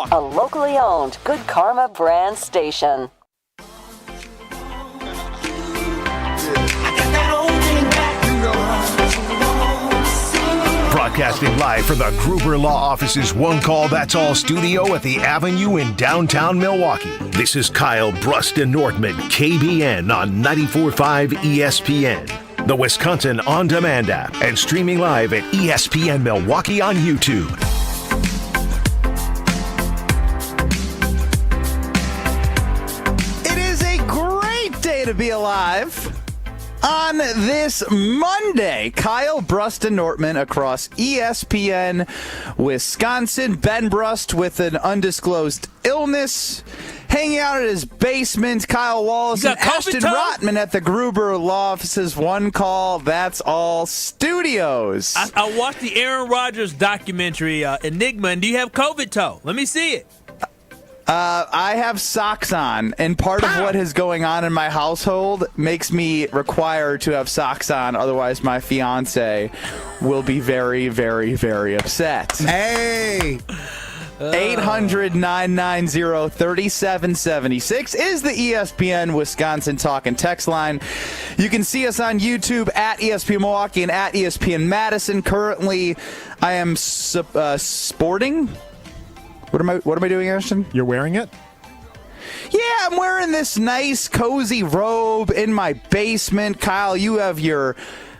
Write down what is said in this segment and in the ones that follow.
Milwaukee. A locally owned Good Karma brand station. Broadcasting live from the Gruber Law Office's One Call That's All studio at the Avenue in downtown Milwaukee. This is Kyle, Brust, and Nortman, KBN on 94.5 ESPN, the Wisconsin On Demand app, and streaming live at ESPN Milwaukee on YouTube. It is a great day to be alive. On this Monday, Kyle, Brust, and Nortman across ESPN Wisconsin. Ben Brust with an undisclosed illness, hanging out at his basement. Kyle Wallace and Ashton Rotman at the Gruber Law Office's One Call That's All studios. I watched the Aaron Rodgers documentary, Enigma, and do you have COVID toe? Let me see it. I have socks on, and part of what is going on in my household makes me required to have socks on. Otherwise, my fiance will be very, very, very upset. Hey! 800-990-3776 is the ESPN Wisconsin talk and text line. You can see us on YouTube at ESPN Milwaukee and at ESPN Madison. Currently, I am sporting. What am I doing, Ashton? You're wearing it? Yeah, I'm wearing this nice, cozy robe in my basement. Kyle, you have your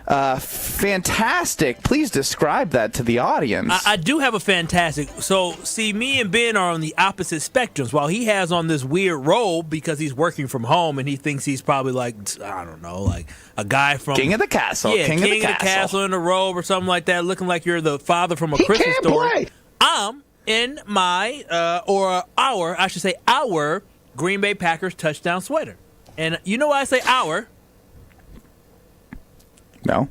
fantastic. Please describe that to the audience. I do have a fantastic. So, see, me and Ben are on the opposite spectrums. While he has on this weird robe because he's working from home and he thinks he's probably like, I don't know, like a guy from King of the Castle. Yeah, King of the Castle in a robe or something like that, looking like you're the father from a Christmas story. I'm in my, our Green Bay Packers touchdown sweater. And you know why I say our? No.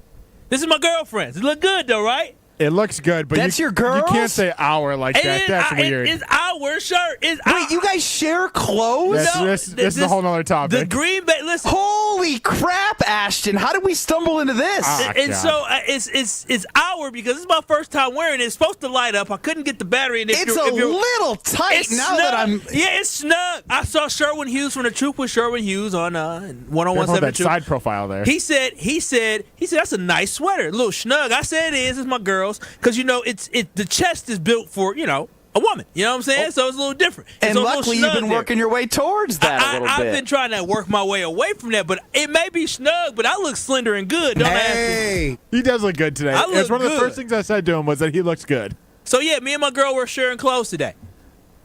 This is my girlfriend's. It look good, though, right? It looks good, but that's your girl's? You can't say our like that. That's weird. It's our shirt. Wait, you guys share clothes? This is a whole other topic. The Green Bay, listen. Holy crap, Ashton. How did we stumble into this? So it's our because this is my first time wearing it. It's supposed to light up. I couldn't get the battery in it. It's a little tight now that I'm... Yeah, it's snug. I saw Sherwin Hughes from The Truth with Sherwin Hughes on 101.7. That side profile there. He said that's a nice sweater. A little snug. I said it is. It's my girl's. Because, the chest is built for, a woman. You know what I'm saying? So it's a little different. And luckily you've been working your way towards that a little bit. I've been trying to work my way away from that, but it may be snug, but I look slender and good. Don't ask me. He does look good today. It's one of the first things I said to him was that he looks good. So, yeah, me and my girl were sharing clothes today.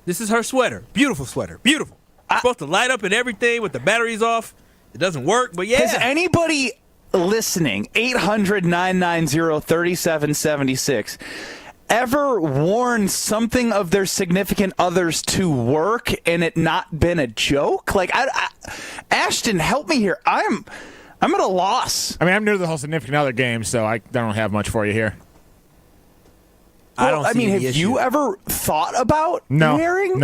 This is her sweater. Beautiful sweater. Beautiful. It's supposed to light up and everything with the batteries off. It doesn't work, but yeah. Has anybody listening, 800-990-3776, ever worn something of their significant others to work and it not been a joke? Like, Ashton, help me here. I'm at a loss. I mean, I'm new to the whole significant other game, so I don't have much for you here. Well, have you ever thought about wearing?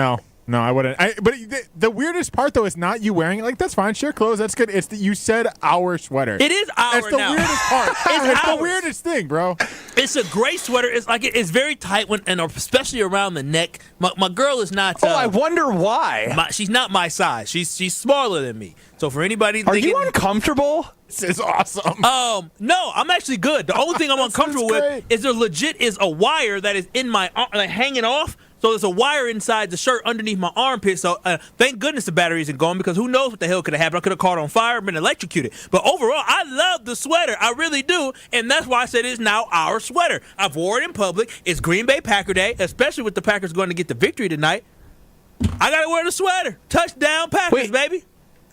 No, I wouldn't. But the weirdest part, though, is not you wearing it. Like, that's fine. Share clothes. That's good. It's that you said our sweater. It is our That's the now. weirdest part. It's the weirdest thing, bro. It's a gray sweater. It's like it's very tight, and especially around the neck. My girl is not. I wonder why. She's not my size. She's smaller than me. So for anybody Are you uncomfortable? This is awesome. No, I'm actually good. The only thing I'm uncomfortable with is there legit is a wire that is in my arm, like hanging off. So there's a wire inside the shirt underneath my armpit. So thank goodness the battery isn't going because who knows what the hell could have happened. I could have caught on fire, been electrocuted. But overall, I love the sweater. I really do. And that's why I said it's now our sweater. I've worn it in public. It's Green Bay Packer Day, especially with the Packers going to get the victory tonight. I got to wear the sweater. Touchdown Packers, baby.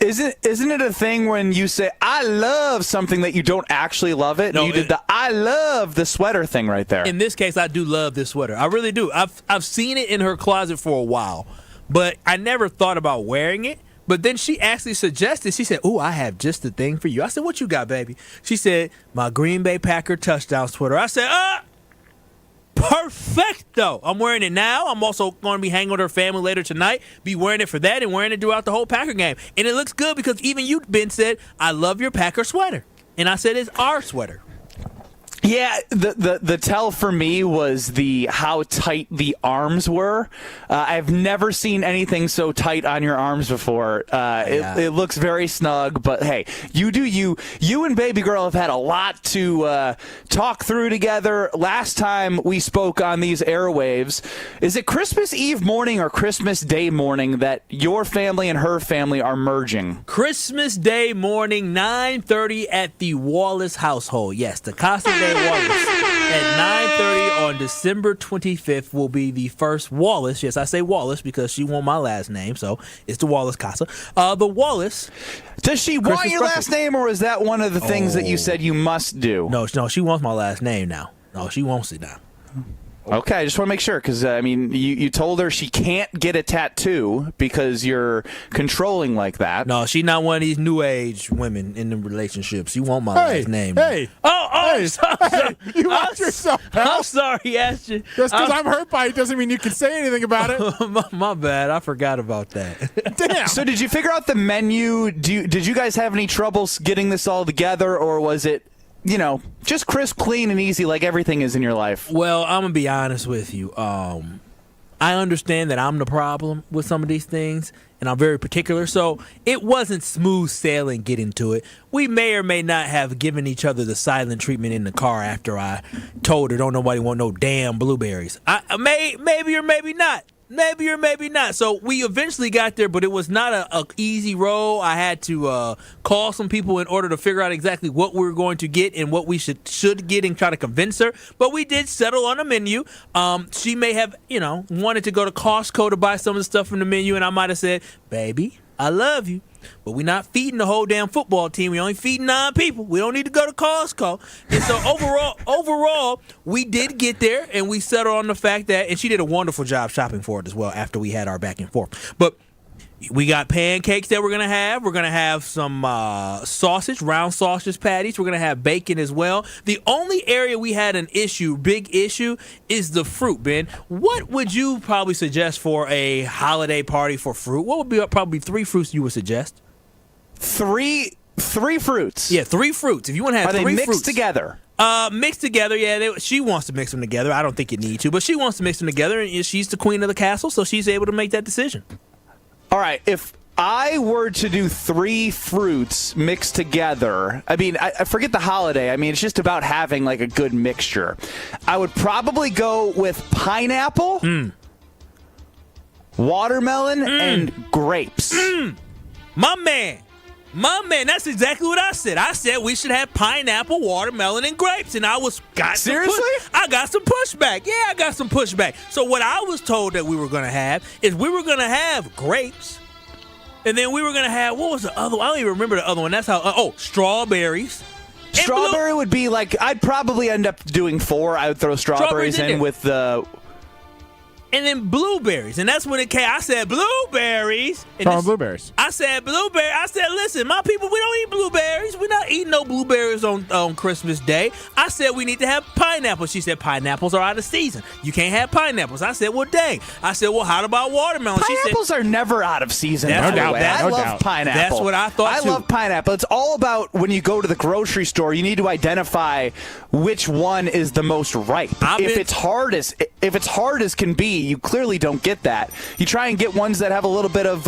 Isn't it a thing when you say, I love something that you don't actually love it? No, you did the I love the sweater thing right there. In this case, I do love this sweater. I really do. I've seen it in her closet for a while, but I never thought about wearing it. But then she actually suggested, she said, I have just the thing for you. I said, what you got, baby? She said, my Green Bay Packer touchdown sweater. I said, perfecto. I'm wearing it now. I'm also going to be hanging with her family later tonight, be wearing it for that and wearing it throughout the whole Packer game. And it looks good because even you, Ben, said, I love your Packer sweater. And I said, it's our sweater. Yeah, the tell for me was how tight the arms were. I've never seen anything so tight on your arms before. It looks very snug, but hey, you do you. You and baby girl have had a lot to talk through together. Last time we spoke on these airwaves, is it Christmas Eve morning or Christmas Day morning that your family and her family are merging? Christmas Day morning, 9:30 at the Wallace household. Yes, the Casa de Wallace at 9:30 on December 25th will be the first Wallace. Yes, I say Wallace because she wants my last name, so it's the Wallace Casa. The Wallace. Does she want your last name, or is that one of the things that you said you must do? No, she wants my last name now. No, she wants it now. Okay, I just want to make sure because, you told her she can't get a tattoo because you're controlling like that. No, she's not one of these new age women in the relationship. She want my last name. Hey. Oh, sorry. You watch yourself, pal. I'm sorry, Ashton. Just because I'm hurt by it doesn't mean you can say anything about it. my bad. I forgot about that. Damn. So did you figure out the menu? Did you guys have any troubles getting this all together, or was it, just crisp, clean, and easy like everything is in your life? Well, I'm going to be honest with you. I understand that I'm the problem with some of these things, and I'm very particular. So it wasn't smooth sailing getting to it. We may or may not have given each other the silent treatment in the car after I told her, don't nobody want no damn blueberries. Maybe or maybe not. Maybe or maybe not. So we eventually got there, but it was not a easy roll. I had to call some people in order to figure out exactly what we were going to get and what we should get and try to convince her. But we did settle on a menu. She may have, wanted to go to Costco to buy some of the stuff from the menu, and I might have said, baby, I love you, but we're not feeding the whole damn football team. We only feeding 9 people. We don't need to go to Costco. And so overall, we did get there, and we settled on the fact that, and she did a wonderful job shopping for it as well after we had our back and forth. But we got pancakes that we're going to have. We're going to have some sausage, round sausage patties. We're going to have bacon as well. The only area we had an big issue, is the fruit, Ben. What would you probably suggest for a holiday party for fruit? What would be probably 3 fruits you would suggest? Three fruits? Yeah, 3 fruits. If you want to have 3 fruits. Are they mixed together? Mixed together, yeah. She wants to mix them together. I don't think you need to, but she wants to mix them together, and she's the queen of the castle, so she's able to make that decision. All right, if I were to do 3 fruits mixed together, I forget the holiday. It's just about having like a good mixture. I would probably go with pineapple, watermelon, and grapes. My man, that's exactly what I said. I said we should have pineapple, watermelon, and grapes, and Seriously? I got some pushback. Yeah, I got some pushback. So what I was told that we were going to have is we were going to have grapes, and then we were going to have, what was the other one? I don't even remember the other one. That's how, strawberries. Strawberry would be like, I'd probably end up doing 4. I would throw strawberries in with the... And then blueberries. And that's when it came. I said blueberries. Blueberries. I said blueberry. I said, listen, my people, we don't eat blueberries. We're not eating no blueberries on Christmas Day. I said we need to have pineapples. She said pineapples are out of season. You can't have pineapples. I said, well, dang. I said, well, how about watermelon? Pineapples are never out of season. No doubt. I love pineapple. That's what I thought, too. I love pineapple. It's all about when you go to the grocery store, you need to identify which one is the most ripe. If it's hard as can be, you clearly don't get that. You try and get ones that have a little bit of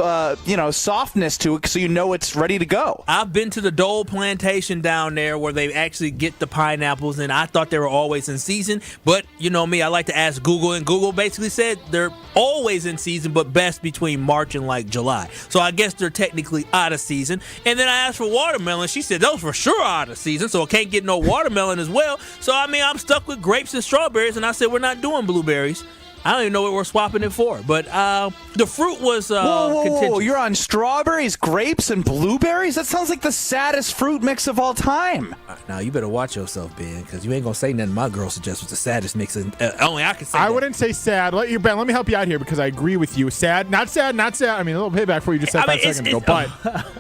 softness to it, so you know it's ready to go. I've been to the Dole plantation down there where they actually get the pineapples, and I thought they were always in season. But you know me, I like to ask Google, and Google basically said they're always in season, but best between March and like July. So I guess they're technically out of season. And then I asked for watermelon. She said those for sure are out of season, so I can't get no watermelon as well. So I'm stuck with grapes and strawberries, and I said we're not doing blueberries. I don't even know what we're swapping it for, but the fruit was whoa, you're on strawberries, grapes, and blueberries? That sounds like the saddest fruit mix of all time. Now, you better watch yourself, Ben, because you ain't going to say nothing my girl suggests was the saddest mix. Only I can say I wouldn't say sad. Ben, let me help you out here because I agree with you. Sad, not sad, not sad. A little payback for you just said 5 seconds ago. But,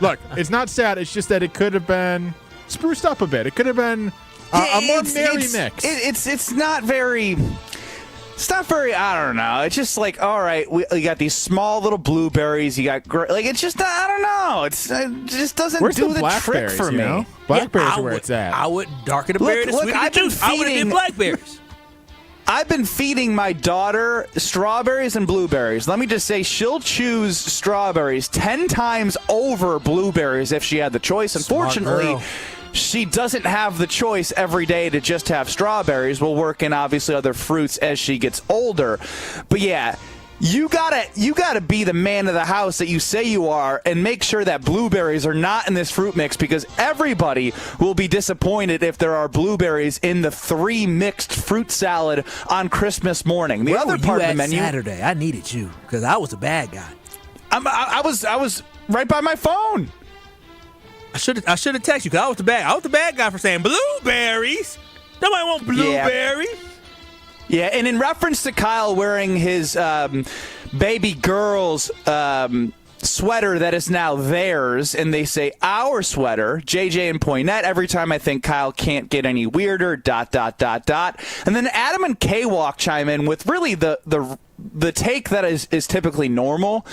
look, it's not sad. It's just that it could have been spruced up a bit. It could have been a more merry mix. It's not very... It's not very, I don't know. It's just like, all right, we got these small little blueberries. You got, it's just, I don't know. It just doesn't do the trick for me. Know? Blackberries are where it's at. I would darken the berry to sweeten the juice. I would have did blackberries. I've been feeding my daughter strawberries and blueberries. Let me just say, she'll choose strawberries 10 times over blueberries if she had the choice. Unfortunately, she doesn't have the choice every day to just have strawberries. We'll work in, obviously, other fruits as she gets older. But, yeah, you gotta be the man of the house that you say you are and make sure that blueberries are not in this fruit mix, because everybody will be disappointed if there are blueberries in the 3 mixed fruit salad on Christmas morning. The other part of the menu. Saturday, I needed you because I was a bad guy. I was right by my phone. I should have texted you because I was the bad guy for saying blueberries. Nobody want blueberries. Yeah, and in reference to Kyle wearing his baby girl's sweater that is now theirs, and they say our sweater, JJ and Poinette, every time I think Kyle can't get any weirder, ... And then Adam and K-Walk chime in with really the take that is typically normal.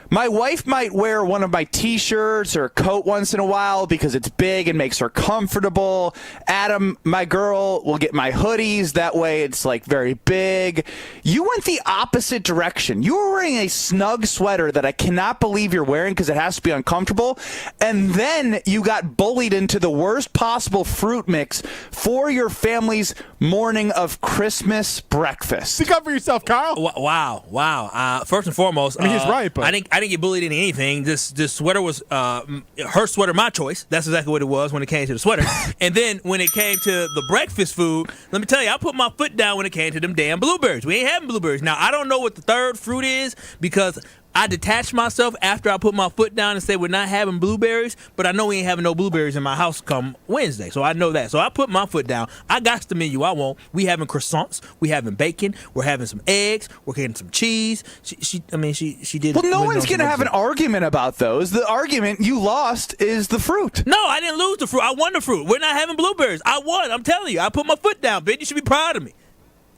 My wife might wear one of my T-shirts or coat once in a while because it's big and makes her comfortable. Adam, my girl, will get my hoodies. That way it's like very big. You went the opposite direction. You were wearing a snug sweater that I cannot believe you're wearing because it has to be uncomfortable. And then you got bullied into the worst possible fruit mix for your family's morning of Christmas breakfast. Stick up for yourself, Kyle. Wow. First and foremost, I mean, he's right, but I didn't get bullied into anything. This sweater was her sweater, my choice. That's exactly what it was when it came to the sweater. And then when it came to the breakfast food, let me tell you, I put my foot down when it came to them damn blueberries. We ain't having blueberries. Now, I don't know what the third fruit is because I detached myself after I put my foot down and said we're not having blueberries, but I know we ain't having no blueberries in my house come Wednesday, so I know that. So I put my foot down. I got the menu I want. We having croissants. We having bacon. We're having some eggs. We're getting some cheese. She did. Well, no one's going to have an argument about those. The argument you lost is the fruit. No, I didn't lose the fruit. I won the fruit. We're not having blueberries. I won. I'm telling you. I put my foot down, Ben. You should be proud of me.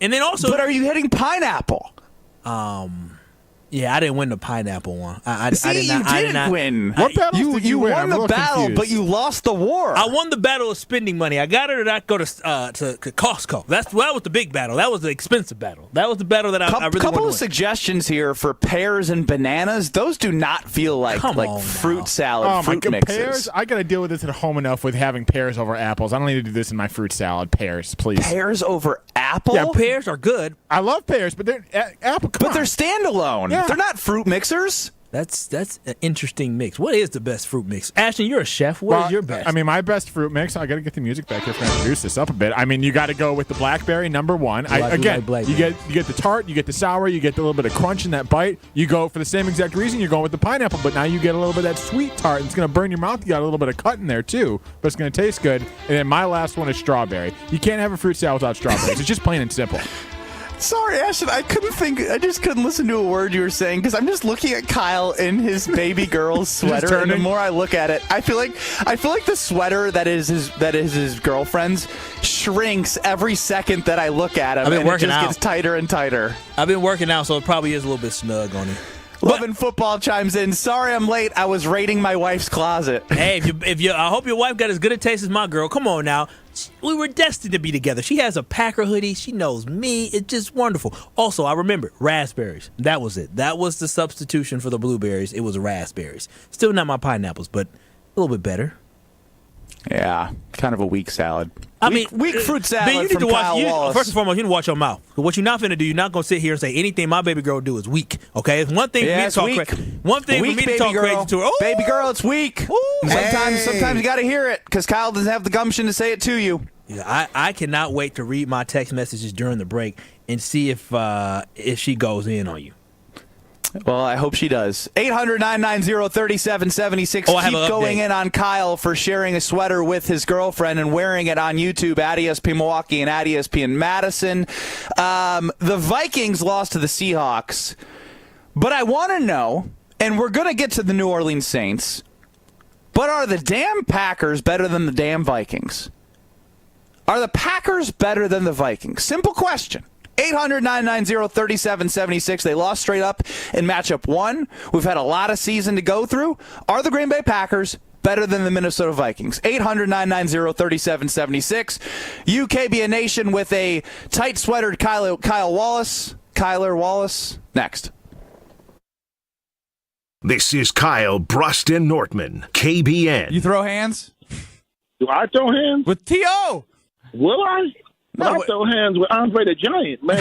And then also, but are you hitting pineapple? Yeah, I didn't win the pineapple one. I didn't win. What battles did you win? won the battle, confused. but you lost the war. I won the battle of spending money. I got her to not go to Costco. That was the big battle. That was the expensive battle. That was the battle that I really wanted to win. Couple of suggestions here for pears and bananas. Those do not feel like fruit salad. Oh fruit my God, mixes. pears! I got to deal with this at home enough with having pears over apples. I don't need to do this in my fruit salad. Pears, please. Pears over apple? Yeah, pears are good. I love pears, but they're apple. But they're standalone. Yeah. They're not fruit mixers. That's an interesting mix. What is the best fruit mix? Ashton, you're a chef. What is your best? I mean, my best fruit mix, I got to get the music back here if I'm going to introduce this up a bit. I mean, you got to go with the blackberry, number one. You get the tart, you get the sour, you get the little bit of crunch in that bite. You go for the same exact reason you're going with the pineapple, but now you get a little bit of that sweet tart. It's going to burn your mouth. You got a little bit of cut in there too, but it's going to taste good. And then my last one is strawberry. You can't have a fruit salad without strawberries. It's just plain and simple. Sorry, Ashton, I just couldn't listen to a word you were saying because I'm just looking at Kyle in his baby girl's sweater, and the more I look at it, I feel like the sweater that is his girlfriend's shrinks every second that I look at him, and it just gets tighter and tighter. I've been working out, so it probably is a little bit snug on it. Loving Football chimes in. Sorry I'm late. I was raiding my wife's closet. Hey, I hope your wife got as good a taste as my girl. Come on now. We were destined to be together. She has a Packer hoodie. She knows me. It's just wonderful. Also, I remember raspberries. That was it. That was the substitution for the blueberries. It was raspberries. Still not my pineapples, but a little bit better. Yeah, kind of a weak salad. Weak fruit salad Ben, you need from Kyle Wallace. First and foremost, you need to watch your mouth. What you're not finna do, you're not gonna sit here and say anything my baby girl do is weak. Okay, it's one thing for me to talk crazy. One thing for me to talk crazy to her. Ooh. Baby girl, it's weak. Sometimes you got to hear it because Kyle doesn't have the gumption to say it to you. Yeah, I cannot wait to read my text messages during the break and see if she goes in on you. Well, I hope she does. 800-990-3776. Keep going in on Kyle for sharing a sweater with his girlfriend and wearing it on YouTube at ESPN Milwaukee and at ESPN Madison. The Vikings lost to the Seahawks, but I want to know, and we're going to get to the New Orleans Saints, but are the damn Packers better than the damn Vikings? Are the Packers better than the Vikings? Simple question. 800-990-3776. They lost straight up in matchup 1. We've had a lot of season to go through. Are the Green Bay Packers better than the Minnesota Vikings? 800-990-3776. KBN Nation with a tight sweatered Kyler Wallace. Next. This is Kyle, Brust, and Nortman, KBN. You throw hands? Do I throw hands? With T.O. Will I? I throw hands with Andre the Giant, man.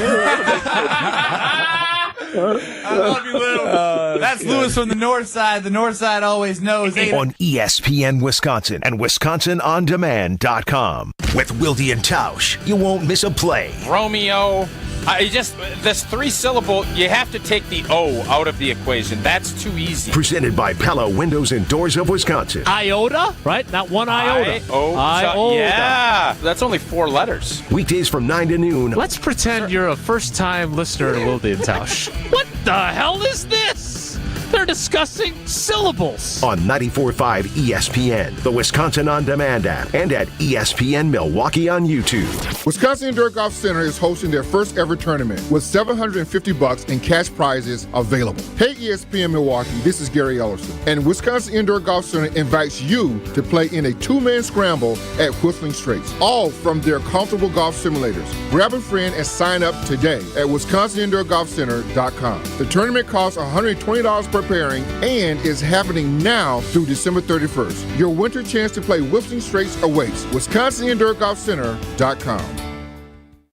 I love you, Lou. That's Lewis from the north side. The north side always knows. On ESPN Wisconsin and WisconsinOnDemand.com. With Wilde and Tausch, you won't miss a play. Romeo. This 3-syllable, you have to take the O out of the equation. That's too easy. Presented by Pella Windows and Doors of Wisconsin. Iota, right? Not one iota. Iota. Yeah, that's only 4 letters. Weekdays from 9 to noon. Let's pretend you're a first-time listener to Wilde and Tausch. What the hell is this? They're discussing syllables. On 94.5 ESPN, the Wisconsin On Demand app, and at ESPN Milwaukee on YouTube. Wisconsin Indoor Golf Center is hosting their first ever tournament with $750 in cash prizes available. Hey ESPN Milwaukee, this is Gary Ellerson, and Wisconsin Indoor Golf Center invites you to play in a 2-man scramble at Whistling Straits, all from their comfortable golf simulators. Grab a friend and sign up today at WisconsinIndoorGolfCenter.com. The tournament costs $120 per pairing and is happening now through December 31st. Your winter chance to play Whistling Straits awaits. WisconsinIndoorGolfCenter.com.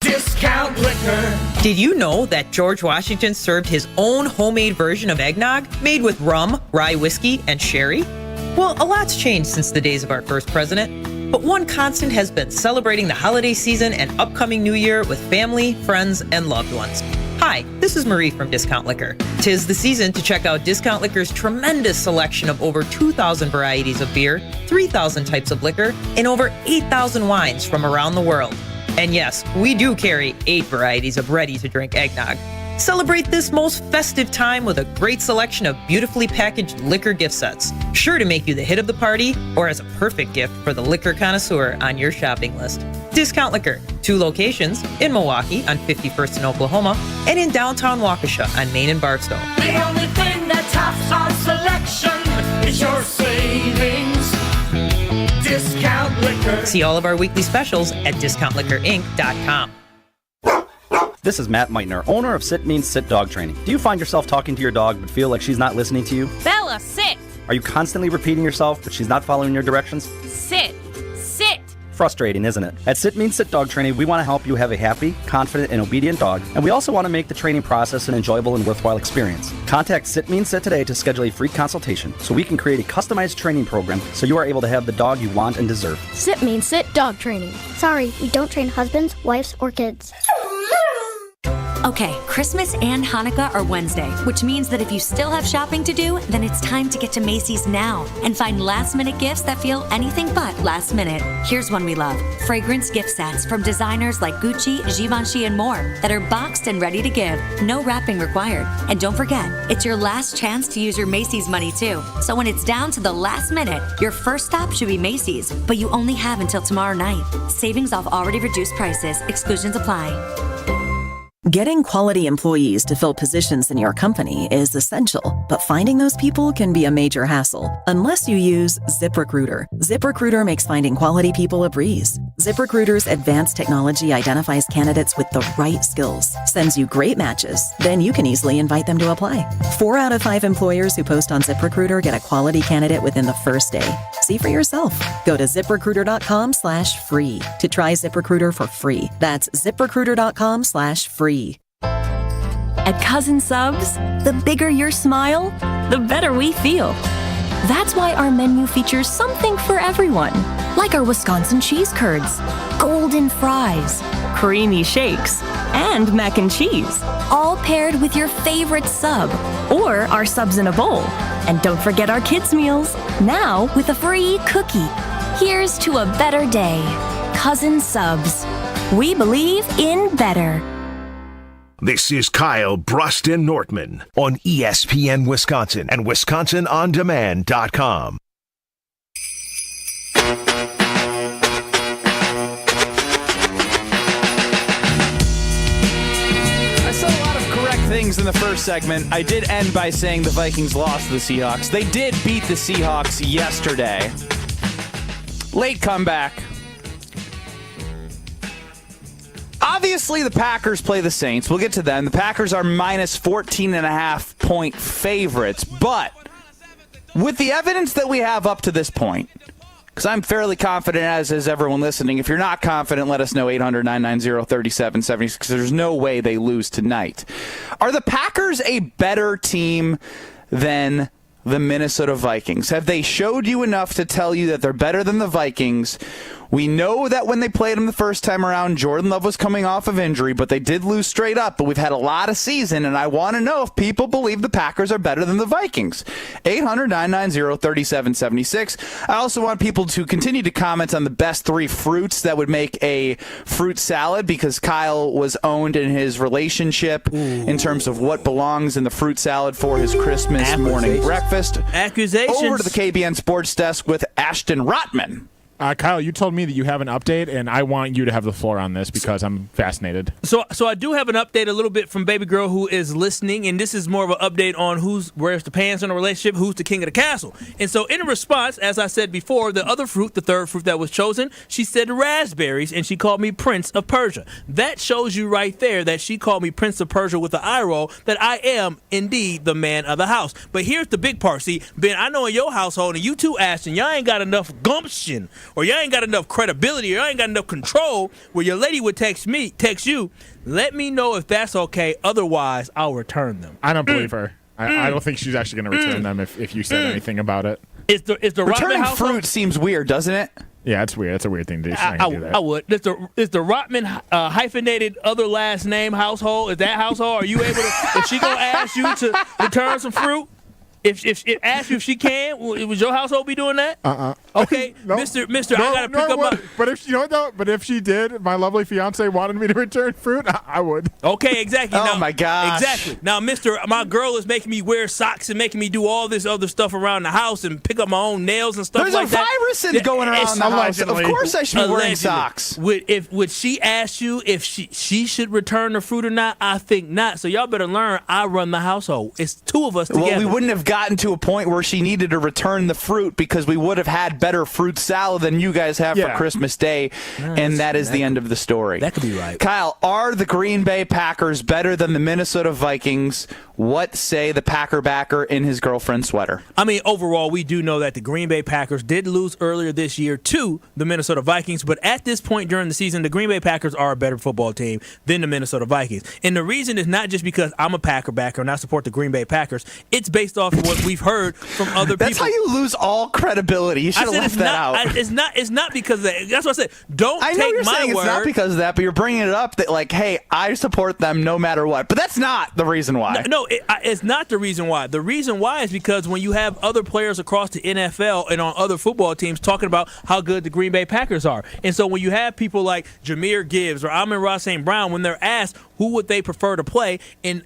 Discount liquor. Did you know that George Washington served his own homemade version of eggnog made with rum, rye whiskey, and sherry? Well, a lot's changed since the days of our first president, but one constant has been celebrating the holiday season and upcoming new year with family, friends, and loved ones. Hi, this is Marie from Discount Liquor. 'Tis the season to check out Discount Liquor's tremendous selection of over 2,000 varieties of beer, 3,000 types of liquor, and over 8,000 wines from around the world. And yes, we do carry 8 varieties of ready-to-drink eggnog. Celebrate this most festive time with a great selection of beautifully packaged liquor gift sets, sure to make you the hit of the party or as a perfect gift for the liquor connoisseur on your shopping list. Discount Liquor, 2 locations in Milwaukee on 51st in Oklahoma and in downtown Waukesha on Main and Barstow. The only thing that tops our selection is your savings. Discount Liquor. See all of our weekly specials at discountliquorinc.com. This is Matt Meitner, owner of Sit Means Sit Dog Training. Do you find yourself talking to your dog but feel like she's not listening to you? Bella, sit! Are you constantly repeating yourself but she's not following your directions? Sit! Sit! Frustrating, isn't it? At Sit Means Sit Dog Training, we want to help you have a happy, confident, and obedient dog, and we also want to make the training process an enjoyable and worthwhile experience. Contact Sit Means Sit today to schedule a free consultation so we can create a customized training program so you are able to have the dog you want and deserve. Sit Means Sit Dog Training. Sorry, we don't train husbands, wives, or kids. Okay, Christmas and Hanukkah are Wednesday, which means that if you still have shopping to do, then it's time to get to Macy's now and find last-minute gifts that feel anything but last minute. Here's one we love. Fragrance gift sets from designers like Gucci, Givenchy, and more that are boxed and ready to give. No wrapping required. And don't forget, it's your last chance to use your Macy's money too. So when it's down to the last minute, your first stop should be Macy's, but you only have until tomorrow night. Savings off already reduced prices. Exclusions apply. Getting quality employees to fill positions in your company is essential, but finding those people can be a major hassle unless you use ZipRecruiter. ZipRecruiter makes finding quality people a breeze. ZipRecruiter's advanced technology identifies candidates with the right skills, sends you great matches, then you can easily invite them to apply. 4 out of 5 employers who post on ZipRecruiter get a quality candidate within the first day. See for yourself. Go to ZipRecruiter.com/free to try ZipRecruiter for free. That's ZipRecruiter.com/free. At Cousin Subs, the bigger your smile, the better we feel. That's why our menu features something for everyone, like our Wisconsin cheese curds, golden fries, creamy shakes, and mac and cheese, all paired with your favorite sub, or our subs in a bowl. And don't forget our kids' meals, now with a free cookie. Here's to a better day. Cousin Subs. We believe in better. This is Kyle, Brust, and Nortman on ESPN Wisconsin and WisconsinOnDemand.com. Vikings in the first segment. I did end by saying the Vikings lost to the Seahawks. They did beat the Seahawks yesterday. Late comeback. Obviously, the Packers play the Saints. We'll get to them. The Packers are minus 14.5 point favorites. But with the evidence that we have up to this point, because I'm fairly confident, as is everyone listening. If you're not confident, let us know, 800-990-3776, because there's no way they lose tonight. Are the Packers a better team than the Minnesota Vikings? Have they showed you enough to tell you that they're better than the Vikings? We know that when they played them the first time around, Jordan Love was coming off of injury, but they did lose straight up. But we've had a lot of season, and I want to know if people believe the Packers are better than the Vikings. 800-990-3776. I also want people to continue to comment on the best 3 fruits that would make a fruit salad, because Kyle was owned in his relationship in terms of what belongs in the fruit salad for his Christmas morning breakfast. Accusations. Over to the KBN Sports Desk with Ashton Rotman. Kyle, you told me that you have an update, and I want you to have the floor on this because I'm fascinated. So I do have an update a little bit from baby girl who is listening, and this is more of an update on where's the pants in a relationship, who's the king of the castle. And so in response, as I said before, the other fruit, the third fruit that was chosen, she said raspberries, and she called me Prince of Persia. That shows you right there that she called me Prince of Persia with an eye roll, that I am indeed the man of the house. But here's the big part. See, Ben, I know in your household, and you too, Ashton, y'all ain't got enough gumption, or y'all ain't got enough credibility, or y'all ain't got enough control where your lady would text you, let me know if that's okay. Otherwise, I'll return them. I don't believe her. I don't think she's actually going to return them if you said anything about it. Is the returning Rotman fruit seems weird, doesn't it? Yeah, it's weird. It's a weird thing to do. I would. Is the Rotman hyphenated other last name household? Is that household? Are you able to? If she gonna ask you to return some fruit? If it asks you if she can, would your household be doing that? Okay, no. Mister, I gotta pick up my. But if But if she did, my lovely fiance wanted me to return fruit, I would. Okay, exactly. Oh my gosh. Exactly. Now, Mister, my girl is making me wear socks and making me do all this other stuff around the house and pick up my own nails and stuff There's like that. There's a virus going around the house. Of course, I should be wearing socks. Would she ask you if she should return the fruit or not? I think not. So y'all better learn. I run the household. It's 2 of us together. Well, we wouldn't have gotten to a point where she needed to return the fruit, because we would have had better fruit salad than you guys have for Christmas Day, and that is the end of the story. That could be right. Kyle, are the Green Bay Packers better than the Minnesota Vikings? What say the Packer backer in his girlfriend's sweater? I mean, overall, we do know that the Green Bay Packers did lose earlier this year to the Minnesota Vikings, but at this point during the season, the Green Bay Packers are a better football team than the Minnesota Vikings. And the reason is not just because I'm a Packer backer and I support the Green Bay Packers. It's based off of what we've heard from other people. That's how you lose all credibility. You should have left that out. It's not because of that. That's what I said. Don't I know take you're my saying word. It's not because of that, but you're bringing it up that, like, hey, I support them no matter what. But that's not the reason why. No, it's not the reason why. The reason why is because when you have other players across the NFL and on other football teams talking about how good the Green Bay Packers are. And so when you have people like Jahmyr Gibbs or Amon-Ra St. Brown, when they're asked who would they prefer to play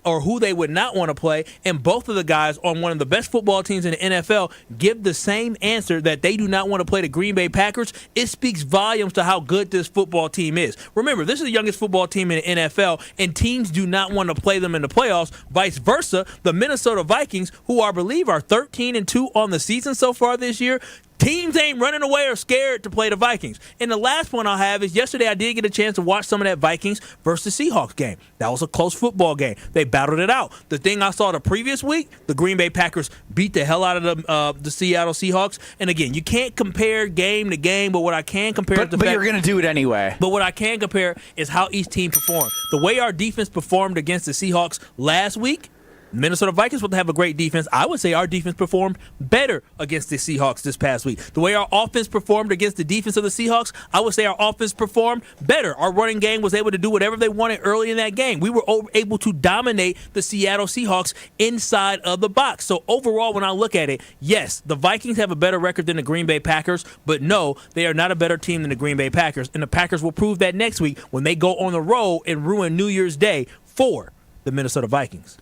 or who they would not want to play, and both of the guys on one of the best football teams in the NFL give the same answer that they do not want to play the Green Bay Packers, it speaks volumes to how good this football team is. Remember, this is the youngest football team in the NFL, and teams do not want to play them in the playoffs. Vice versa, the Minnesota Vikings, who I believe are 13-2 on the season so far this year, teams ain't running away or scared to play the Vikings. And the last point I'll have is yesterday I did get a chance to watch some of that Vikings versus Seahawks game. That was a close football game. They battled it out. The thing I saw the previous week, the Green Bay Packers beat the hell out of the Seattle Seahawks. And again, you can't compare game to game, but what I can compare is the fact. But you're going to do it anyway. But what I can compare is how each team performed. The way our defense performed against the Seahawks last week, Minnesota Vikings will have a great defense. I would say our defense performed better against the Seahawks this past week. The way our offense performed against the defense of the Seahawks, I would say our offense performed better. Our running game was able to do whatever they wanted early in that game. We were able to dominate the Seattle Seahawks inside of the box. So overall, when I look at it, yes, the Vikings have a better record than the Green Bay Packers, but no, they are not a better team than the Green Bay Packers. And the Packers will prove that next week when they go on the road and ruin New Year's Day for the Minnesota Vikings.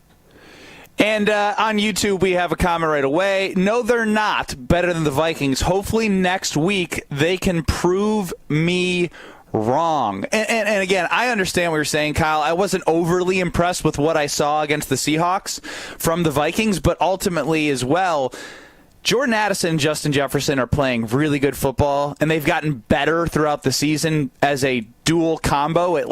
And on YouTube, we have a comment right away. No, they're not better than the Vikings. Hopefully next week they can prove me wrong. And again, I understand what you're saying, Kyle. I wasn't overly impressed with what I saw against the Seahawks from the Vikings, but ultimately as well, Jordan Addison and Justin Jefferson are playing really good football, and they've gotten better throughout the season as a dual combo.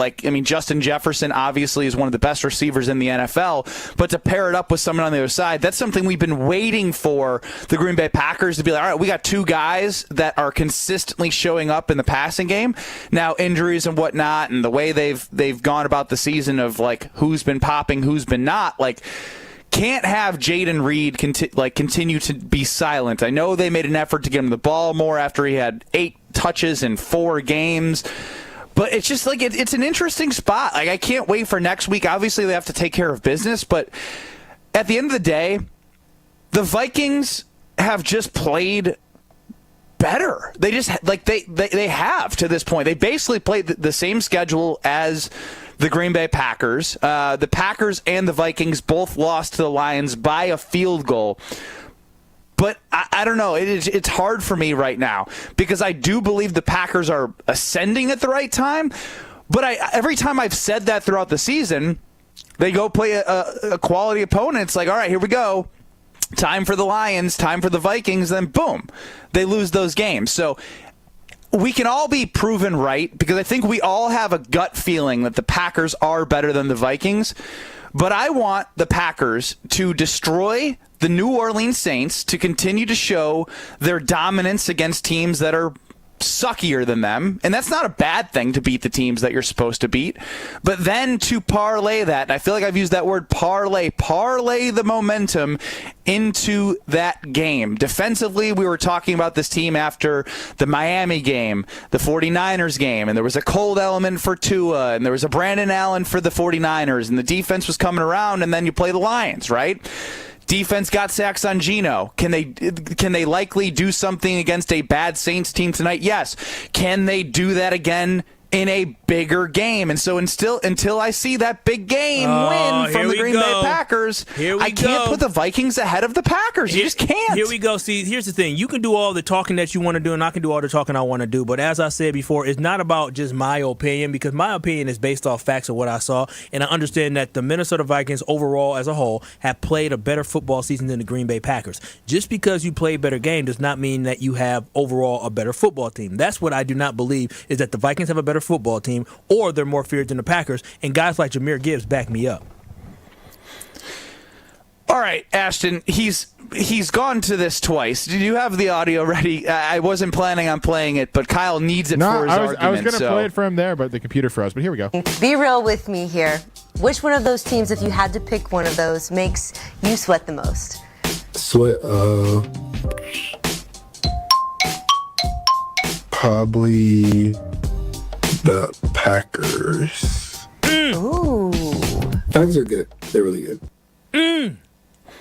Justin Jefferson obviously is one of the best receivers in the NFL, but to pair it up with someone on the other side, that's something we've been waiting for the Green Bay Packers to be like, all right, we got two guys that are consistently showing up in the passing game. Now, injuries and whatnot, and the way they've gone about the season of like who's been popping, who's been not, can't have Jaden Reed continue to be silent. I know they made an effort to get him the ball more after he had 8 touches in 4 games, but it's just it's an interesting spot. I can't wait for next week. Obviously, they have to take care of business, but at the end of the day, the Vikings have just played better. They just they have to this point. They basically played the same schedule as the Green Bay Packers. The Packers and the Vikings both lost to the Lions by a field goal. But I don't know. It's hard for me right now because I do believe the Packers are ascending at the right time. But every time I've said that throughout the season, they go play a quality opponent. It's like, all right, here we go. Time for the Lions, time for the Vikings. Then boom, they lose those games. So we can all be proven right because I think we all have a gut feeling that the Packers are better than the Vikings. But I want the Packers to destroy the New Orleans Saints to continue to show their dominance against teams that are suckier than them. And that's not a bad thing to beat the teams that you're supposed to beat. But then to parlay that, and I feel like I've used that word parlay the momentum into that game. Defensively, we were talking about this team after the Miami game, the 49ers game, and there was a cold element for Tua, and there was a Brandon Allen for the 49ers, and the defense was coming around, and then you play the Lions, right? Defense got sacks on Geno. Can they likely do something against a bad Saints team tonight? Yes. Can they do that again in a bigger game? And so until I see that big game win from the Green Bay Packers, I can't put the Vikings ahead of the Packers. You just can't. Here we go. See, here's the thing. You can do all the talking that you want to do, and I can do all the talking I want to do. But as I said before, it's not about just my opinion because my opinion is based off facts of what I saw. And I understand that the Minnesota Vikings overall as a whole have played a better football season than the Green Bay Packers. Just because you play a better game does not mean that you have overall a better football team. That's what I do not believe is that the Vikings have a better football team or they're more feared than the Packers, and guys like Jahmyr Gibbs back me up. All right, Ashton, he's gone to this twice. Did you have the audio ready? I wasn't planning on playing it, but Kyle needs it for his argument. I was going to play it for him there, but the computer froze. But here we go. Be real with me here. Which one of those teams, if you had to pick one of those, makes you sweat the most? Sweat, probably the Packers. Ooh. Packers are good. They're really good.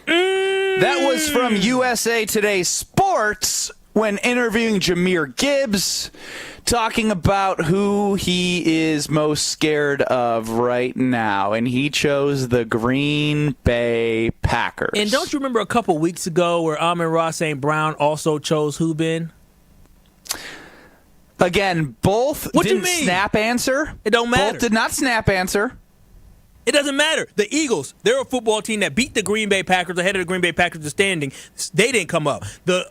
That was from USA Today Sports when interviewing Jahmyr Gibbs, talking about who he is most scared of right now, and he chose the Green Bay Packers. And don't you remember a couple weeks ago where Amon-Ra St. Brown also chose who, Ben? Again, both didn't snap answer. It don't matter. Both did not snap answer. It doesn't matter. The Eagles, they're a football team that beat the Green Bay Packers ahead of the Green Bay Packers in standing. They didn't come up. The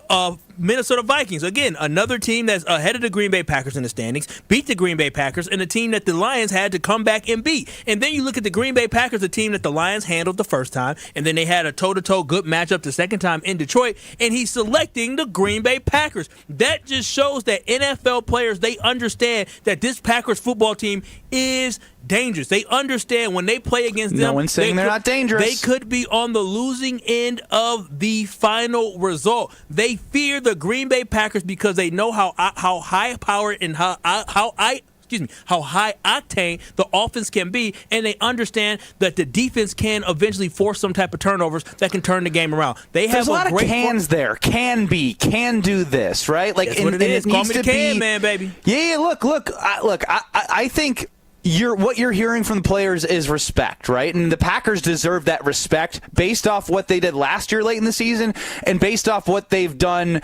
Minnesota Vikings, again, another team that's ahead of the Green Bay Packers in the standings, beat the Green Bay Packers, and a team that the Lions had to come back and beat. And then you look at the Green Bay Packers, a team that the Lions handled the first time, and then they had a toe-to-toe good matchup the second time in Detroit, and he's selecting the Green Bay Packers. That just shows that NFL players, they understand that this Packers football team is dangerous. They understand when they play against them. No one's saying they're not dangerous. They could be on the losing end of the final result. They fear the Green Bay Packers because they know how high powered and how high octane the offense can be, and they understand that the defense can eventually force some type of turnovers that can turn the game around. There's a lot of cans there. Can be, can do this, right? That's what it is. Call me the can man, baby. Yeah. Look. I think what you're hearing from the players is respect, right? And the Packers deserve that respect based off what they did last year late in the season and based off what they've done.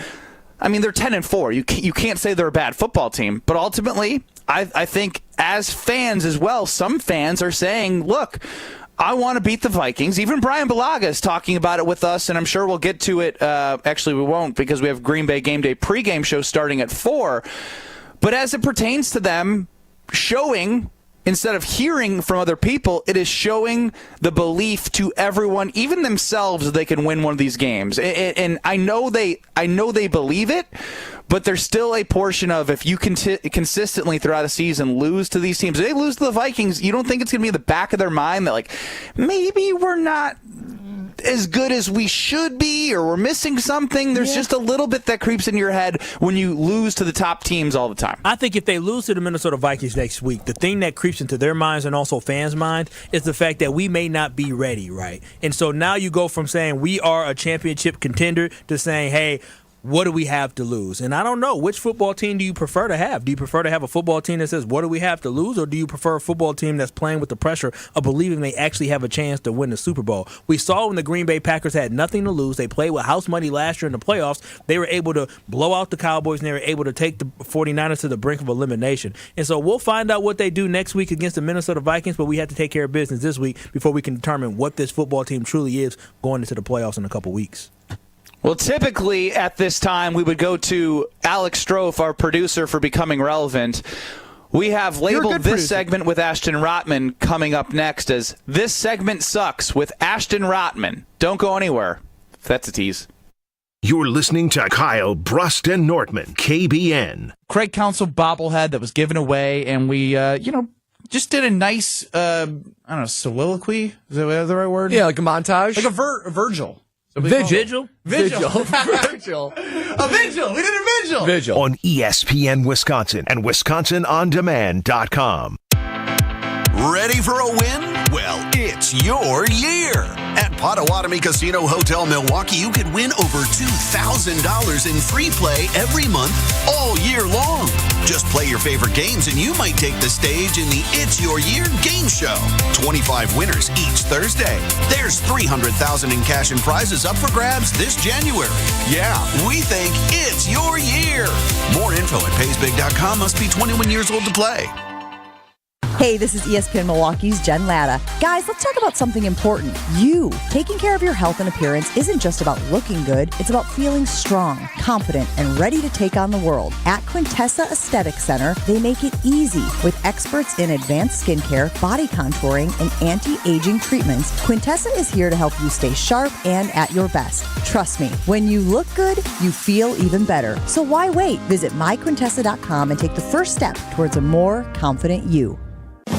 I mean, they're 10-4. You can't say they're a bad football team, but ultimately, I think as fans as well, some fans are saying, look, I want to beat the Vikings. Even Brian Balaga is talking about it with us, and I'm sure we'll get to it. Actually, we won't, because we have Green Bay Game Day pregame show starting at 4. But as it pertains to them showing, instead of hearing from other people, it is showing the belief to everyone, even themselves, that they can win one of these games. And I know they believe it, but there's still a portion of, if you consistently throughout a season lose to these teams, if they lose to the Vikings, you don't think it's going to be in the back of their mind that, like, maybe we're not as good as we should be, or we're missing something. There's just a little bit that creeps into your head when you lose to the top teams all the time. I think if they lose to the Minnesota Vikings next week, the thing that creeps into their minds and also fans' minds is the fact that we may not be ready, right? And so now you go from saying we are a championship contender to saying, hey, what do we have to lose? And I don't know, which football team do you prefer to have? Do you prefer to have a football team that says, what do we have to lose? Or do you prefer a football team that's playing with the pressure of believing they actually have a chance to win the Super Bowl? We saw when the Green Bay Packers had nothing to lose. They played with house money last year in the playoffs. They were able to blow out the Cowboys, and they were able to take the 49ers to the brink of elimination. And so we'll find out what they do next week against the Minnesota Vikings, but we have to take care of business this week before we can determine what this football team truly is going into the playoffs in a couple weeks. Well, typically at this time, we would go to Alex Strofe, our producer for Becoming Relevant. We have labeled this segment with Ashton Rotman coming up next as This Segment Sucks with Ashton Rotman. Don't go anywhere. That's a tease. You're listening to Kyle, Brust, and Nortman, KBN. Craig Counsell bobblehead that was given away, and we, just did a nice, soliloquy? Is that the right word? Yeah, like a montage? Like a Virgil. Vigil. Virgil. Vigil. A vigil. We did a vigil. Vigil. On ESPN Wisconsin and WisconsinOnDemand.com. Ready for a win? Well, it's your year. At Potawatomi Casino Hotel Milwaukee, you could win over $2,000 in free play every month all year long. Just play your favorite games and you might take the stage in the It's Your Year game show. 25 winners each Thursday. There's $300,000 in cash and prizes up for grabs this January. Yeah, we think it's your year. More info at paysbig.com. Must be 21 years old to play. Hey, this is ESPN Milwaukee's Jen Latta. Guys, let's talk about something important. You. Taking care of your health and appearance isn't just about looking good. It's about feeling strong, confident, and ready to take on the world. At Quintessa Aesthetic Center, they make it easy. With experts in advanced skincare, body contouring, and anti-aging treatments, Quintessa is here to help you stay sharp and at your best. Trust me, when you look good, you feel even better. So why wait? Visit myquintessa.com and take the first step towards a more confident you.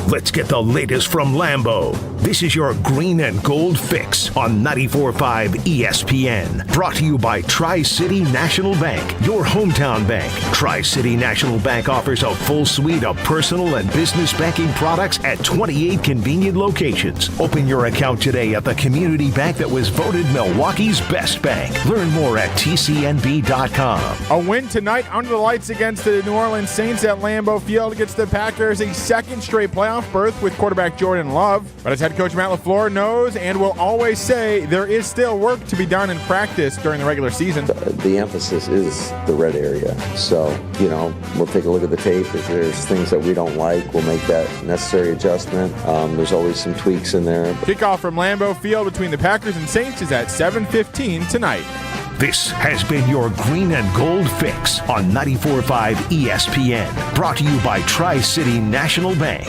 Let's get the latest from Lambeau. This is your green and gold fix on 94.5 ESPN. Brought to you by Tri-City National Bank, your hometown bank. Tri-City National Bank offers a full suite of personal and business banking products at 28 convenient locations. Open your account today at the community bank that was voted Milwaukee's best bank. Learn more at tcnb.com. A win tonight under the lights against the New Orleans Saints at Lambeau Field against the Packers, a second straight playoff berth with quarterback Jordan Love. But as head coach Matt LaFleur knows and will always say, there is still work to be done in practice during the regular season. The emphasis is the red area. So, we'll take a look at the tape. If there's things that we don't like, we'll make that necessary adjustment. There's always some tweaks in there. Kickoff from Lambeau Field between the Packers and Saints is at 7:15 tonight. This has been your green and gold fix on 94.5 ESPN. Brought to you by Tri-City National Bank.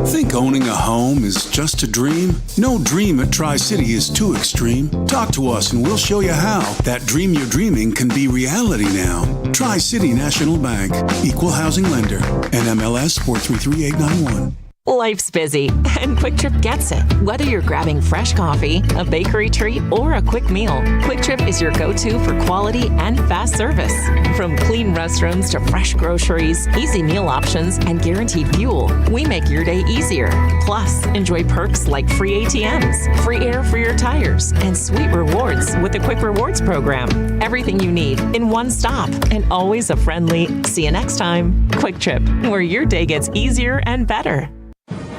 Think owning a home is just a dream? No dream at Tri-City is too extreme. Talk to us and we'll show you how that dream you're dreaming can be reality now. Tri-City National Bank, Equal Housing Lender, NMLS 433891. Life's busy, and Quick Trip gets it. Whether you're grabbing fresh coffee, a bakery treat, or a quick meal, Quick Trip is your go-to for quality and fast service. From clean restrooms to fresh groceries, easy meal options, and guaranteed fuel, we make your day easier. Plus, enjoy perks like free ATMs, free air for your tires, and sweet rewards with the Quick Rewards program. Everything you need in one stop, and always a friendly, see you next time, Quick Trip, where your day gets easier and better.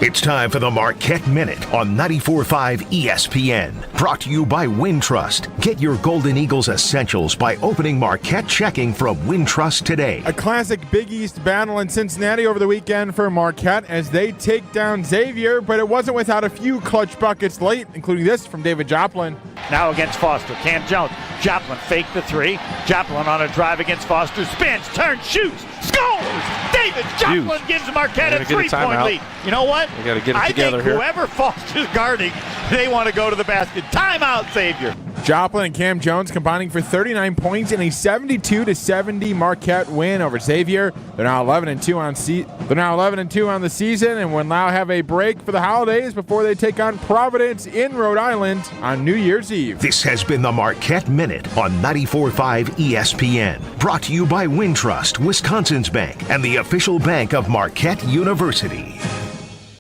It's time for the Marquette Minute on 94.5 ESPN. Brought to you by Wintrust. Get your Golden Eagles essentials by opening Marquette checking from Wintrust today. A classic Big East battle in Cincinnati over the weekend for Marquette as they take down Xavier, but it wasn't without a few clutch buckets late, including this from David Joplin. Now against Foster. Cam Jones. Joplin faked the three. Joplin on a drive against Foster. Spins, turns, shoots, scores! David Joplin gives Marquette a 3-point lead. You know what? We got to get it together here. Whoever Foster's guarding, they want to go to the basket. Timeout, Xavier. Joplin and Cam Jones combining for 39 points in a 72-70 Marquette win over Xavier. They're now 11-2 on the season, and will now have a break for the holidays before they take on Providence in Rhode Island on New Year's Eve. This has been the Marquette Minute on 94.5 ESPN. Brought to you by Wintrust, Wisconsin's bank, and the official bank of Marquette University.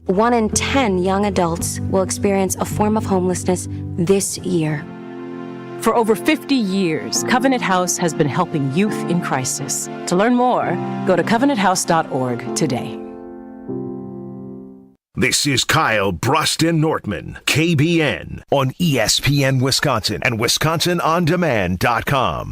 1 in 10 young adults will experience a form of homelessness this year. For over 50 years, Covenant House has been helping youth in crisis. To learn more, go to covenanthouse.org today. This is Kyle, Brust, and Nortman, KBN, on ESPN Wisconsin and WisconsinOnDemand.com.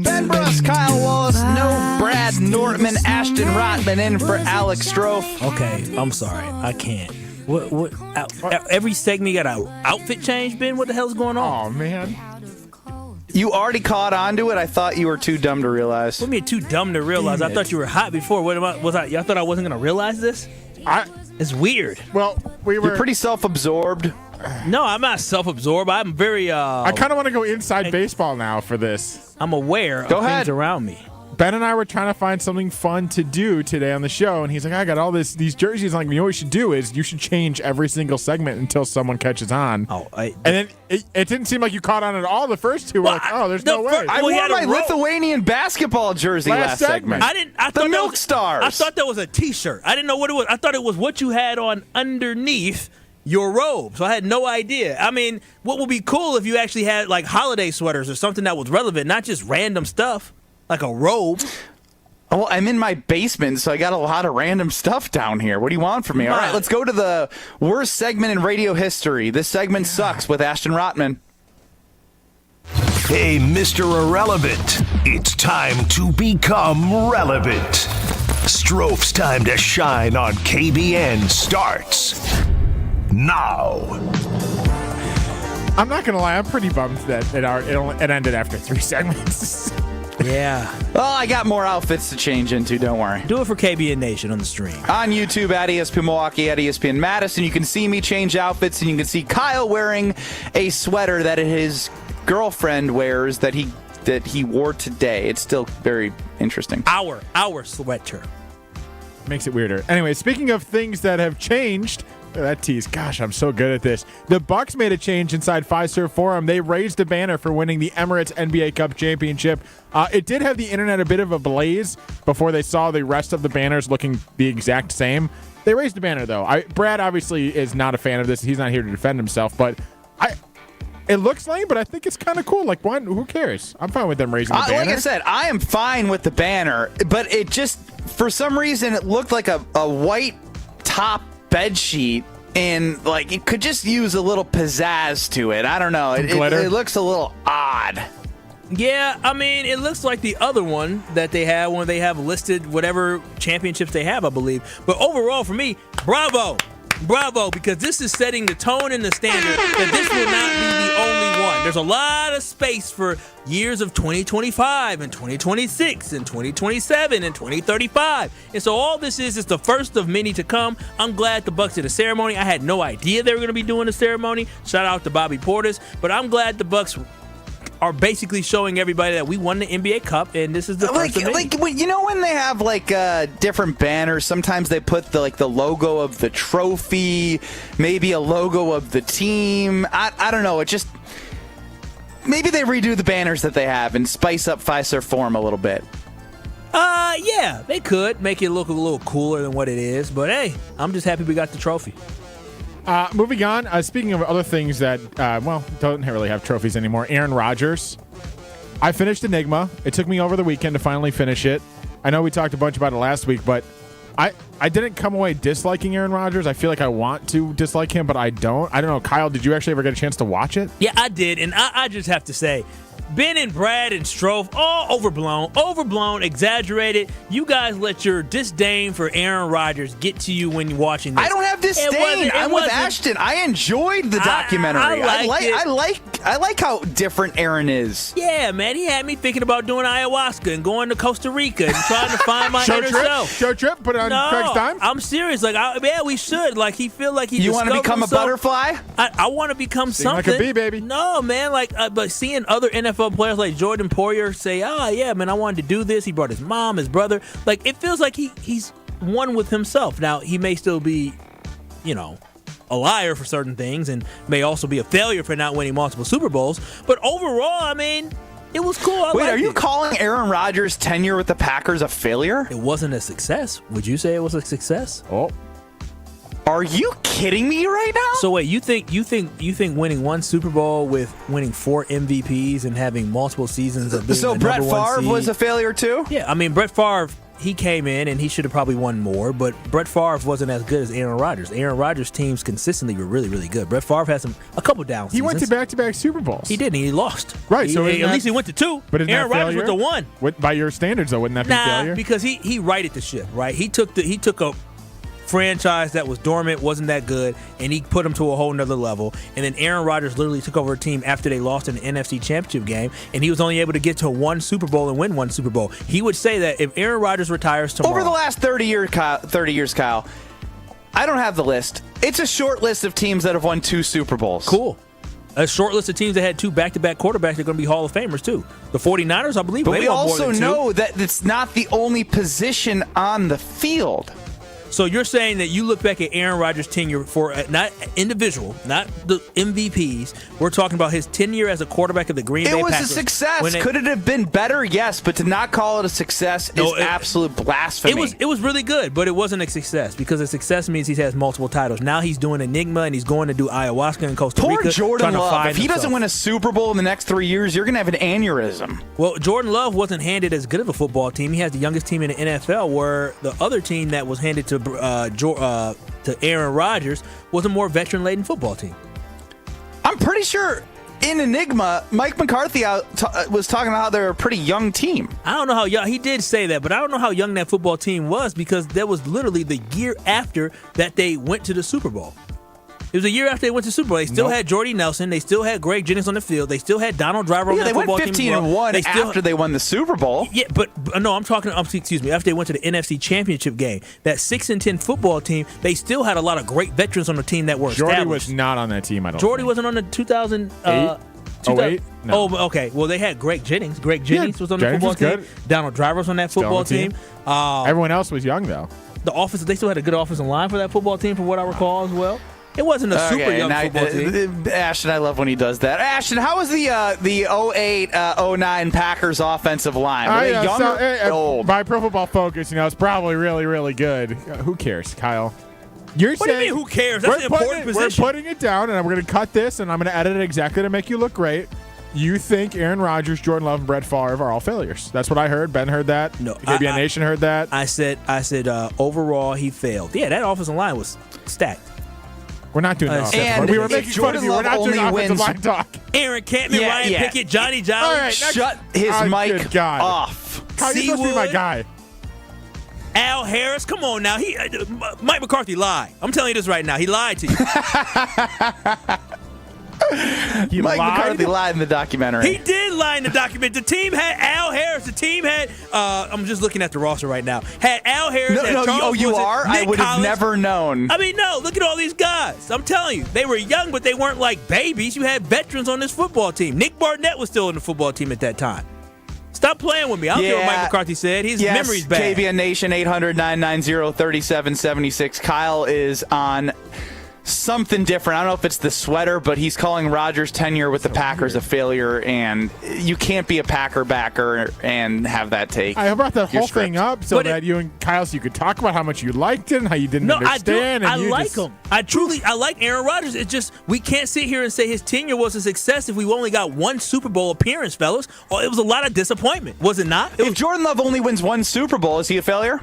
Ben Brust, Kyle Wallace, no Brad Nortman, Ashton Rotman in for Alex Strofe. Okay, I'm sorry. I can't. What? Every segment you got an outfit change, Ben? What the hell's going on? Oh, man. You already caught on to it? I thought you were too dumb to realize. What do you mean too dumb to realize? I thought you were hot before. What was I? Y'all thought I wasn't going to realize this? It's weird. Well, You're pretty self-absorbed. No, I'm not self-absorbed. I'm very. I kind of want to go inside baseball now for this. I'm aware of things around me. Ben and I were trying to find something fun to do today on the show, and he's like, I got all these jerseys. I'm like, you know what you should do is you should change every single segment until someone catches on. And then it didn't seem like you caught on at all. The first two were like, oh, there's no way. I wore my Lithuanian basketball jersey last segment. I thought Milk Stars. I thought that was a T-shirt. I didn't know what it was. I thought it was what you had on underneath your robe. So I had no idea. I mean, what would be cool if you actually had like holiday sweaters or something that was relevant, not just random stuff. Like a robe. Oh, I'm in my basement, so I got a lot of random stuff down here. What do you want from me? All right, let's go to the worst segment in radio history. This segment sucks with Ashton Rotman. Hey, Mr. Irrelevant, it's time to become relevant. Strofe's time to shine on KBN starts now. I'm not going to lie, I'm pretty bummed that it ended after 3 segments. Yeah. Well, I got more outfits to change into, don't worry. Do it for KBN Nation on the stream. On YouTube at ESPN Milwaukee, at ESPN Madison, you can see me change outfits, and you can see Kyle wearing a sweater that his girlfriend wears that he wore today. It's still very interesting. Our sweater. Makes it weirder. Anyway, speaking of things that have changed, that tease. Gosh, I'm so good at this. The Bucks made a change inside Fiserv Forum. They raised a banner for winning the Emirates NBA Cup championship. It did have the internet a bit of a blaze before they saw the rest of the banners looking the exact same. They raised a banner, though. Brad obviously is not a fan of this. He's not here to defend himself, but it looks lame, but I think it's kind of cool. Like, who cares? I'm fine with them raising the banner. Like I said, I am fine with the banner, but it just, for some reason, it looked like a white top bed sheet, and like it could just use a little pizzazz to it. I don't know. It looks a little odd. Yeah, I mean, it looks like the other one that they have when they have listed whatever championships they have, I believe. But overall, for me, bravo, because this is setting the tone and the standard that this will not be the only one. There's a lot of space for years of 2025 and 2026 and 2027 and 2035. And so all this is the first of many to come. I'm glad the Bucks did a ceremony. I had no idea they were going to be doing a ceremony. Shout out to Bobby Portis. But I'm glad the Bucks are basically showing everybody that we won the NBA Cup, and this is the first of many. You know when they have like different banners, sometimes they put the logo of the trophy, maybe a logo of the team. I don't know. It just, maybe they redo the banners that they have and spice up Fiserv Forum a little bit. Yeah, they could make it look a little cooler than what it is, but hey, I'm just happy we got the trophy. Moving on, speaking of other things that, don't really have trophies anymore, Aaron Rodgers. I finished Enigma. It took me over the weekend to finally finish it. I know we talked a bunch about it last week, but I didn't come away disliking Aaron Rodgers. I feel like I want to dislike him, but I don't. I don't know. Kyle, did you actually ever get a chance to watch it? Yeah, I did, and I just have to say, Ben and Brad and Strofe, all overblown, exaggerated. You guys let your disdain for Aaron Rodgers get to you when you're watching this. I don't have disdain. I'm with Ashton. I enjoyed the documentary. I like how different Aaron is. Yeah, man. He had me thinking about doing ayahuasca and going to Costa Rica and trying to find my inner self. Show trip? Put it on Craig's time? I'm serious. Like, we should. Like, he feel like he You want to become himself. A butterfly? I want to become something. Like a bee, baby. No, man. Like, but seeing other NFL players like Jordan Poyer say, yeah, man, I wanted to do this. He brought his mom, his brother. Like, it feels like he's one with himself. Now, he may still be, a liar for certain things and may also be a failure for not winning multiple Super Bowls. But overall, I mean, it was cool. Wait, are you calling Aaron Rodgers' tenure with the Packers a failure? It wasn't a success. Would you say it was a success? Oh. Are you kidding me right now? So wait, you think winning one Super Bowl with winning 4 MVPs and having multiple seasons of being so the Brett number one Favre seed, was a failure too? Yeah, I mean Brett Favre, he came in and he should have probably won more, but Brett Favre wasn't as good as Aaron Rodgers. Aaron Rodgers' teams consistently were really, really good. Brett Favre had a couple down seasons. He went to back-to-back Super Bowls. He did, and he lost. Right, at least he went to 2. But Aaron Rodgers went to 1. By your standards, though, wouldn't that be failure? Because he righted the ship, right? He took a franchise that was dormant, wasn't that good, and he put them to a whole nother level. And then Aaron Rodgers literally took over a team after they lost in the NFC Championship game, and he was only able to get to 1 Super Bowl and win 1 Super Bowl. He would say that if Aaron Rodgers retires tomorrow, over the last 30 years, Kyle, I don't have the list. It's a short list of teams that have won 2 Super Bowls. Cool. A short list of teams that had 2 back-to-back quarterbacks that are going to be Hall of Famers, too. The 49ers, I believe, but they we won more also than 2. know that it's not the only position on the field. So you're saying that you look back at Aaron Rodgers' tenure for not individual, not the MVPs. We're talking about his tenure as a quarterback of the Green Bay Packers. It was a success. Could it have been better? Yes, but to not call it a success is absolute blasphemy. It was really good, but it wasn't a success because a success means he has multiple titles. Now he's doing Enigma and he's going to do ayahuasca in Costa Rica. Poor Jordan Love. If he himself. doesn't win a Super Bowl in the next 3 years, you're going to have an aneurysm. Well, Jordan Love wasn't handed as good of a football team. He has the youngest team in the NFL, where the other team that was handed to Aaron Rodgers was a more veteran-laden football team. I'm pretty sure in Enigma, Mike McCarthy was talking about how they're a pretty young team. I don't know how young. He did say that, but I don't know how young that football team was because that was literally the year after that they went to the Super Bowl. It was a year after they went to the Super Bowl. They still had Jordy Nelson. They still had Greg Jennings on the field. They still had Donald Driver on that football team. They went 15-1 after they won the Super Bowl. Yeah, but no, I'm talking. Excuse me. After they went to the NFC Championship game, that 6-10 football team, they still had a lot of great veterans on the team that were established. Jordy was not on that team. I don't. Jordy wasn't on the 2008. 08? No. Oh, okay. Well, they had Greg Jennings. Greg Jennings was on the football team. Good. Donald Driver was on that football team. Everyone else was young though. They still had a good offensive line for that football team, from what I recall as well. It wasn't a super young football team. Ashton, I love when he does that. Ashton, how was the 08-09 Packers offensive line? Were they young or old? By Pro Football Focus, it's probably really, really good. Who cares, Kyle? What do you mean, who cares? That's an important position. We're putting it down, and we're going to cut this, and I'm going to edit it exactly to make you look great. You think Aaron Rodgers, Jordan Love, and Brett Favre are all failures. That's what I heard. Ben heard that. No, KBN Nation heard that. I said overall he failed. Yeah, that offensive line was stacked. We're not doing that. And we were making fun of you. We're not doing offensive line talk. Aaron Campbell, Ryan Pickett, Johnny Jolly. Right, shut his mic off. Kyle, you're supposed to be my guy. Al Harris, come on now. Mike McCarthy lied. I'm telling you this right now. He lied to you. Mike McCarthy lied in the documentary. He did lie in the documentary. The team had Al Harris. The team had, I'm just looking at the roster right now, had Al Harris. You are? I would have never known. I mean, no, look at all these guys. I'm telling you, they were young, but they weren't like babies. You had veterans on this football team. Nick Barnett was still in the football team at that time. Stop playing with me. I don't care what Mike McCarthy said. His memory's bad. KBN Nation, 800-990-3776. Kyle is on something different. I don't know if it's the sweater, but he's calling Rodgers' tenure with the Packers a failure, and you can't be a Packer backer and have that take. I brought that whole script thing up so that you and Kyle, so you could talk about how much you liked it and how you didn't understand. I like him. I like Aaron Rodgers. It's just we can't sit here and say his tenure was a success if we only got one Super Bowl appearance, fellas. Oh, it was a lot of disappointment, was it not? If Jordan Love only wins one Super Bowl, is he a failure?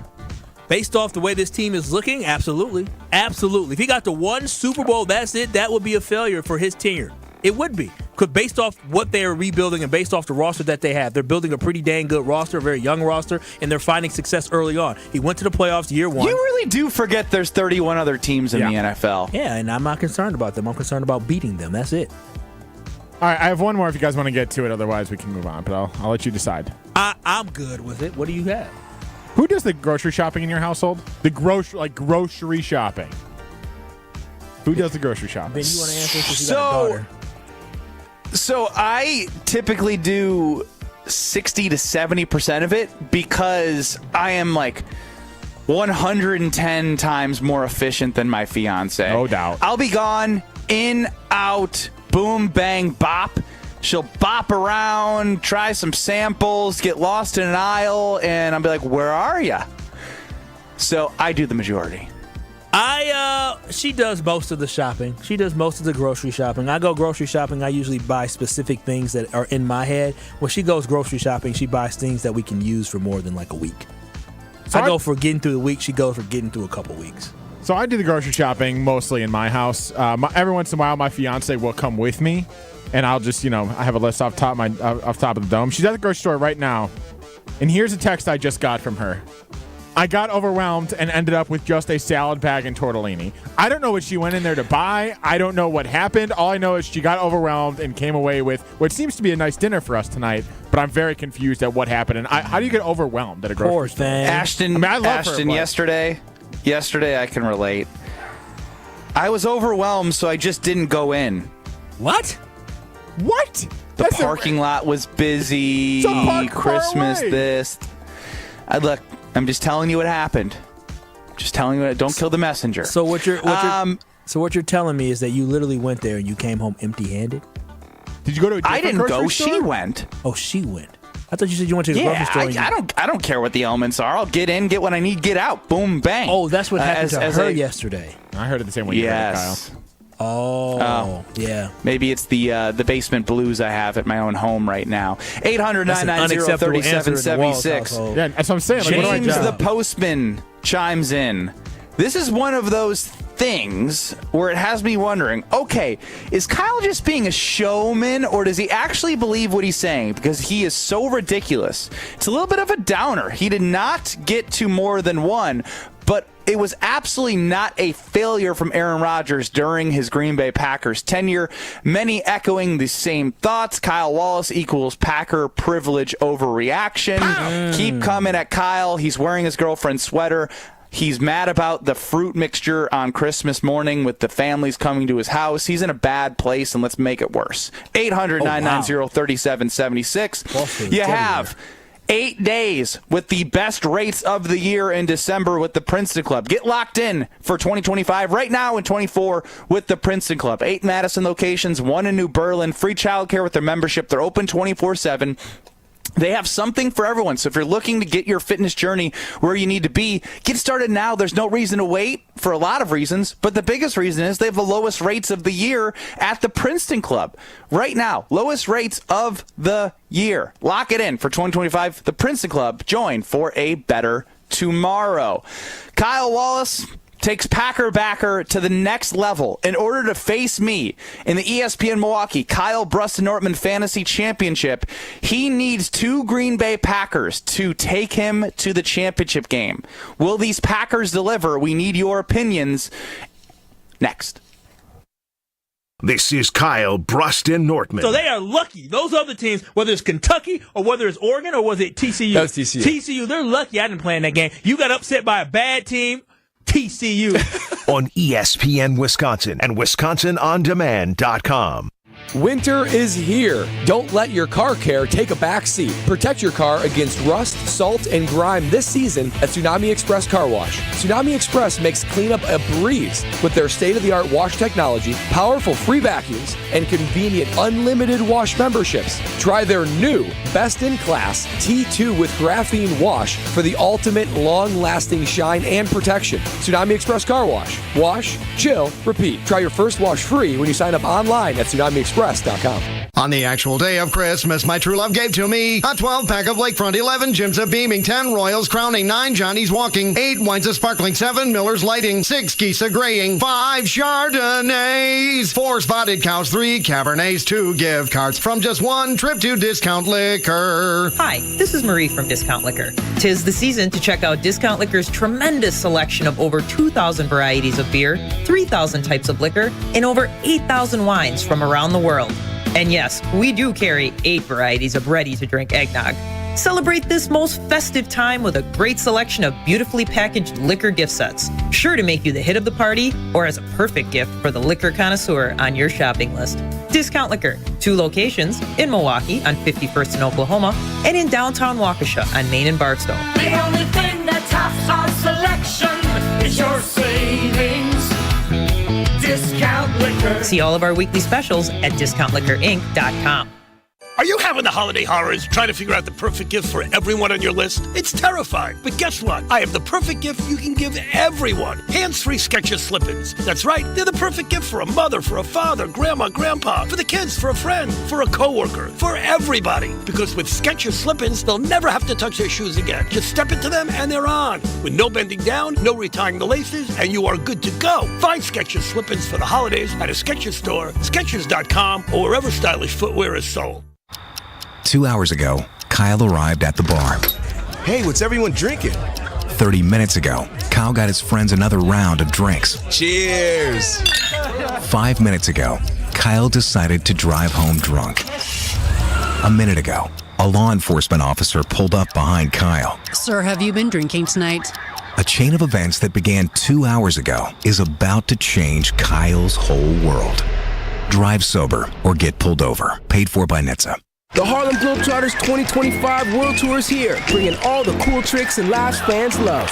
Based off the way this team is looking, absolutely. Absolutely. If he got to one Super Bowl, that's it. That would be a failure for his tenure. It would be. Because based off what they are rebuilding and based off the roster that they have, they're building a pretty dang good roster, a very young roster, and they're finding success early on. He went to the playoffs year one. You really do forget there's 31 other teams in the NFL. Yeah, and I'm not concerned about them. I'm concerned about beating them. That's it. All right, I have one more if you guys want to get to it. Otherwise, we can move on. But I'll let you decide. I'm good with it. What do you have? Who does the grocery shopping in your household? The grocery shopping. Who does the grocery shopping? Ben, you want to answer this? You got a daughter. So I typically do 60 to 70% of it because I am like 110 times more efficient than my fiance. No doubt. I'll be gone, in, out, boom, bang, bop. She'll bop around, try some samples, get lost in an aisle, and I'll be like, where are you? So I do the majority. She does most of the shopping. She does most of the grocery shopping. I go grocery shopping. I usually buy specific things that are in my head. When she goes grocery shopping, she buys things that we can use for more than like a week. So I go for getting through the week. She goes for getting through a couple weeks. So I do the grocery shopping mostly in my house. Every once in a while, my fiance will come with me. And I'll just, I have a list off top of the dome. She's at the grocery store right now. And here's a text I just got from her. I got overwhelmed and ended up with just a salad bag and tortellini. I don't know what she went in there to buy. I don't know what happened. All I know is she got overwhelmed and came away with what seems to be a nice dinner for us tonight. But I'm very confused at what happened. And how do you get overwhelmed at a grocery store? Ashton, I love her, yesterday I can relate. I was overwhelmed, so I just didn't go in. What? The parking lot was busy. Christmas, this. Look, I'm just telling you what happened. Just telling you. Don't kill the messenger. So what you're telling me is that you literally went there and you came home empty-handed? Did you go to a different grocery store? She went. Oh, she went. I thought you said you went to the grocery store. I don't care what the elements are. I'll get in, get what I need, get out. Boom, bang. Oh, that's what happened to her yesterday. I heard it the same way you heard it, Kyle. Oh, yeah. Maybe it's the basement blues I have at my own home right now. 800-990-3776. Yeah, that's what I'm saying. James the postman chimes in. This is one of those things where it has me wondering, okay, is Kyle just being a showman or does he actually believe what he's saying? Because he is so ridiculous. It's a little bit of a downer. He did not get to more than one, but it was absolutely not a failure from Aaron Rodgers during his Green Bay Packers tenure. Many echoing the same thoughts. Kyle Wallace equals Packer privilege overreaction. Keep coming at Kyle. He's wearing his girlfriend's sweater. He's mad about the fruit mixture on Christmas morning with the families coming to his house. He's in a bad place, and let's make it worse. 800-990-3776. You have 8 days with the best rates of the year in December with the Princeton Club. Get locked in for 2025 right now in 24 with the Princeton Club. 8 Madison locations, 1 in New Berlin. Free childcare with their membership. They're open 24/7. They have something for everyone. So if you're looking to get your fitness journey where you need to be, get started now. There's no reason to wait for a lot of reasons. But the biggest reason is they have the lowest rates of the year at the Princeton Club. Right now, lowest rates of the year. Lock it in for 2025. The Princeton Club. Join for a better tomorrow. Kyle Wallace takes Packer backer to the next level in order to face me in the ESPN Milwaukee Kyle Brust and Nortman Fantasy Championship. He needs 2 Green Bay Packers to take him to the championship game. Will these Packers deliver? We need your opinions next. This is Kyle Brust and Nortman. So they are lucky. Those other teams, whether it's Kentucky or whether it's Oregon or was it TCU? That was TCU. TCU, they're lucky I didn't play in that game. You got upset by a bad team. TCU. On ESPN Wisconsin and WisconsinOnDemand.com. Winter is here. Don't let your car care take a backseat. Protect your car against rust, salt, and grime this season at Tsunami Express Car Wash. Tsunami Express makes cleanup a breeze with their state-of-the-art wash technology, powerful free vacuums, and convenient unlimited wash memberships. Try their new best-in-class T2 with graphene wash for the ultimate long-lasting shine and protection. Tsunami Express Car Wash. Wash, chill, repeat. Try your first wash free when you sign up online at TsunamiExpress.com. On the actual day of Christmas, my true love gave to me a 12-pack of Lakefront, 11 Jims of Beaming, 10 Royals Crowning, 9 Johnny's Walking, 8 Wines of Sparkling, 7 Miller's Lighting, 6 Geese of Graying, 5 Chardonnays, 4 Spotted Cows, 3 Cabernets, 2 gift cards from just one trip to Discount Liquor. Hi, this is Marie from Discount Liquor. 'Tis the season to check out Discount Liquor's tremendous selection of over 2,000 varieties of beer, 3,000 types of liquor, and over 8,000 wines from around the world. And yes, we do carry 8 varieties of ready-to-drink eggnog. Celebrate this most festive time with a great selection of beautifully packaged liquor gift sets, sure to make you the hit of the party or as a perfect gift for the liquor connoisseur on your shopping list. Discount Liquor, 2 locations in Milwaukee on 51st in Oklahoma and in downtown Waukesha on Main and Barstow. The only thing that tops our selection is your savings. Discount Liquor. See all of our weekly specials at discountliquorinc.com. Are you having the holiday horrors trying to figure out the perfect gift for everyone on your list? It's terrifying. But guess what? I have the perfect gift you can give everyone. Hands-free Skechers slip-ins. That's right. They're the perfect gift for a mother, for a father, grandma, grandpa, for the kids, for a friend, for a coworker, for everybody. Because with Skechers slip-ins, they'll never have to touch their shoes again. Just step into them and they're on. With no bending down, no retying the laces, and you are good to go. Find Skechers slip-ins for the holidays at a Skechers store, Skechers.com, or wherever stylish footwear is sold. 2 hours ago, Kyle arrived at the bar. Hey, what's everyone drinking? 30 minutes ago, Kyle got his friends another round of drinks. Cheers! 5 minutes ago, Kyle decided to drive home drunk. A minute ago, a law enforcement officer pulled up behind Kyle. Sir, have you been drinking tonight? A chain of events that began 2 hours ago is about to change Kyle's whole world. Drive sober or get pulled over. Paid for by NHTSA. The Harlem Globetrotters 2025 World Tour is here, bringing all the cool tricks and laughs fans love.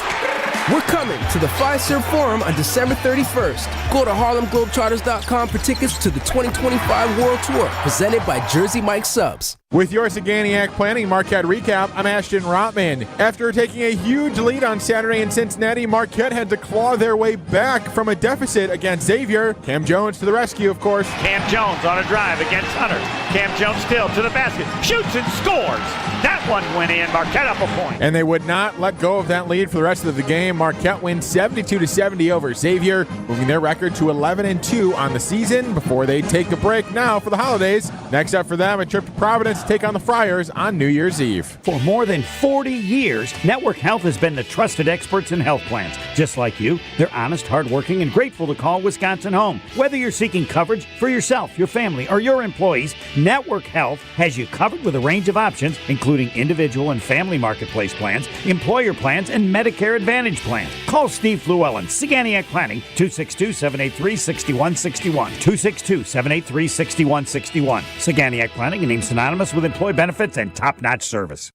We're coming to the Fiserv Forum on December 31st. Go to HarlemGlobetrotters.com for tickets to the 2025 World Tour, presented by Jersey Mike Subs. With your Saganiac Planning Marquette recap, I'm Ashton Rotman. After taking a huge lead on Saturday in Cincinnati, Marquette had to claw their way back from a deficit against Xavier. Cam Jones to the rescue, of course. Cam Jones on a drive against Hunter. Cam Jones still to the basket. Shoots and scores. That one went in. Marquette up a point. And they would not let go of that lead for the rest of the game. Marquette wins 72-70 over Xavier, moving their record to 11-2 on the season before they take a break now for the holidays. Next up for them, a trip to Providence to take on the Friars on New Year's Eve. For more than 40 years, Network Health has been the trusted experts in health plans. Just like you, they're honest, hardworking, and grateful to call Wisconsin home. Whether you're seeking coverage for yourself, your family, or your employees, Network Health has you covered with a range of options, including individual and family marketplace plans, employer plans, and Medicare Advantage plans. Call Steve Llewellyn, Saganiac Planning, 262-783-6161. 262-783-6161. Saganiac Planning, a name synonymous with employee benefits and top-notch service.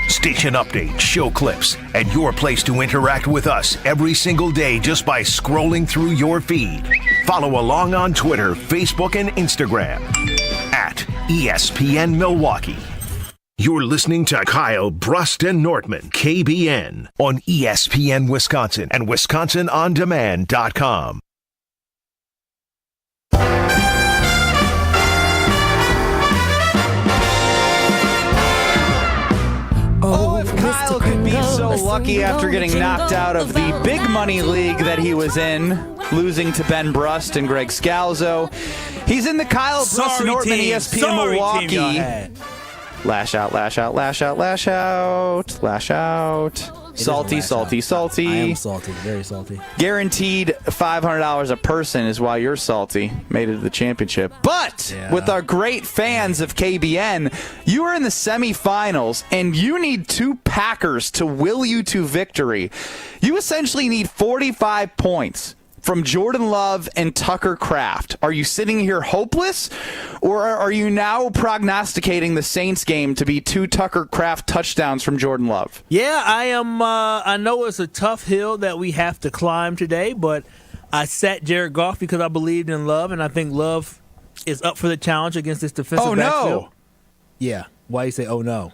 Station updates, show clips, and your place to interact with us every single day just by scrolling through your feed. Follow along on Twitter, Facebook, and Instagram at ESPN Milwaukee. You're listening to Kyle, Brust, and Nortman, KBN, on ESPN Wisconsin and WisconsinOnDemand.com. Oh, if Kyle could be so lucky after getting knocked out of the big money league that he was in, losing to Ben Brust and Greg Scalzo. He's in the Kyle, Brust, and Nortman ESPN Milwaukee. Lash out, lash out, lash out, lash out, lash out. Salty, salty, salty. I am salty, very salty. Guaranteed $500 a person is why you're salty. Made it to the championship. But with our great fans of KBN, you are in the semifinals, and you need 2 Packers to will you to victory. You essentially need 45 points from Jordan Love and Tucker Kraft. Are you sitting here hopeless, or are you now prognosticating the Saints game to be 2 Tucker Kraft touchdowns from Jordan Love? Yeah, I am. I know it's a tough hill that we have to climb today, but I sat Jared Goff because I believed in Love, and I think Love is up for the challenge against this defensive backfield. No. Yeah. Why you say, oh, no?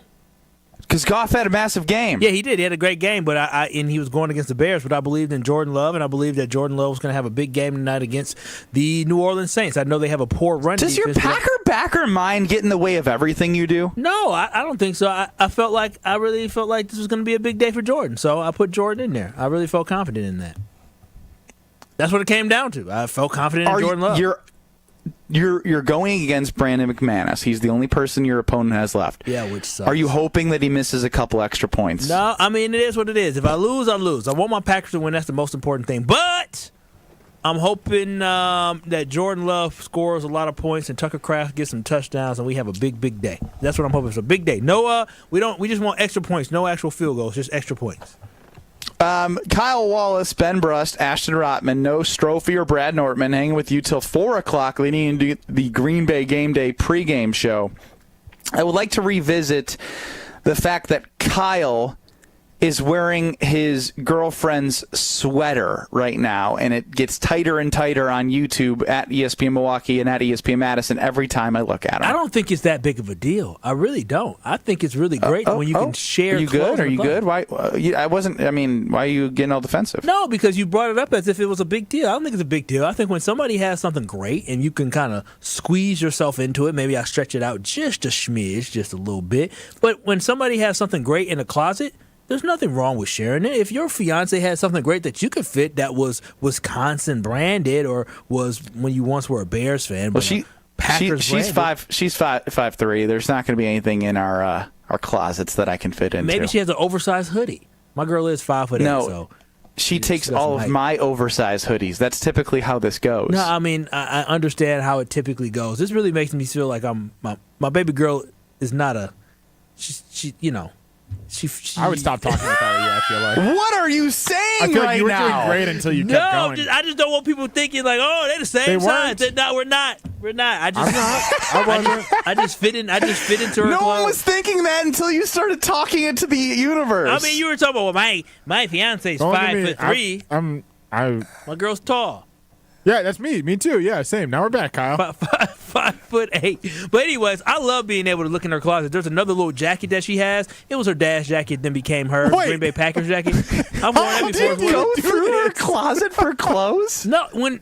Because Goff had a massive game. Yeah, he did. He had a great game, but and he was going against the Bears. But I believed in Jordan Love, and I believed that Jordan Love was going to have a big game tonight against the New Orleans Saints. I know they have a poor run defense. Does your Packer backer mind get in the way of everything you do? No, I don't think so. I really felt like this was going to be a big day for Jordan, so I put Jordan in there. I really felt confident in that. That's what it came down to. I felt confident in Jordan Love. You're going against Brandon McManus. He's the only person your opponent has left. Yeah, which sucks. Are you hoping that he misses a couple extra points? No, I mean, it is what it is. If I lose, I lose. I want my Packers to win. That's the most important thing. But I'm hoping that Jordan Love scores a lot of points and Tucker Kraft gets some touchdowns and we have a big, big day. That's what I'm hoping. It's a big day. No, we just want extra points. No actual field goals, just extra points. Kyle Wallace, Ben Brust, Ashton Rotman, no Strophe or Brad Nortman hanging with you till 4 o'clock leading into the Green Bay Game Day pregame show. I would like to revisit the fact that Kyle is wearing his girlfriend's sweater right now, and it gets tighter and tighter on YouTube at ESPN Milwaukee and at ESPN Madison every time I look at him. I don't think it's that big of a deal. I really don't. I think it's really great when you can share. Are you good? Are you good? Why? I wasn't. I mean, why are you getting all defensive? No, because you brought it up as if it was a big deal. I don't think it's a big deal. I think when somebody has something great and you can kind of squeeze yourself into it, maybe I stretch it out just a smidge, just a little bit. But when somebody has something great in a closet, there's nothing wrong with sharing it. If your fiance had something great that you could fit that was Wisconsin branded or was when you once were a Bears fan, but she's 5'3". There's not going to be anything in our closets that I can fit into. Maybe she has an oversized hoodie. My girl is 5'8". No, so she takes all of my oversized hoodies. That's typically how this goes. No, I mean I understand how it typically goes. This really makes me feel like my baby girl is not a she you know. I would stop talking about her. I feel like. What are you saying I feel like right you were now? doing great until you kept going. I just don't want people thinking like, oh, they're the same size. No, we're not. We're not. I just fit in. I just fit into her. No clothes. one was thinking that until you started talking into the universe. I mean, you were talking about my fiance's 5'3". My girl's tall. Yeah, that's me. Me too. Yeah, same. Now we're back, Kyle. 5'8". But anyways, I love being able to look in her closet. There's another little jacket that she has. It was her dad's jacket, then became her Green Bay Packers jacket. I've worn that before. Did you go through her closet for clothes? No, when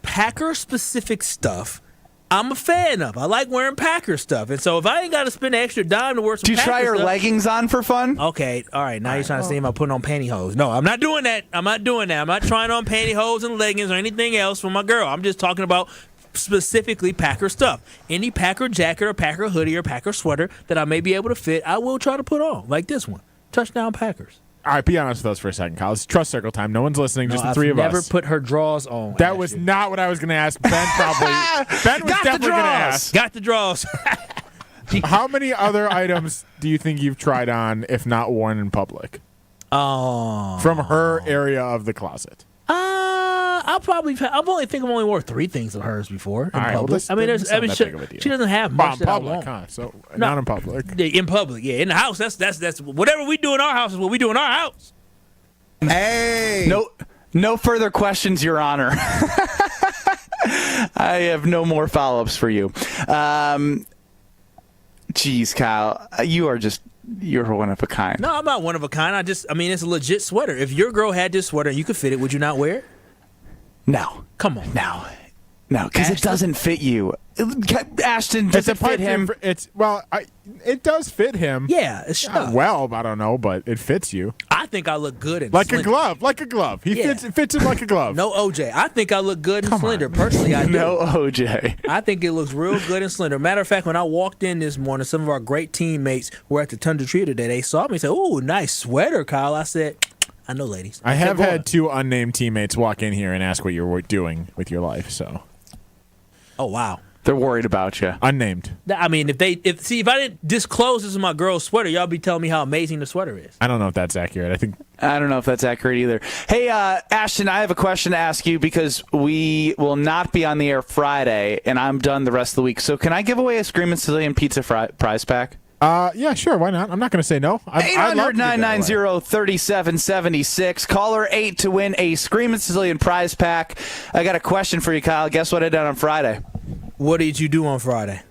Packer specific stuff, I'm a fan of. I like wearing Packer stuff. And so if I ain't got to spend an extra dime to wear some Packer stuff. Do you try her leggings on for fun? Okay, all right. Now you're trying to see me putting on pantyhose. No, I'm not doing that. I'm not trying on pantyhose and leggings or anything else for my girl. I'm just talking about specifically Packer stuff. Any Packer jacket or Packer hoodie or Packer sweater that I may be able to fit, I will try to put on. Like this one. Touchdown Packers. All right, be honest with us for a second, Kyle. It's trust circle time. No one's listening, just the three of us. I've never put her draws on. That was not what I was going to ask. Ben probably. Ben was definitely going to ask. Got the draws. How many other items do you think you've tried on, if not worn in public? From her area of the closet. I've only wore 3 things of hers before in public. She doesn't have much in public, huh? So not in public. In public, yeah. In the house, that's whatever we do in our house is what we do in our house. Hey, no further questions, Your Honor. I have no more follow-ups for you. Geez, Kyle, you're one of a kind. No, I'm not one of a kind. it's a legit sweater. If your girl had this sweater and you could fit it, would you not wear it? No. Come on. No, because it doesn't fit you. Ashton, does it fit him? It does fit him. Yeah, it's well, I don't know, but it fits you. I think I look good in like a glove. It fits him like a glove. No OJ. I think I look good and slender. Personally, I do. No OJ. I think it looks real good and slender. Matter of fact, when I walked in this morning, some of our great teammates were at the Tundra Trio today. They saw me and said, "Ooh, nice sweater, Kyle." I said, I know, ladies. I have had 2 unnamed teammates walk in here and ask what you're doing with your life. So, oh wow, They're worried about you. Unnamed. I mean, if I didn't disclose this is my girl's sweater, y'all be telling me how amazing the sweater is. I don't know if that's accurate. I don't know if that's accurate either. Hey, Ashton, I have a question to ask you because we will not be on the air Friday, and I'm done the rest of the week. So can I give away a Screamin' Sicilian Pizza prize pack? Yeah, sure. Why not? I'm not going to say no. 800-990-3776. Caller 8 to win a Screamin' Sicilian prize pack. I got a question for you, Kyle. Guess what I did on Friday? What did you do on Friday?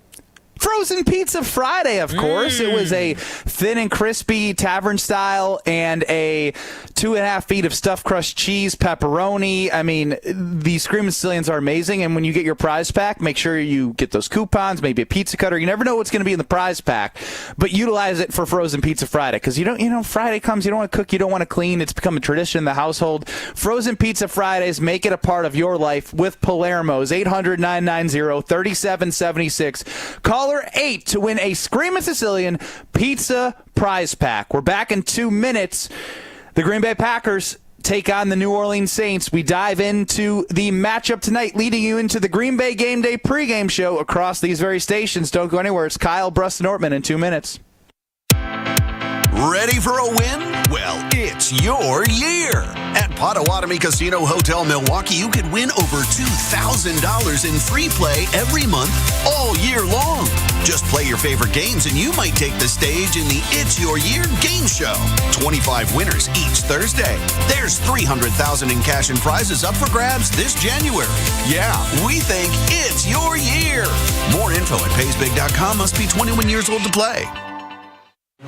Frozen Pizza Friday, of course. It was a thin and crispy tavern style and a 2.5 feet of stuffed crushed cheese, pepperoni. I mean, the Screamin' Sicilians are amazing. And when you get your prize pack, make sure you get those coupons, maybe a pizza cutter. You never know what's going to be in the prize pack, but utilize it for Frozen Pizza Friday because Friday comes, you don't want to cook, you don't want to clean. It's become a tradition in the household. Frozen Pizza Fridays, make it a part of your life with Palermo's. 800-990-3776. Caller 8 to win a Screamin' Sicilian pizza prize pack. We're back in 2 minutes. The Green Bay Packers take on the New Orleans Saints. We dive into the matchup tonight, leading you into the Green Bay Game Day pregame show across these very stations. Don't go anywhere. It's Kyle, Brust, and Nortman in 2 minutes. Ready for a win? Well, it's your year. At Potawatomi Casino Hotel Milwaukee, you could win over $2,000 in free play every month all year long. Just play your favorite games and you might take the stage in the It's Your Year game show. 25 winners each Thursday. There's $300,000 in cash and prizes up for grabs this January. Yeah, we think it's your year. More info at paysbig.com. Must be 21 years old to play.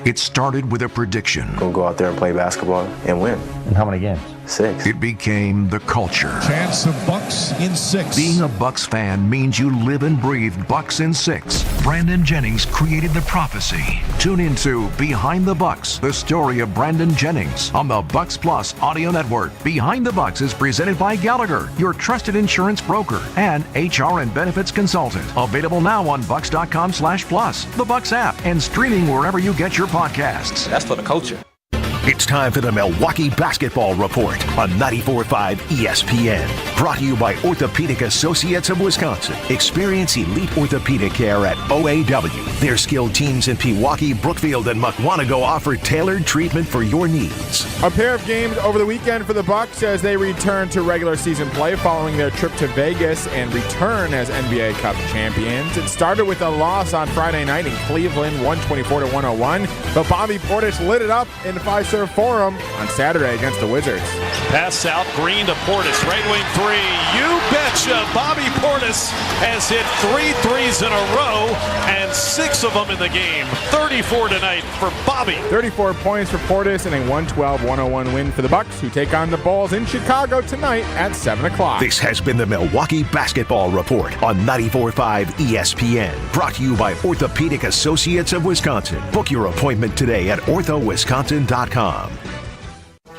It started with a prediction. Go out there and play basketball and win. And how many games? 6. It became the culture. Chance of Bucks in 6. Being a Bucks fan means you live and breathe Bucks in 6. Brandon Jennings created the prophecy. Tune into Behind the Bucks, the story of Brandon Jennings on the Bucks Plus audio network. Behind the Bucks is presented by Gallagher, your trusted insurance broker and HR and benefits consultant. Available now on bucks.com/plus, the Bucks app, and streaming wherever you get your podcasts. That's for the culture. It's time for the Milwaukee Basketball Report on 94.5 ESPN. Brought to you by Orthopedic Associates of Wisconsin. Experience elite orthopedic care at OAW. Their skilled teams in Pewaukee, Brookfield, and Muckwonago offer tailored treatment for your needs. A pair of games over the weekend for the Bucks as they return to regular season play following their trip to Vegas and return as NBA Cup champions. It started with a loss on Friday night in Cleveland, 124-101, but Bobby Portis lit it up in Fiserv Forum on Saturday against the Wizards. Pass out, Green to Portis, right wing three. You betcha! Bobby Portis has hit 3 threes in a row and 6 of them in the game. 34 tonight for Bobby. 34 points for Portis and a 112-101 win for the Bucks, who take on the Bulls in Chicago tonight at 7 o'clock. This has been the Milwaukee Basketball Report on 94.5 ESPN. Brought to you by Orthopedic Associates of Wisconsin. Book your appointment today at orthowisconsin.com.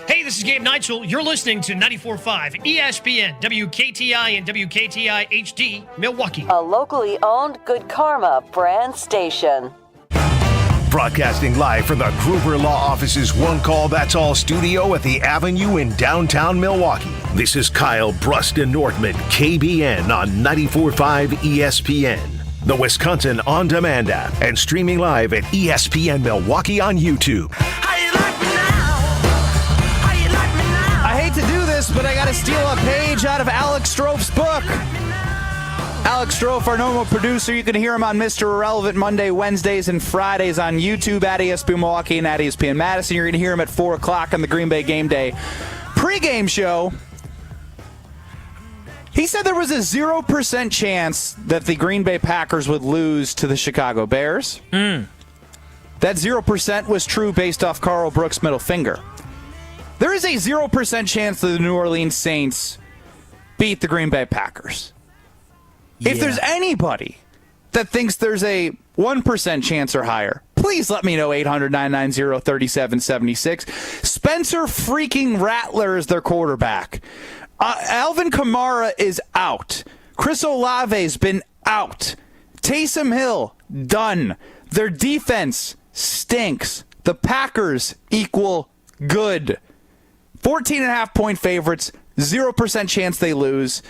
Hey, this is Gabe Neitzel. You're listening to 94.5 ESPN, WKTI and WKTI HD, Milwaukee. A locally owned Good Karma brand station. Broadcasting live from the Gruber Law Office's One Call That's All studio at the Avenue in downtown Milwaukee. This is Kyle, Brust, and Nortman, KBN on 94.5 ESPN. The Wisconsin On Demand app, and streaming live at ESPN Milwaukee on YouTube. I hate to do this, but I got to steal a page out of Alex Strouf's book. Alex Strouf, our normal producer, you can hear him on Mr. Irrelevant Monday, Wednesdays, and Fridays on YouTube at ESPN Milwaukee and at ESPN Madison. You're going to hear him at 4 o'clock on the Green Bay Game Day pregame show. He said there was a 0% chance that the Green Bay Packers would lose to the Chicago Bears. That 0% was true based off Carl Brooks' middle finger. There is a 0% chance that the New Orleans Saints beat the Green Bay Packers. Yeah. If there's anybody that thinks there's a 1% chance or higher, please let me know. 800-990-3776. Spencer freaking Rattler is their quarterback. Alvin Kamara is out. Chris Olave's been out. Taysom Hill, done. Their defense stinks. The Packers equal good. 14.5-point favorites, 0% chance they lose.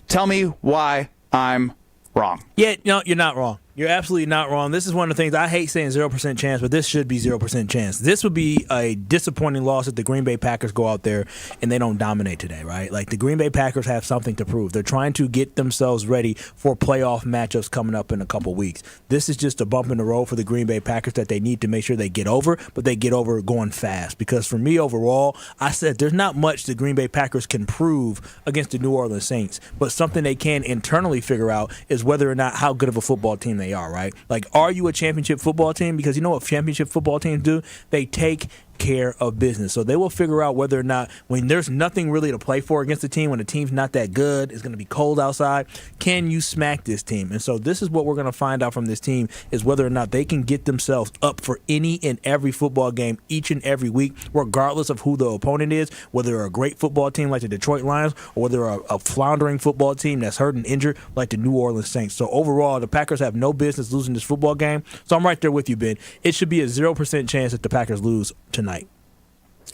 Tell me why I'm wrong? Yeah, no, you're not wrong. You're absolutely not wrong. This is one of the things I hate saying 0% chance, but this should be 0% chance. This would be a disappointing loss if the Green Bay Packers go out there and they don't dominate today, right? Like the Green Bay Packers have something to prove. They're trying to get themselves ready for playoff matchups coming up in a couple weeks. This is just a bump in the road for the Green Bay Packers that they need to make sure they get over, but they get over going fast. Because for me overall, I said there's not much the Green Bay Packers can prove against the New Orleans Saints, but something they can internally figure out is whether or not how good of a football team they are, right? Like, are you a championship football team? Because you know what championship football teams do? They take care of business. So they will figure out whether or not, when there's nothing really to play for against the team, when the team's not that good, it's going to be cold outside, can you smack this team? And so this is what we're going to find out from this team, is whether or not they can get themselves up for any and every football game each and every week, regardless of who the opponent is, whether they're a great football team like the Detroit Lions or whether they're a floundering football team that's hurt and injured like the New Orleans Saints. So overall, the Packers have no business losing this football game. So I'm right there with you, Ben. It should be a 0% chance that the Packers lose tonight.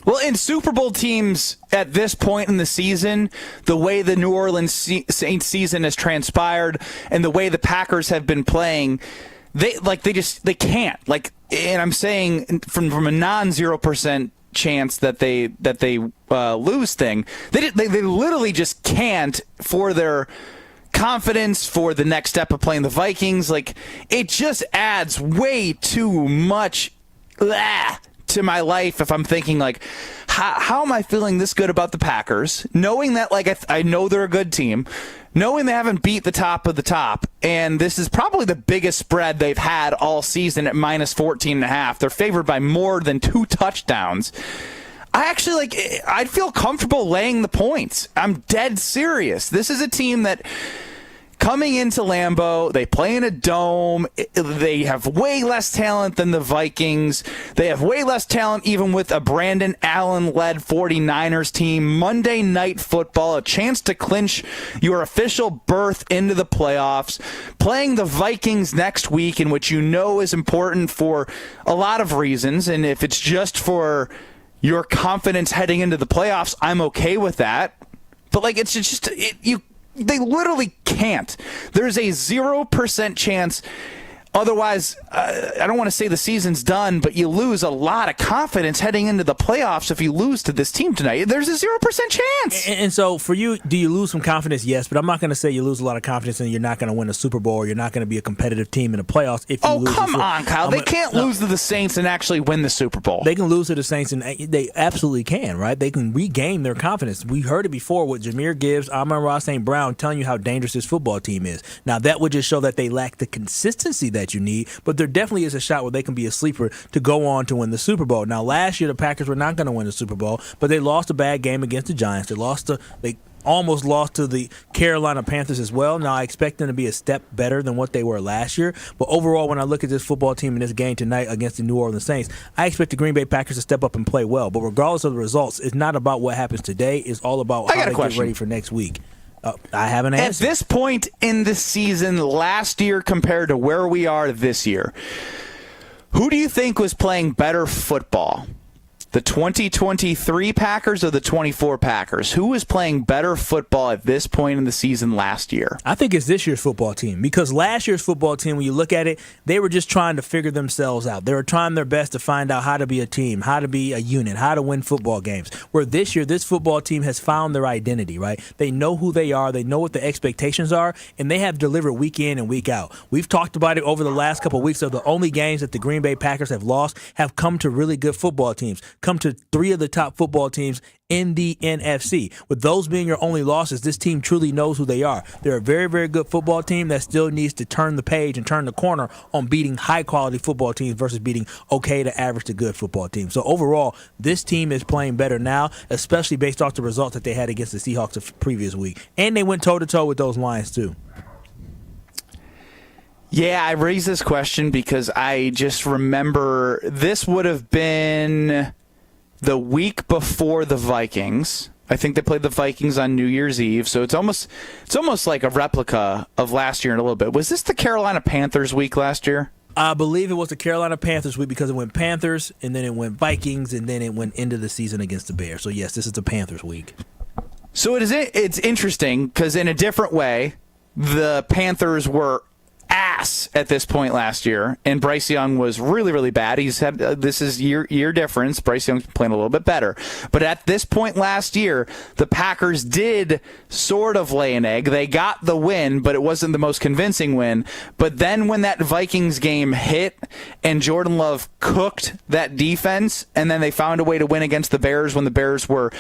Well, in Super Bowl teams at this point in the season, the way the New Orleans Saints season has transpired and the way the Packers have been playing, they can't. And I'm saying from a non-0% chance that they lose thing, they literally just can't, for their confidence for the next step of playing the Vikings. Like, it just adds way too much to my life if I'm thinking, like, how am I feeling this good about the Packers, knowing that, like, I know they're a good team, knowing they haven't beat the top of the top, and this is probably the biggest spread they've had all season at minus 14.5. They're favored by more than 2 touchdowns. I'd feel comfortable laying the points. I'm dead serious. This is a team that, coming into Lambeau, they play in a dome. They have way less talent than the Vikings. They have way less talent even with a Brandon Allen-led 49ers team. Monday Night Football, a chance to clinch your official berth into the playoffs. Playing the Vikings next week, in which you know is important for a lot of reasons. And if it's just for your confidence heading into the playoffs, I'm okay with that. But, like, it's just they literally can't. There's a 0% chance. Otherwise, I don't want to say the season's done, but you lose a lot of confidence heading into the playoffs if you lose to this team tonight. There's a 0% chance. And so for you, do you lose some confidence? Yes, but I'm not going to say you lose a lot of confidence and you're not going to win a Super Bowl or you're not going to be a competitive team in the playoffs if you lose. Oh, come on, Kyle. They can't lose to the Saints and actually win the Super Bowl. They can lose to the Saints, and they absolutely can, right? They can regain their confidence. We heard it before with Jahmyr Gibbs, Amon-Ra St. Brown telling you how dangerous this football team is. Now, that would just show that they lack the consistency that you need, but there definitely is a shot where they can be a sleeper to go on to win the Super Bowl. Now, last year the Packers were not going to win the Super Bowl, but they lost a bad game against the Giants. They almost lost to the Carolina Panthers as well. Now, I expect them to be a step better than what they were last year, but overall, when I look at this football team in this game tonight against the New Orleans Saints, I expect the Green Bay Packers to step up and play well. But regardless of the results, it's not about what happens today. It's all about how they get ready for next week. I have an answer. At this point in the season, last year compared to where we are this year, who do you think was playing better football? The 2023 Packers or the 24 Packers? Who was playing better football at this point in the season last year? I think it's this year's football team, because last year's football team, when you look at it, they were just trying to figure themselves out. They were trying their best to find out how to be a team, how to be a unit, how to win football games. Where this year, this football team has found their identity, right? They know who they are, they know what the expectations are, and they have delivered week in and week out. We've talked about it over the last couple of weeks, so the only games that the Green Bay Packers have lost have come to really good football teams, come to 3 of the top football teams in the NFC. With those being your only losses, this team truly knows who they are. They're a very, very good football team that still needs to turn the page and turn the corner on beating high-quality football teams versus beating okay to average to good football teams. So overall, this team is playing better now, especially based off the results that they had against the Seahawks the previous week. And they went toe-to-toe with those Lions, too. Yeah, I raised this question because I just remember this would have been the week before the Vikings. I think they played the Vikings on New Year's Eve, so it's almost like a replica of last year in a little bit. Was this the Carolina Panthers week last year? I believe it was the Carolina Panthers week because it went Panthers, and then it went Vikings, and then it went into the season against the Bears. So, yes, this is the Panthers week. So it's interesting because in a different way, the Panthers were ass at this point last year, and Bryce Young was really, really bad. He's had this is year difference. Bryce Young's playing a little bit better, but at this point last year, the Packers did sort of lay an egg. They got the win, but it wasn't the most convincing win. But then when that Vikings game hit and Jordan Love cooked that defense, and then they found a way to win against the Bears when the Bears were,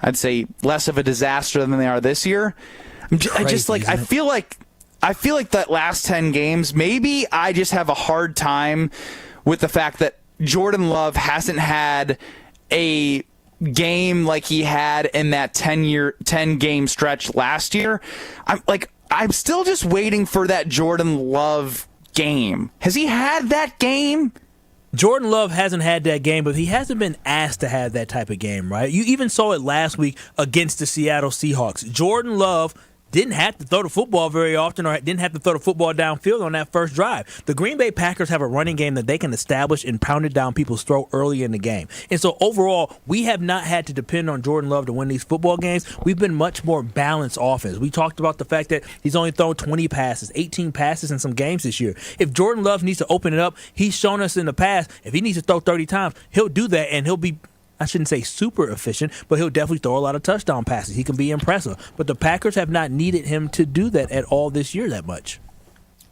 I'd say, less of a disaster than they are this year. I feel like that last 10 games, maybe I just have a hard time with the fact that Jordan Love hasn't had a game like he had in that 10-game stretch last year. I'm still just waiting for that Jordan Love game. Has he had that game? Jordan Love hasn't had that game, but he hasn't been asked to have that type of game, right? You even saw it last week against the Seattle Seahawks. Jordan Love didn't have to throw the football very often, or didn't have to throw the football downfield on that first drive. The Green Bay Packers have a running game that they can establish and pound it down people's throat early in the game. And so overall, we have not had to depend on Jordan Love to win these football games. We've been much more balanced offense. We talked about the fact that he's only thrown 20 passes, 18 passes in some games this year. If Jordan Love needs to open it up, he's shown us in the past, if he needs to throw 30 times, he'll do that, and he'll be, I shouldn't say super efficient, but he'll definitely throw a lot of touchdown passes. He can be impressive. But the Packers have not needed him to do that at all this year that much.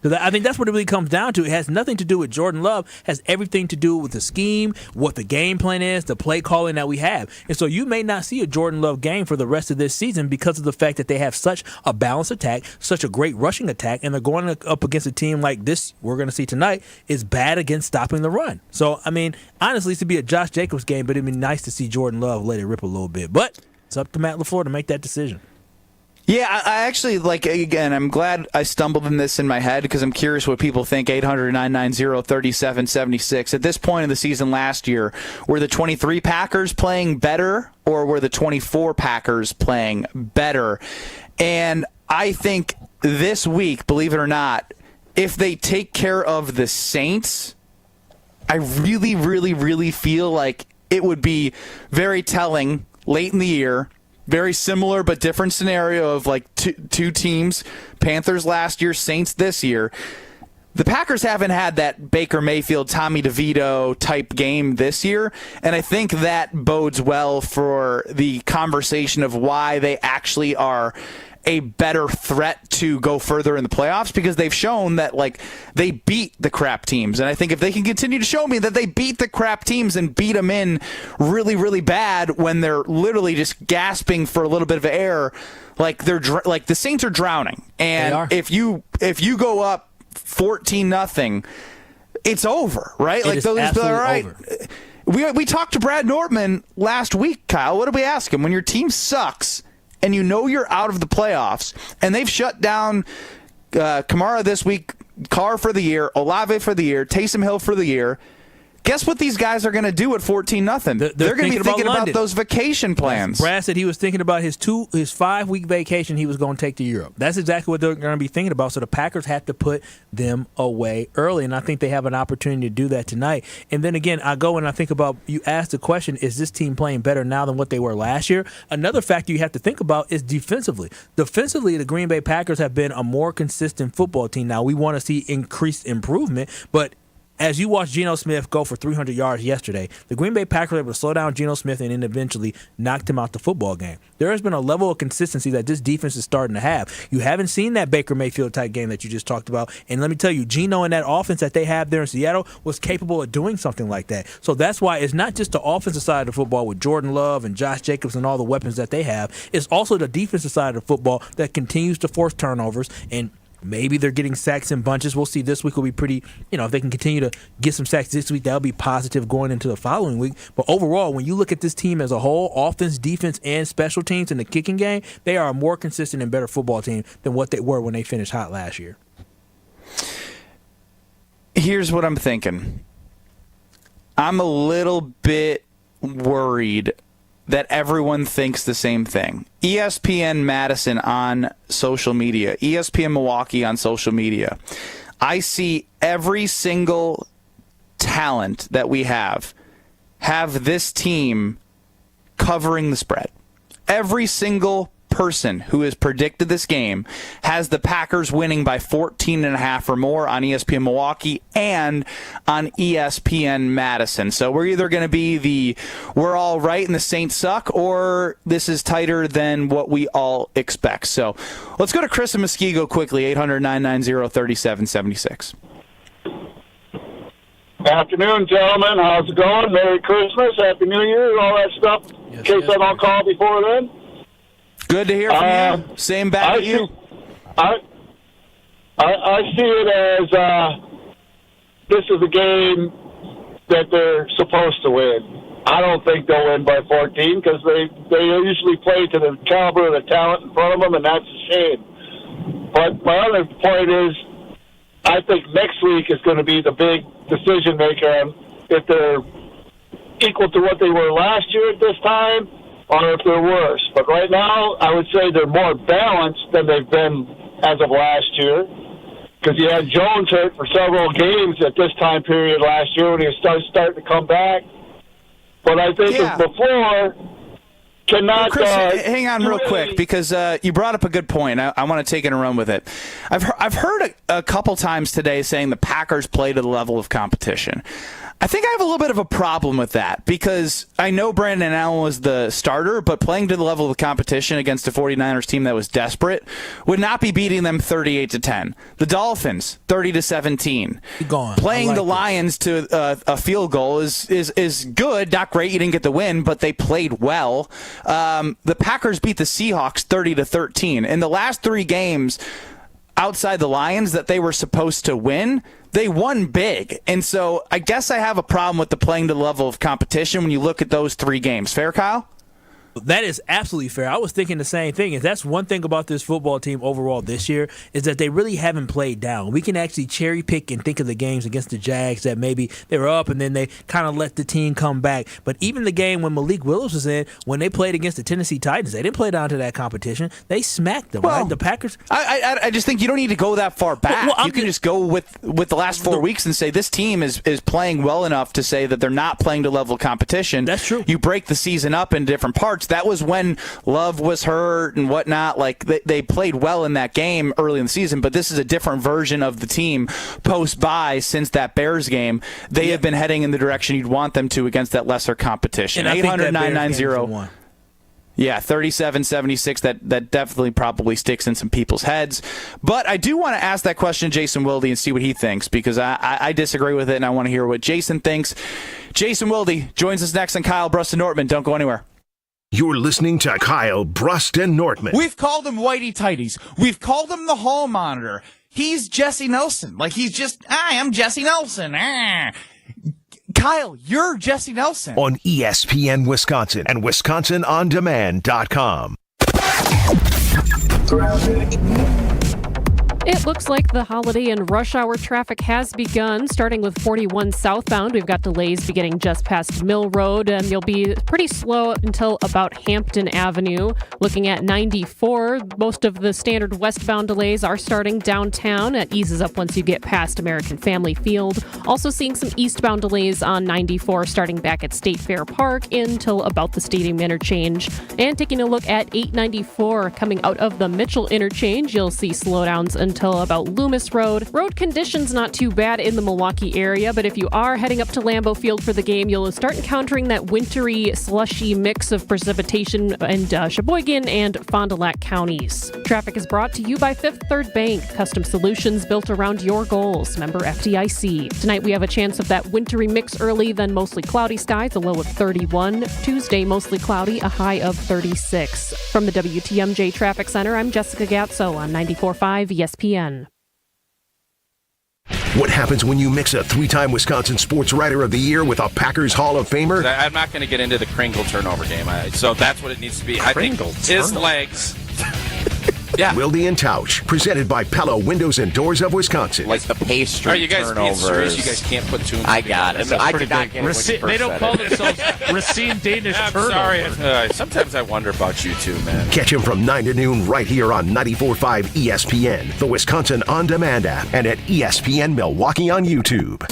I think that's what it really comes down to. It has nothing to do with Jordan Love. It has everything to do with the scheme, what the game plan is, the play calling that we have. And so you may not see a Jordan Love game for the rest of this season because of the fact that they have such a balanced attack, such a great rushing attack, and they're going up against a team like this we're going to see tonight is bad against stopping the run. So, I mean, honestly, it's to be a Josh Jacobs game, but it'd be nice to see Jordan Love let it rip a little bit. But it's up to Matt LaFleur to make that decision. Yeah, I actually, again, I'm glad I stumbled in this in my head because I'm curious what people think. 800-990-3776. At this point in the season last year, were the 23 Packers playing better or were the 24 Packers playing better? And I think this week, believe it or not, if they take care of the Saints, I really, really, really feel like it would be very telling late in the year. Very similar but different scenario of like two teams, Panthers last year, Saints this year. The Packers haven't had that Baker Mayfield, Tommy DeVito type game this year, and I think that bodes well for the conversation of why they actually are a better threat to go further in the playoffs because they've shown that they beat the crap teams. And I think if they can continue to show me that they beat the crap teams and beat them in really, really bad when they're literally just gasping for a little bit of air, the Saints are drowning. And if you go up 14-0, it's over, right? It is absolutely all right. Over. We talked to Brad Nortman last week, Kyle. What did we ask him? When your team sucks and you know you're out of the playoffs, and they've shut down Kamara this week, Carr for the year, Olave for the year, Taysom Hill for the year, guess what these guys are going to do at 14-0? They're going to be thinking about those vacation plans. Brad said he was thinking about his 5-week vacation he was going to take to Europe. That's exactly what they're going to be thinking about. So the Packers have to put them away early, and I think they have an opportunity to do that tonight. And then again, I go and I think about, you asked the question, is this team playing better now than what they were last year? Another factor you have to think about is defensively. Defensively, the Green Bay Packers have been a more consistent football team. Now, we want to see increased improvement, but as you watch Geno Smith go for 300 yards yesterday, the Green Bay Packers were able to slow down Geno Smith and then eventually knocked him out the football game. There has been a level of consistency that this defense is starting to have. You haven't seen that Baker Mayfield type game that you just talked about. And let me tell you, Geno and that offense that they have there in Seattle was capable of doing something like that. So that's why it's not just the offensive side of the football with Jordan Love and Josh Jacobs and all the weapons that they have. It's also the defensive side of the football that continues to force turnovers, and maybe they're getting sacks in bunches. We'll see. This week will be pretty, if they can continue to get some sacks this week, that'll be positive going into the following week. But overall, when you look at this team as a whole, offense, defense, and special teams in the kicking game, they are a more consistent and better football team than what they were when they finished hot last year. Here's what I'm thinking. I'm a little bit worried that everyone thinks the same thing. ESPN Madison on social media, ESPN Milwaukee on social media. I see every single talent that we have this team covering the spread. Every single person who has predicted this game has the Packers winning by 14.5 or more on ESPN Milwaukee and on ESPN Madison. So we're either going to be we're all right and the Saints suck, or this is tighter than what we all expect. So let's go to Chris and Muskego quickly, 800-990-3776. Afternoon, gentlemen. How's it going? Merry Christmas, Happy New Year, all that stuff. In case I don't call before then. Good to hear from you. Same back to you. I see it as this is a game that they're supposed to win. I don't think they'll win by 14 because they usually play to the caliber of the talent in front of them, and that's a shame. But my other point is, I think next week is going to be the big decision maker on if they're equal to what they were last year at this time or if they're worse. But right now, I would say they're more balanced than they've been as of last year, because you had Jones hurt for several games at this time period last year when he started to come back. But I think as before, cannot. Chris, hang on real quick, because you brought up a good point. I want to take it and run with it. I've heard a couple times today saying the Packers play to the level of competition. I think I have a little bit of a problem with that, because I know Brandon Allen was the starter, but playing to the level of competition against a 49ers team that was desperate would not be beating them 38-10. The Dolphins 30-17. Playing the Lions to a field goal is good, not great. You didn't get the win, but they played well. The Packers beat the Seahawks 30-13. In the last 3 games outside the Lions that they were supposed to win, they won big. And so I guess I have a problem with the playing to the level of competition when you look at those 3 games. Fair, Kyle? That is absolutely fair. I was thinking the same thing. And that's one thing about this football team overall this year, is that they really haven't played down. We can actually cherry pick and think of the games against the Jags that maybe they were up and then they kind of let the team come back. But even the game when Malik Willis was in, when they played against the Tennessee Titans, they didn't play down to that competition. They smacked them, right? The Packers. I just think you don't need to go that far back. You can just go with the last 4 weeks and say this team is playing well enough to say that they're not playing to level competition. That's true. You break the season up into different parts. That was when Love was hurt and whatnot. Like they played well in that game early in the season, but this is a different version of the team post-bye since that Bears game. They have been heading in the direction you'd want them to against that lesser competition. 800-990. Yeah, 37-76. That definitely probably sticks in some people's heads. But I do want to ask that question to Jason Wilde and see what he thinks, because I disagree with it, and I want to hear what Jason thinks. Jason Wilde joins us next on Kyle, Brust, and Nortman. Don't go anywhere. You're listening to Kyle, Brust, and Nortman. We've called him Whitey Tighties. We've called him the Hall Monitor. He's Jesse Nelson. Like, he's just, I'm Jesse Nelson. Kyle, you're Jesse Nelson. On ESPN Wisconsin and WisconsinOnDemand.com. It looks like the holiday and rush hour traffic has begun, starting with 41 southbound. We've got delays beginning just past Mill Road, and you'll be pretty slow until about Hampton Avenue. Looking at 94, most of the standard westbound delays are starting downtown. It eases up once you get past American Family Field. Also seeing some eastbound delays on 94, starting back at State Fair Park until about the Stadium Interchange. And taking a look at 894, coming out of the Mitchell Interchange, you'll see slowdowns until about Loomis Road. Road conditions not too bad in the Milwaukee area, but if you are heading up to Lambeau Field for the game, you'll start encountering that wintry, slushy mix of precipitation in Sheboygan and Fond du Lac counties. Traffic is brought to you by Fifth Third Bank, custom solutions built around your goals. Member FDIC. Tonight we have a chance of that wintry mix early, then mostly cloudy skies, a low of 31. Tuesday, mostly cloudy, a high of 36. From the WTMJ Traffic Center, I'm Jessica Gatso on 94.5 ESPN. What happens when you mix a 3-time Wisconsin Sports Writer of the Year with a Packers Hall of Famer? I'm not going to get into the Kringle turnover game, so that's what it needs to be. I think his legs. Yeah. Wilde and Tausch, presented by Pella Windows and Doors of Wisconsin. Like the pastry. Are you guys being serious? You guys can't put tunes. I got it. I did not get it. They don't call themselves Racine Danish turnover. Sorry. Sometimes I wonder about you too, man. Catch him from 9 to noon right here on 94.5 ESPN, the Wisconsin On Demand app, and at ESPN Milwaukee on YouTube.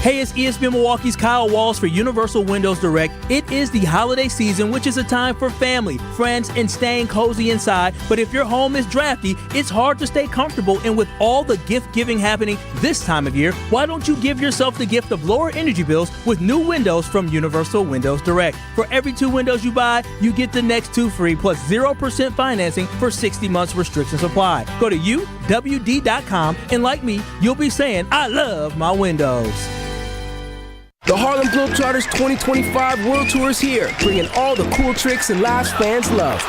Hey, it's ESPN Milwaukee's Kyle Walls for Universal Windows Direct. It is the holiday season, which is a time for family, friends, and staying cozy inside. But if your home is drafty, it's hard to stay comfortable. And with all the gift giving happening this time of year, why don't you give yourself the gift of lower energy bills with new windows from Universal Windows Direct? For every 2 windows you buy, you get the next 2 free plus 0% financing for 60 months. Restrictions apply. Go to uwd.com and like me, you'll be saying, I love my windows. The Harlem Globetrotters 2025 World Tour is here, bringing all the cool tricks and laughs fans love.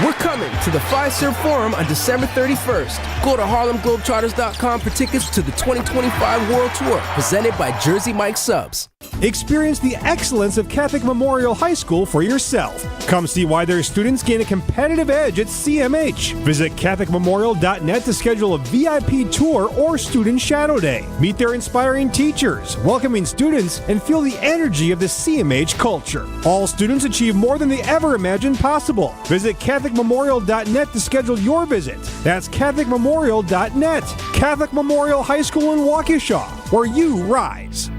We're coming to the Fiserv Forum on December 31st. Go to harlemglobetrotters.com for tickets to the 2025 World Tour, presented by Jersey Mike Subs. Experience the excellence of Catholic Memorial High School for yourself. Come see why their students gain a competitive edge at CMH. Visit CatholicMemorial.net to schedule a VIP tour or student shadow day. Meet their inspiring teachers, welcoming students, and feel the energy of the CMH culture. All students achieve more than they ever imagined possible. Visit CatholicMemorial.net to schedule your visit. That's CatholicMemorial.net. Catholic Memorial High School in Waukesha, where you rise.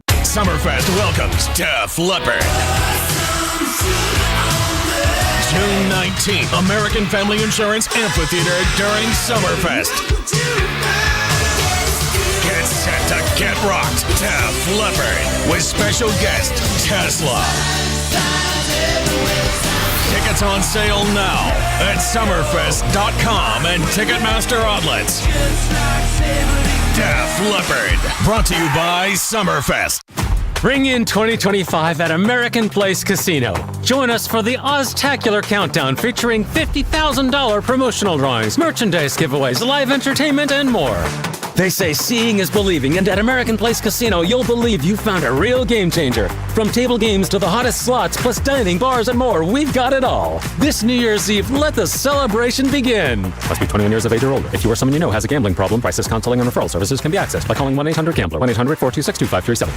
Summerfest welcomes Def Leppard. June 19th, American Family Insurance Amphitheater during Summerfest. Get set to get rocked. Def Leppard with special guest Tesla. Tickets on sale now at summerfest.com and Ticketmaster outlets. Def Leppard, brought to you by Summerfest. Ring in 2025 at American Place Casino. Join us for the Oztacular Countdown featuring $50,000 promotional drawings, merchandise giveaways, live entertainment, and more. They say seeing is believing, and at American Place Casino, you'll believe you found a real game changer. From table games to the hottest slots, plus dining, bars, and more, we've got it all. This New Year's Eve, let the celebration begin. Must be 21 years of age or older. If you or someone you know has a gambling problem, crisis counseling and referral services can be accessed by calling 1-800-GAMBLER, 1-800-426-2537.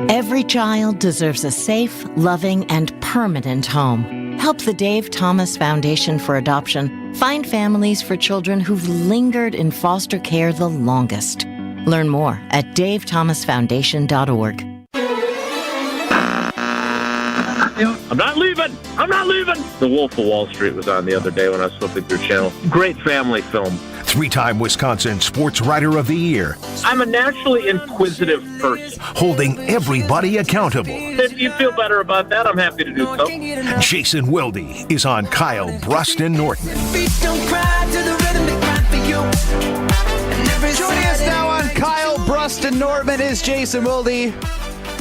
Every child deserves a safe, loving, and permanent home. Help the Dave Thomas Foundation for Adoption find families for children who've lingered in foster care the longest. Learn more at davethomasfoundation.org. I'm not leaving. I'm not leaving. The Wolf of Wall Street was on the other day when I was flipping through channel. Great family film. 3-time Wisconsin Sports Writer of the Year. I'm a naturally inquisitive person. Holding everybody accountable. If you feel better about that, I'm happy to do so. Jason Wilde is on Kyle, Brust, and Nortman. Joining us now on Kyle, Brust, and Nortman is Jason Wilde.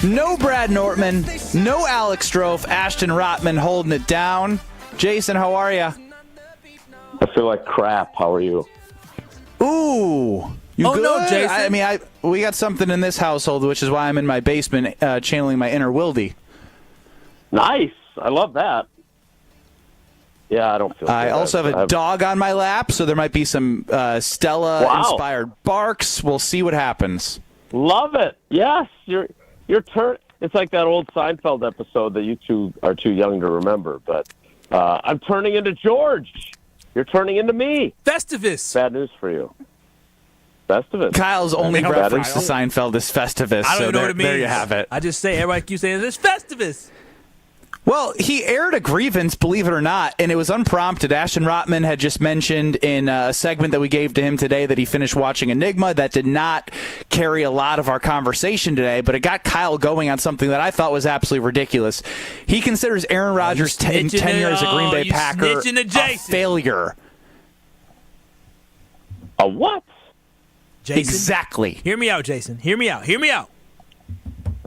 No Brad Nortman, no Alex Strofe, Ashton Rotman holding it down. Jason, how are you? I feel like crap. How are you? Ooh. You good? No, Jason. I mean, we got something in this household, which is why I'm in my basement channeling my inner Wilde. Nice. I love that. Yeah, I don't feel I also have a dog on my lap, so there might be some Stella-inspired barks. We'll see what happens. Love it. Yes, your turn. It's like that old Seinfeld episode that you two are too young to remember, but I'm turning into George. You're turning into me. Festivus. Bad news for you. Festivus. Kyle's only reference to Seinfeld is Festivus. I don't know what it means. There you have it. I just say, everybody keeps saying, it's Festivus. Well, he aired a grievance, believe it or not, and it was unprompted. Ashton Rotman had just mentioned in a segment that we gave to him today that he finished watching Enigma. That did not carry a lot of our conversation today, but it got Kyle going on something that I thought was absolutely ridiculous. He considers Aaron Rodgers' tenure as a Green Bay Packer a failure. A what? Jason, exactly. Hear me out, Jason. Hear me out.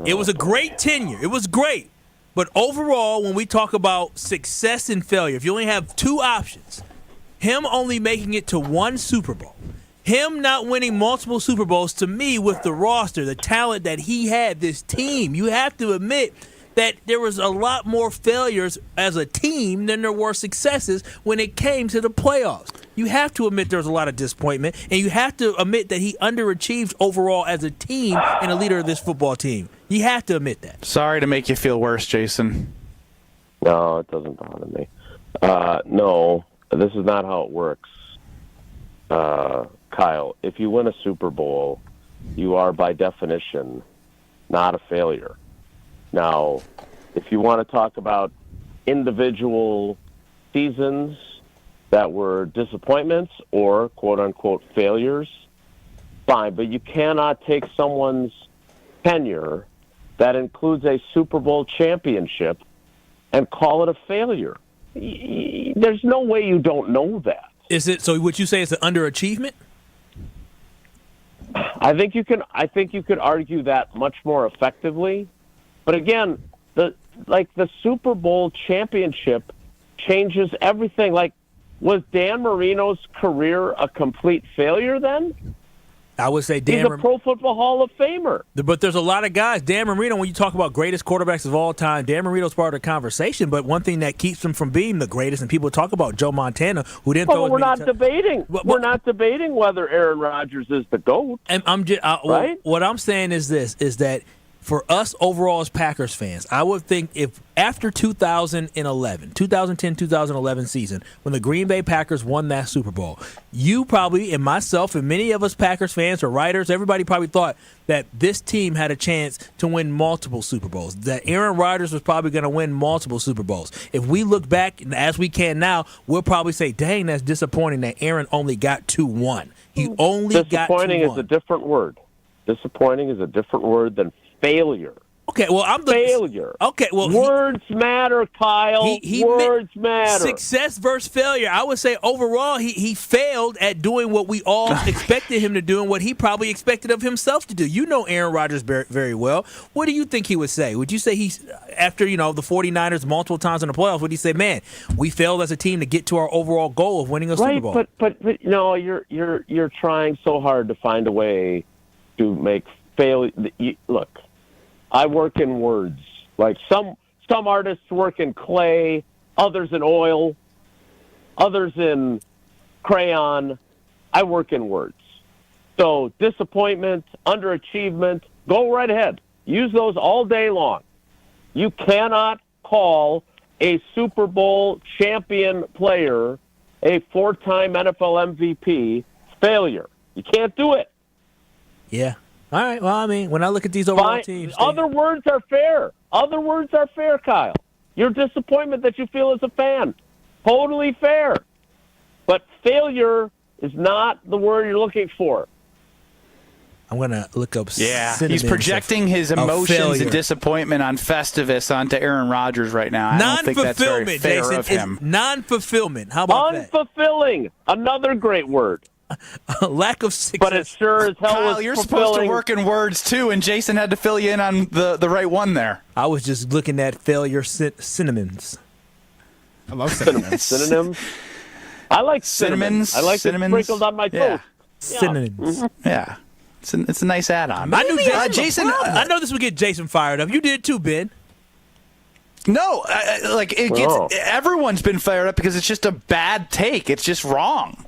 It was a great tenure. It was great. But overall, when we talk about success and failure, if you only have two options, him only making it to one Super Bowl, him not winning multiple Super Bowls, to me, with the roster, the talent that he had, this team, you have to admit that there was a lot more failures as a team than there were successes when it came to the playoffs. You have to admit there was a lot of disappointment, and you have to admit that he underachieved overall as a team and a leader of this football team. You have to admit that. Sorry to make you feel worse, Jason. No, it doesn't bother me. No, this is not how it works. Kyle, if you win a Super Bowl, you are by definition not a failure. Now, if you want to talk about individual seasons that were disappointments or quote-unquote failures, fine, but you cannot take someone's tenure that includes a Super Bowl championship and call it a failure. There's no way you don't know that. Is it so? Would you say it's an underachievement? I think you could argue that much more effectively. But again, the Super Bowl championship changes everything. Like, was Dan Marino's career a complete failure then? I would say he's a Pro Football Hall of Famer. But there's a lot of guys. Dan Marino, when you talk about greatest quarterbacks of all time, Dan Marino's part of the conversation. But one thing that keeps him from being the greatest, and people talk about Joe Montana, who didn't throw. We're not debating. We're not debating whether Aaron Rodgers is the GOAT. And I'm just right. What I'm saying is this: is that for us overall as Packers fans, I would think if after 2010, 2011 season, when the Green Bay Packers won that Super Bowl, you probably, and myself and many of us Packers fans or writers, everybody probably thought that this team had a chance to win multiple Super Bowls, that Aaron Rodgers was probably going to win multiple Super Bowls. If we look back, as we can now, we'll probably say, dang, that's disappointing that Aaron only got 2-1. He only got 2-1. Disappointing is a different word. Disappointing is a different word than failure. Okay, well, I'm the failure. Okay, well, words matter, Kyle. Words matter. Success versus failure. I would say overall, he failed at doing what we all expected him to do and what he probably expected of himself to do. You know Aaron Rodgers very, very well. What do you think he would say? Would you say he's after the 49ers multiple times in the playoffs? Would he say, "Man, we failed as a team to get to our overall goal of winning a Super Bowl"? But no, you're trying so hard to find a way to make failure. Look. I work in words. Like some artists work in clay, others in oil, others in crayon. I work in words. So disappointment, underachievement, go right ahead. Use those all day long. You cannot call a Super Bowl champion player, a 4-time NFL MVP, failure. You can't do it. Yeah. All right. Well, I mean, when I look at these overall teams, other words are fair. Other words are fair, Kyle. Your disappointment that you feel as a fan, totally fair. But failure is not the word you're looking for. I'm gonna look up. Yeah, he's projecting his emotions and disappointment on Festivus onto Aaron Rodgers right now. I don't think that's very fair Jason, of him. Non-fulfillment. How about that? Unfulfilling. Another great word. Lack of success. But it sure as hell Kyle, you're supposed to work in words too, and Jason had to fill you in on the right one there. I was just looking at failure synonyms. I love synonyms. Synonyms. I like cinnamons. I like cinnamons sprinkled on my toast. Synonyms. Mm-hmm. Yeah, it's a nice add-on. I knew Jason. I know this would get Jason fired up. You did too, Ben. No, everyone's been fired up because it's just a bad take. It's just wrong.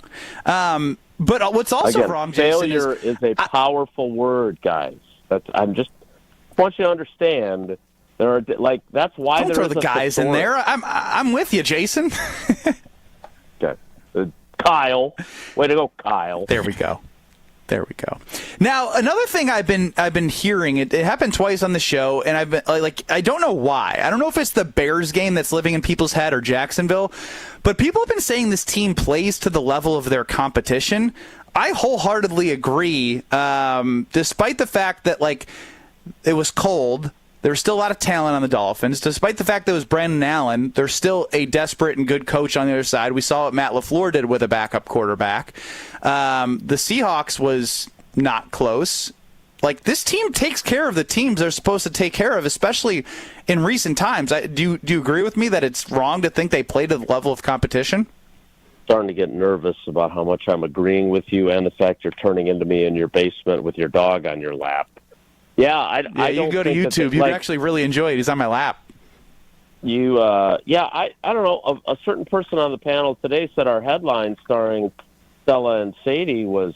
But what's also wrong, Jason, failure is a powerful word, guys. I want you to understand. There are that's why don't throw the guys in there. I'm with you, Jason. Okay, Kyle, way to go, Kyle. There we go. Now, another thing I've been hearing, it happened twice on the show, and I've been I don't know why. I don't know if it's the Bears game that's living in people's head or Jacksonville, but people have been saying this team plays to the level of their competition. I wholeheartedly agree, despite the fact that it was cold. There's still a lot of talent on the Dolphins. Despite the fact that it was Brandon Allen, there's still a desperate and good coach on the other side. We saw what Matt LaFleur did with a backup quarterback. The Seahawks was not close. This team takes care of the teams they're supposed to take care of, especially in recent times. Do you agree with me that it's wrong to think they play to the level of competition? Starting to get nervous about how much I'm agreeing with you and the fact you're turning into me in your basement with your dog on your lap. Yeah, I you go to YouTube. You actually really enjoy it. He's on my lap. I don't know. A certain person on the panel today said our headline starring Stella and Sadie was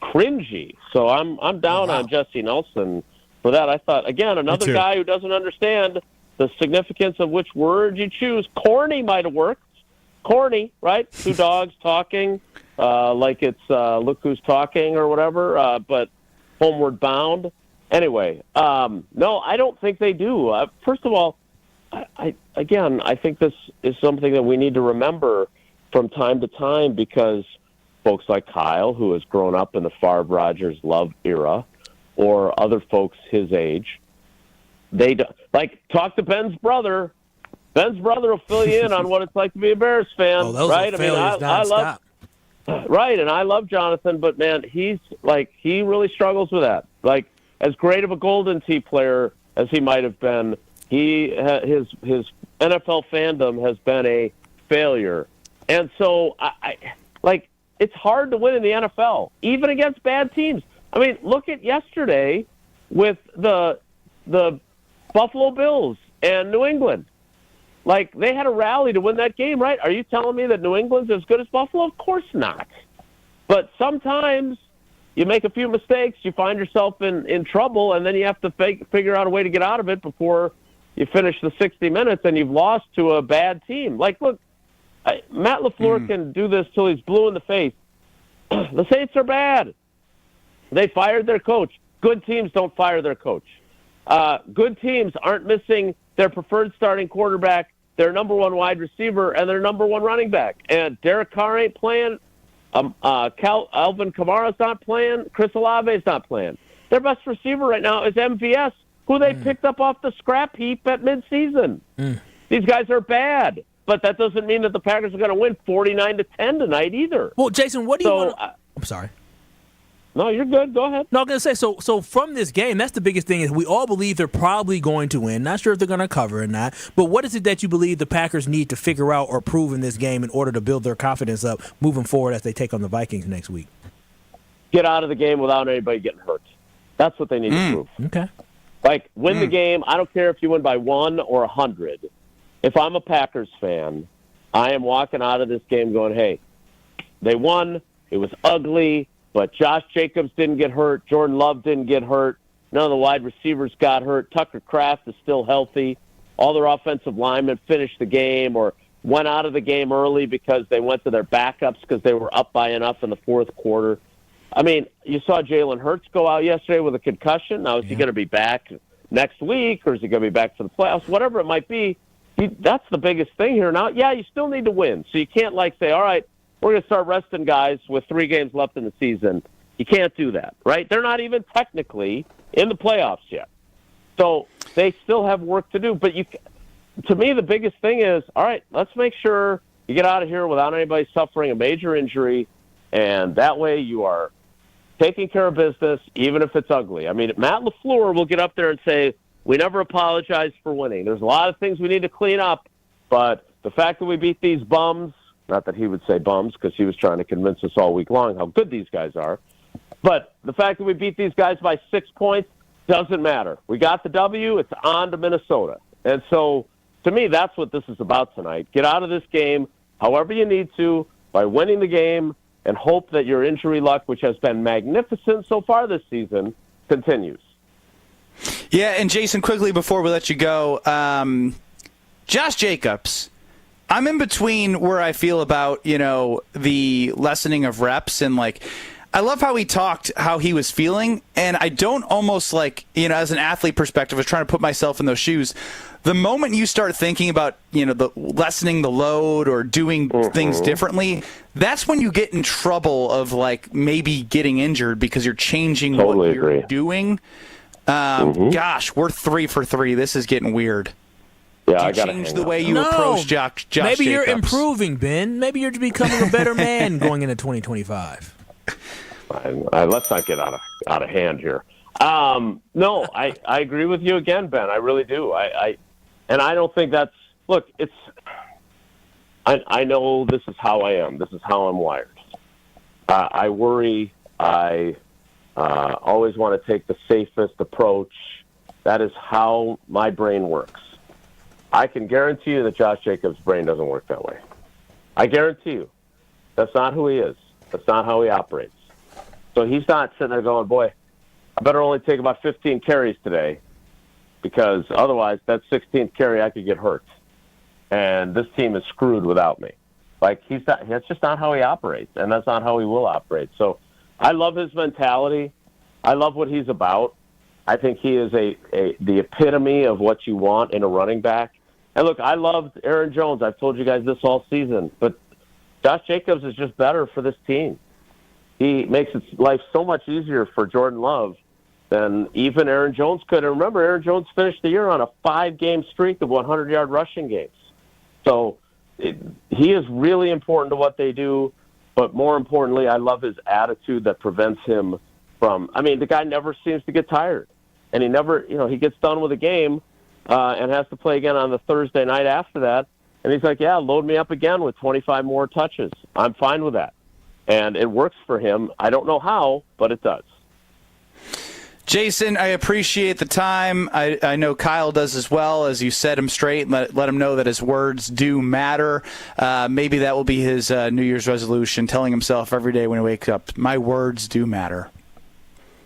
cringy. So I'm down on Jesse Nelson for that. I thought, again, another guy who doesn't understand the significance of which word you choose. Corny might have worked. Corny, right? Two dogs talking like it's Look Who's Talking or whatever. But homeward bound. Anyway, no, I don't think they do. First of all, I think this is something that we need to remember from time to time because folks like Kyle, who has grown up in the Favre Rodgers love era, or other folks his age, they do, talk to Ben's brother. Ben's brother will fill you in on what it's like to be a Bears fan, right? I love right, and I love Jonathan, but man, he really struggles with that. Like, as great of a Golden Tee player as he might have been, his NFL fandom has been a failure, and so it's hard to win in the NFL, even against bad teams. I mean, look at yesterday with the Buffalo Bills and New England. Like, they had a rally to win that game, right? Are you telling me that New England's as good as Buffalo? Of course not. But sometimes you make a few mistakes, you find yourself in trouble, and then you have to figure out a way to get out of it before you finish the 60 minutes and you've lost to a bad team. Like, look, Matt LaFleur can do this till he's blue in the face. The Saints are bad. They fired their coach. Good teams don't fire their coach. Good teams aren't missing their preferred starting quarterback, their number one wide receiver, and their number one running back. And Derek Carr ain't playing. Alvin Kamara's not playing. Chris Olave's not playing. Their best receiver right now is MVS, who they picked up off the scrap heap at midseason. These guys are bad. But that doesn't mean that the Packers are going to win 49-10 tonight either. Well, Jason, what do you want? I'm sorry. No, you're good. Go ahead. No, I'm going to say, so from this game, that's the biggest thing is we all believe they're probably going to win. Not sure if they're going to cover or not. But what is it that you believe the Packers need to figure out or prove in this game in order to build their confidence up moving forward as they take on the Vikings next week? Get out of the game without anybody getting hurt. That's what they need to prove. Okay. Like, win the game. I don't care if you win by 1 or 100. If I'm a Packers fan, I am walking out of this game going, hey, they won. It was ugly, but Josh Jacobs didn't get hurt. Jordan Love didn't get hurt. None of the wide receivers got hurt. Tucker Kraft is still healthy. All their offensive linemen finished the game or went out of the game early because they went to their backups because they were up by enough in the fourth quarter. I mean, you saw Jalen Hurts go out yesterday with a concussion. Now, is he going to be back next week, or is he going to be back for the playoffs? Whatever it might be, that's the biggest thing here. Now, yeah, you still need to win. So you can't, say, all right, we're going to start resting guys with 3 games left in the season. You can't do that, right? They're not even technically in the playoffs yet. So they still have work to do. But to me, the biggest thing is, all right, let's make sure you get out of here without anybody suffering a major injury, and that way you are taking care of business, even if it's ugly. I mean, Matt LaFleur will get up there and say, we never apologize for winning. There's a lot of things we need to clean up, but the fact that we beat these bums, not that he would say bums because he was trying to convince us all week long how good these guys are, but the fact that we beat these guys by 6 points doesn't matter. We got the W. It's on to Minnesota. And so, to me, that's what this is about tonight. Get out of this game however you need to by winning the game and hope that your injury luck, which has been magnificent so far this season, continues. Yeah, and Jason, quickly before we let you go, Josh Jacobs, I'm in between where I feel about, the lessening of reps and, I love how he talked, how he was feeling, and I don't almost as an athlete perspective, I was trying to put myself in those shoes. The moment you start thinking about, the lessening the load or doing things differently, that's when you get in trouble of maybe getting injured because you're changing what you're doing. Gosh, we're 3 for 3. This is getting weird. Yeah, I got to change the way you approach Josh Maybe Jacobs. You're improving, Ben. Maybe you're becoming a better man going into 2025. Let's not get out of hand here. No, I agree with you again, Ben. I really do. And I don't think that's look. It's I know this is how I am. This is how I'm wired. I worry. I always want to take the safest approach. That is how my brain works. I can guarantee you that Josh Jacobs' brain doesn't work that way. I guarantee you. That's not who he is. That's not how he operates. So he's not sitting there going, boy, I better only take about 15 carries today because otherwise that 16th carry I could get hurt. And this team is screwed without me. That's just not how he operates, and that's not how he will operate. So I love his mentality. I love what he's about. I think he is the epitome of what you want in a running back. And look, I loved Aaron Jones. I've told you guys this all season, but Josh Jacobs is just better for this team. He makes life so much easier for Jordan Love than even Aaron Jones could. And remember, Aaron Jones finished the year on a 5-game streak of 100-yard rushing games. So he is really important to what they do, but more importantly, I love his attitude that prevents him from – I mean, the guy never seems to get tired. And he never – he gets done with a game and has to play again on the Thursday night after that. And he's like, yeah, load me up again with 25 more touches. I'm fine with that. And it works for him. I don't know how, but it does. Jason, I appreciate the time. I know Kyle does as well. As you set him straight, let him know that his words do matter. Maybe that will be his New Year's resolution, telling himself every day when he wakes up, my words do matter.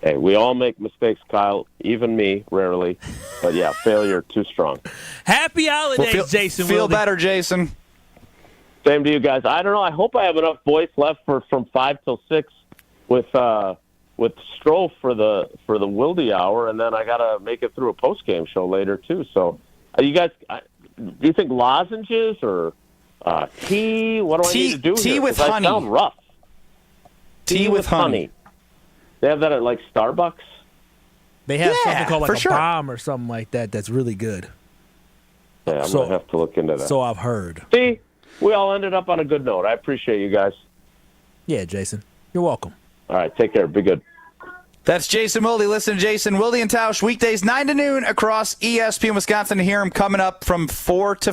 Hey, we all make mistakes, Kyle, even me, rarely. But, yeah, failure too strong. Happy holidays, Jason. Feel better, Jason. Same to you guys. I don't know. I hope I have enough voice left from 5 till 6 with Stroh for the Wilde hour, and then I got to make it through a post-game show later, too. So, you guys, do you think lozenges or tea? What do I need to do tea here? With honey. I sound rough. Tea with honey. They have that at, like, Starbucks? They have something called like a bomb or something like that that's really good. Yeah, I'm going to have to look into that. So I've heard. See, we all ended up on a good note. I appreciate you guys. Yeah, Jason. You're welcome. All right, take care. Be good. That's Jason Wilde. Listen to Jason Wilde and Tausch weekdays 9 to noon across ESPN Wisconsin. To hear him coming up from 5 to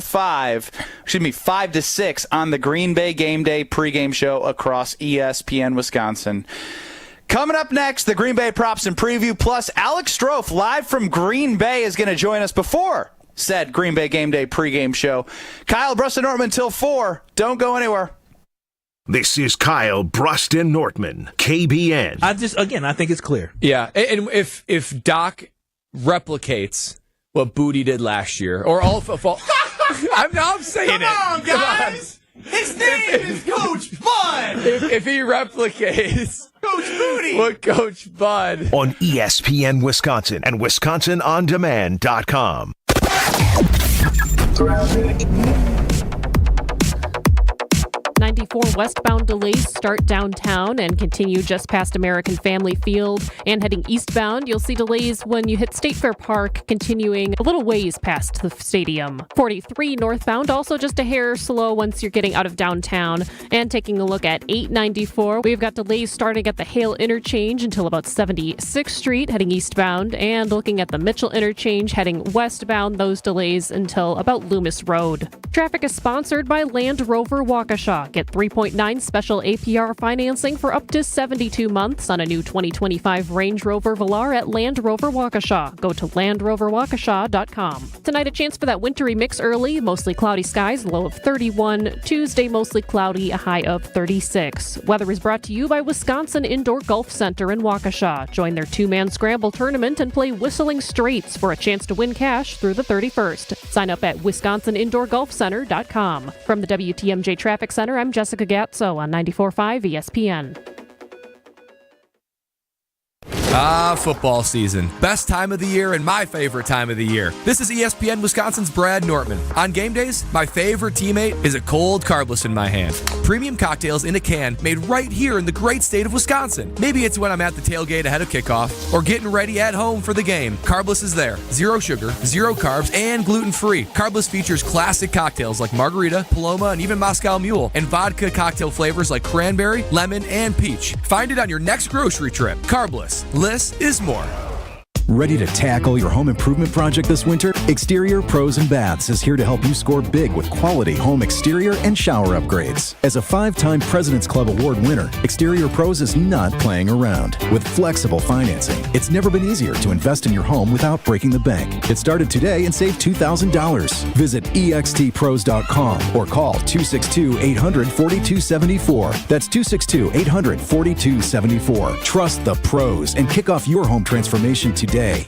6 on the Green Bay Game Day pregame show across ESPN Wisconsin. Coming up next, the Green Bay Props and Preview, plus Alex Stroh, live from Green Bay, is going to join us before said Green Bay Game Day pregame show. Kyle, Brust, and Nortman till 4. Don't go anywhere. This is Kyle, Brust, and Nortman, KBN. I think it's clear. Yeah, and if Doc replicates what Booty did last year, or all I'm saying Come on, guys. His name is Coach Bud. If he replicates Coach Booty, what Coach Bud on ESPN Wisconsin and WisconsinOnDemand.com. 94 westbound delays start downtown and continue just past American Family Field. And heading eastbound, you'll see delays when you hit State Fair Park, continuing a little ways past the stadium. 43 northbound, also just a hair slow once you're getting out of downtown. And taking a look at 894, we've got delays starting at the Hale Interchange until about 76th Street, heading eastbound. And looking at the Mitchell Interchange, heading westbound, those delays until about Loomis Road. Traffic is sponsored by Land Rover Waukesha. Get 3.9 special APR financing for up to 72 months on a new 2025 Range Rover Velar at Land Rover Waukesha. Go to LandRoverWaukesha.com. Tonight, a chance for that wintry mix early. Mostly cloudy skies, low of 31. Tuesday, mostly cloudy, a high of 36. Weather is brought to you by Wisconsin Indoor Golf Center in Waukesha. Join their 2-man scramble tournament and play Whistling Straits for a chance to win cash through the 31st. Sign up at WisconsinIndoorGolfCenter.com. From the WTMJ Traffic Center, I'm Jessica Gatso on 94.5 ESPN. Football season. Best time of the year and my favorite time of the year. This is ESPN Wisconsin's Brad Nortman. On game days, my favorite teammate is a cold carbless in my hand. Premium cocktails in a can made right here in the great state of Wisconsin. Maybe it's when I'm at the tailgate ahead of kickoff or getting ready at home for the game. Carbless is there. 0 sugar, 0 carbs, and gluten-free. Carbless features classic cocktails like margarita, Paloma, and even Moscow Mule, and vodka cocktail flavors like cranberry, lemon, and peach. Find it on your next grocery trip. Carbless. Less is more. Ready to tackle your home improvement project this winter? Exterior Pros and Baths is here to help you score big with quality home exterior and shower upgrades. As a 5-time President's Club Award winner, Exterior Pros is not playing around. With flexible financing, it's never been easier to invest in your home without breaking the bank. Get started today and save $2,000. Visit extpros.com or call 262-800-4274. That's 262-800-4274. Trust the pros and kick off your home transformation today. An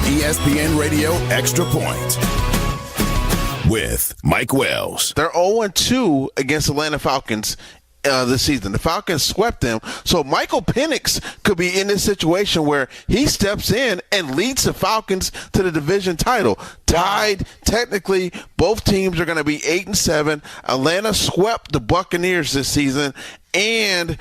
ESPN Radio Extra Point with Mike Wells. They're 0-2 against Atlanta Falcons this season. The Falcons swept them. So Michael Penix could be in this situation where he steps in and leads the Falcons to the division title. Tied, technically, both teams are going to be 8-7. Atlanta swept the Buccaneers this season. And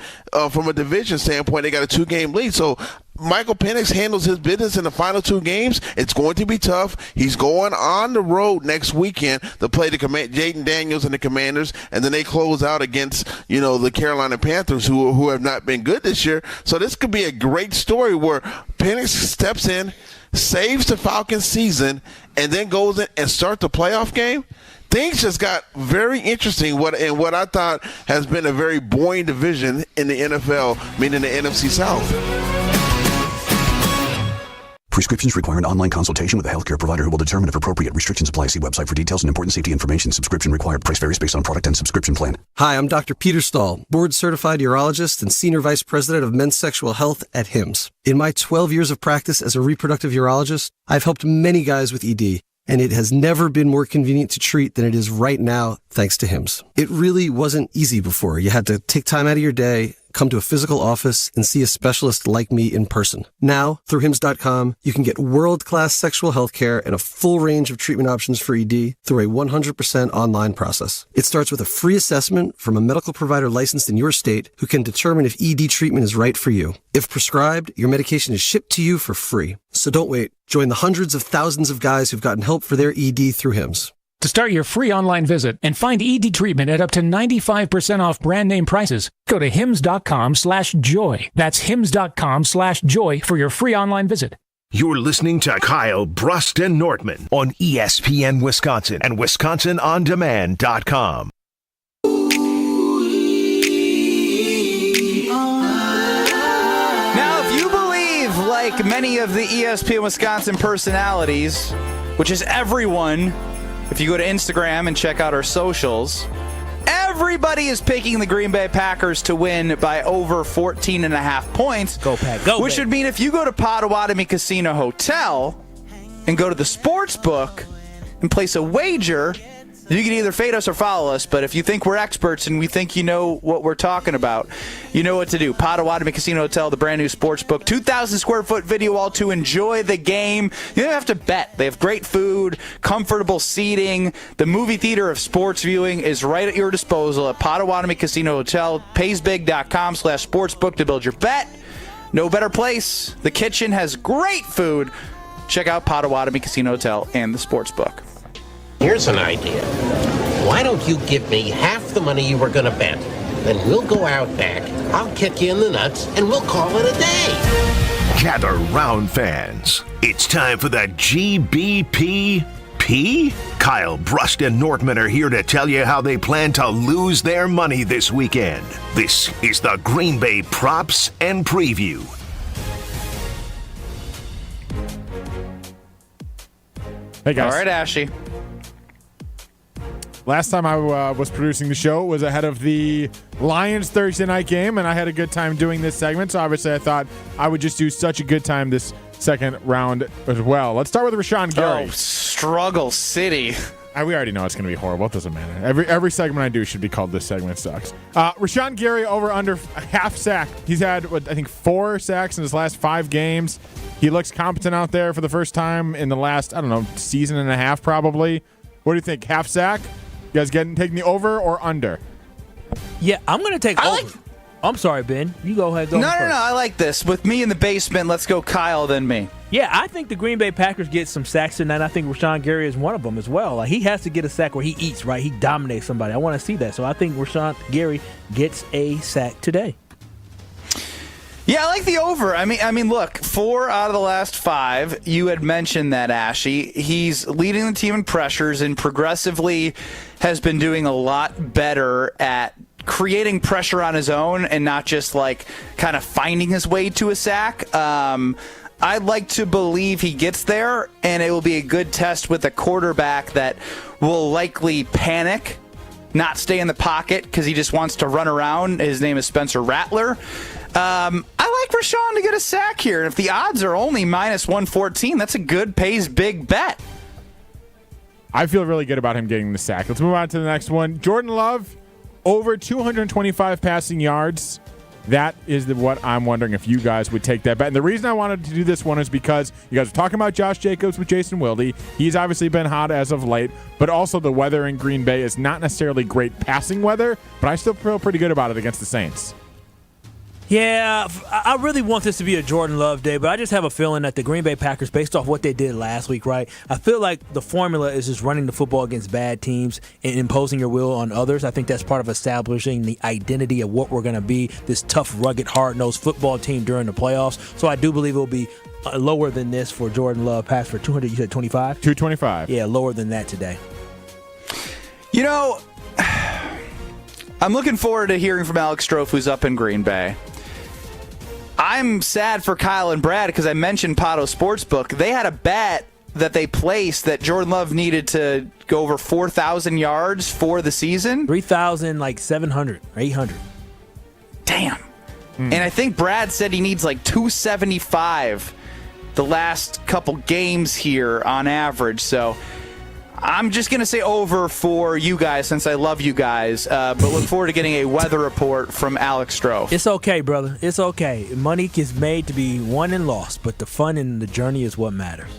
from a division standpoint, they got a 2-game lead. So Michael Penix handles his business in the final 2 games. It's going to be tough. He's going on the road next weekend to play the Jaden Daniels and the Commanders, and then they close out against the Carolina Panthers, who have not been good this year. So this could be a great story where Penix steps in, saves the Falcons season, and then goes in and starts the playoff game. Things just got very interesting. What I thought has been a very boring division in the NFL, meaning the NFC South. Prescriptions require an online consultation with a healthcare provider who will determine if appropriate. Restrictions apply. See website for details and important safety information. Subscription required. Price varies based on product and subscription plan. Hi, I'm Dr. Peter Stahl, board-certified urologist and senior vice president of men's sexual health at HIMSS. In my 12 years of practice as a reproductive urologist, I've helped many guys with ED, and it has never been more convenient to treat than it is right now, thanks to HIMSS. It really wasn't easy before. You had to take time out of your day, come to a physical office, and see a specialist like me in person. Now, through HIMSS.com, you can get world-class sexual health care and a full range of treatment options for ED through a 100% online process. It starts with a free assessment from a medical provider licensed in your state who can determine if ED treatment is right for you. If prescribed, your medication is shipped to you for free. So don't wait. Join the hundreds of thousands of guys who've gotten help for their ED through HIMSS. To start your free online visit and find ED treatment at up to 95% off brand name prices, go to hims.com/joy. That's hims.com/joy for your free online visit. You're listening to Kyle, Brust, and Nortman on ESPN Wisconsin and WisconsinOnDemand.com. Now, if you believe, like many of the ESPN Wisconsin personalities, which is everyone, if you go to Instagram and check out our socials, everybody is picking the Green Bay Packers to win by over 14.5 points. Go Pack, go Which would mean if you go to Potawatomi Casino Hotel and go to the sports book and place a wager, you can either fade us or follow us, but if you think we're experts and we think you know what we're talking about, you know what to do. Potawatomi Casino Hotel, the brand new sports book, 2,000 square foot video wall to enjoy the game. You don't have to bet. They have great food, comfortable seating. The movie theater of sports viewing is right at your disposal at Potawatomi Casino Hotel. Paysbig.com/sportsbook to build your bet. No better place. The kitchen has great food. Check out Potawatomi Casino Hotel and the sports book. Here's an idea. Why don't you give me half the money you were going to bet? Then we'll go out back, I'll kick you in the nuts, and we'll call it a day. Gather round, fans. It's time for the GBPP. Kyle, Brust, and Nortman are here to tell you how they plan to lose their money this weekend. This is the Green Bay Props and Preview. Hey, guys. All right, Ashy. Last time I was producing the show was ahead of the Lions Thursday night game, and I had a good time doing this segment, so obviously I thought I would just do such a good time this second round as well. Let's start with Rashawn Gary. Oh, Struggle City. We already know it's going to be horrible. It doesn't matter. Every segment I do should be called This Segment Sucks. Rashawn Gary over under half sack. He's had, I think 4 sacks in his last 5 games. He looks competent out there for the first time in the last, season and a half probably. What do you think? Half sack? You guys taking the over or under? Yeah, I'm going to take over. I'm sorry, Ben. You go ahead. No. I like this. With me in the basement, let's go Kyle, then me. Yeah, I think the Green Bay Packers get some sacks tonight. I think Rashawn Gary is one of them as well. He has to get a sack where he eats, right? He dominates somebody. I want to see that. So I think Rashawn Gary gets a sack today. Yeah, I like the over. I mean, look, 4 out of the last 5. You had mentioned that, Ashy. He's leading the team in pressures and progressively has been doing a lot better at creating pressure on his own and not just kind of finding his way to a sack. I'd like to believe he gets there, and it will be a good test with a quarterback that will likely panic, not stay in the pocket because he just wants to run around. His name is Spencer Rattler. I like Rashawn to get a sack here. And if the odds are only minus 114, that's a good pays big bet. I feel really good about him getting the sack. Let's move on to the next one. Jordan Love over 225 passing yards. That is what I'm wondering if you guys would take that bet. And the reason I wanted to do this one is because you guys are talking about Josh Jacobs with Jason Wilde. He's obviously been hot as of late, but also the weather in Green Bay is not necessarily great passing weather, but I still feel pretty good about it against the Saints. Yeah, I really want this to be a Jordan Love day, but I just have a feeling that the Green Bay Packers, based off what they did last week, right, I feel like the formula is just running the football against bad teams and imposing your will on others. I think that's part of establishing the identity of what we're going to be, this tough, rugged, hard-nosed football team during the playoffs. So I do believe it will be lower than this for Jordan Love. Pass for 200, you said 25? 225. Yeah, lower than that today. You know, I'm looking forward to hearing from Alex Strofe, who's up in Green Bay. I'm sad for Kyle and Brad because I mentioned Pato Sportsbook. They had a bet that they placed that Jordan Love needed to go over 4,000 yards for the season. 3,700 or 800. Damn. And I think Brad said he needs like 275 the last couple games here on average. So I'm just going to say over for you guys since I love you guys, but look forward to getting a weather report from Alex Strofe. It's okay, brother. It's okay. Money is made to be won and lost, but the fun and the journey is what matters.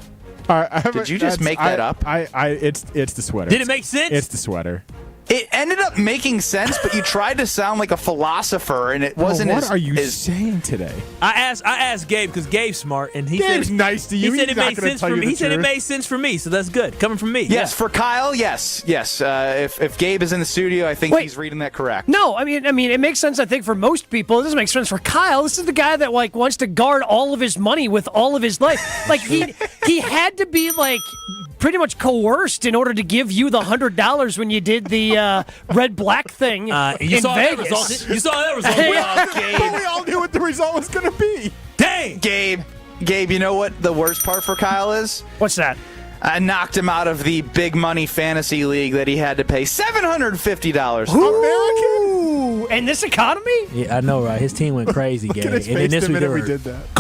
All right, Did you just make that up? It's the sweater. Did it make sense? It's the sweater. It ended up making sense, but you tried to sound like a philosopher, and it wasn't. What are you saying today? I asked Gabe because Gabe's smart, and he Gabe's said nice to you. He said He's it not made gonna sense tell for you me. the He said it truth. made sense for me, so that's good coming from me. Yes, for Kyle, yes. If Gabe is in the studio, I think he's reading that correct. No, I mean, it makes sense. I think for most people, it doesn't make sense for Kyle. This is the guy that wants to guard all of his money with all of his life. Like he had to be pretty much coerced in order to give you the $100 when you did the red-black thing you in saw Vegas. That result. You saw that result. Gabe. We all knew what the result was going to be. Dang, Gabe, you know what the worst part for Kyle is? What's that? I knocked him out of the big money fantasy league that he had to pay $750. Ooh, and this economy? Yeah, I know, right? His team went crazy, Gabe. Look at his And face then this the week minute they we were did that.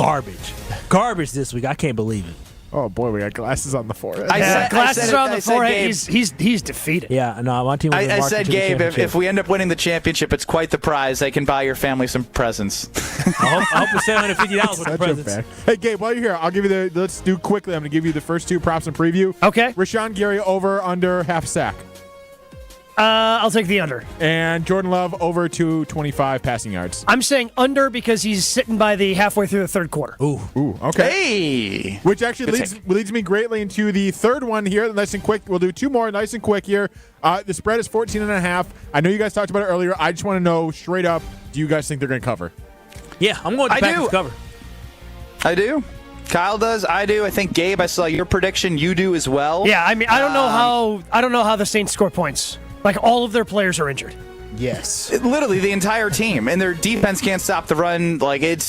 garbage this week. I can't believe it. Oh boy, we got glasses on the forehead. Glasses on the forehead. Gabe, he's defeated. Yeah, no, my team was I said, Gabe, if we end up winning the championship, it's quite the prize. I can buy your family some presents. I hope it's $750 with the presents. Hey, Gabe, while you're here, I'll give you let's do quickly. I'm going to give you the first two props and preview. Okay. Rashawn Gary over under half sack. I'll take the under. And Jordan Love over 225 passing yards. I'm saying under because he's sitting by the halfway through the third quarter. Ooh, okay. Hey! Which actually leads me greatly into the third one here. Nice and quick. We'll do two more nice and quick here. The spread is 14.5. I know you guys talked about it earlier. I just want to know straight up, do you guys think they're going to cover? Yeah, I'm going to Packers cover. I do. Kyle does. I do. I think, Gabe, I saw your prediction. You do as well. Yeah, I mean, I don't know how the Saints score points. Like, all of their players are injured. Yes. Literally the entire team. And their defense can't stop the run. Like, it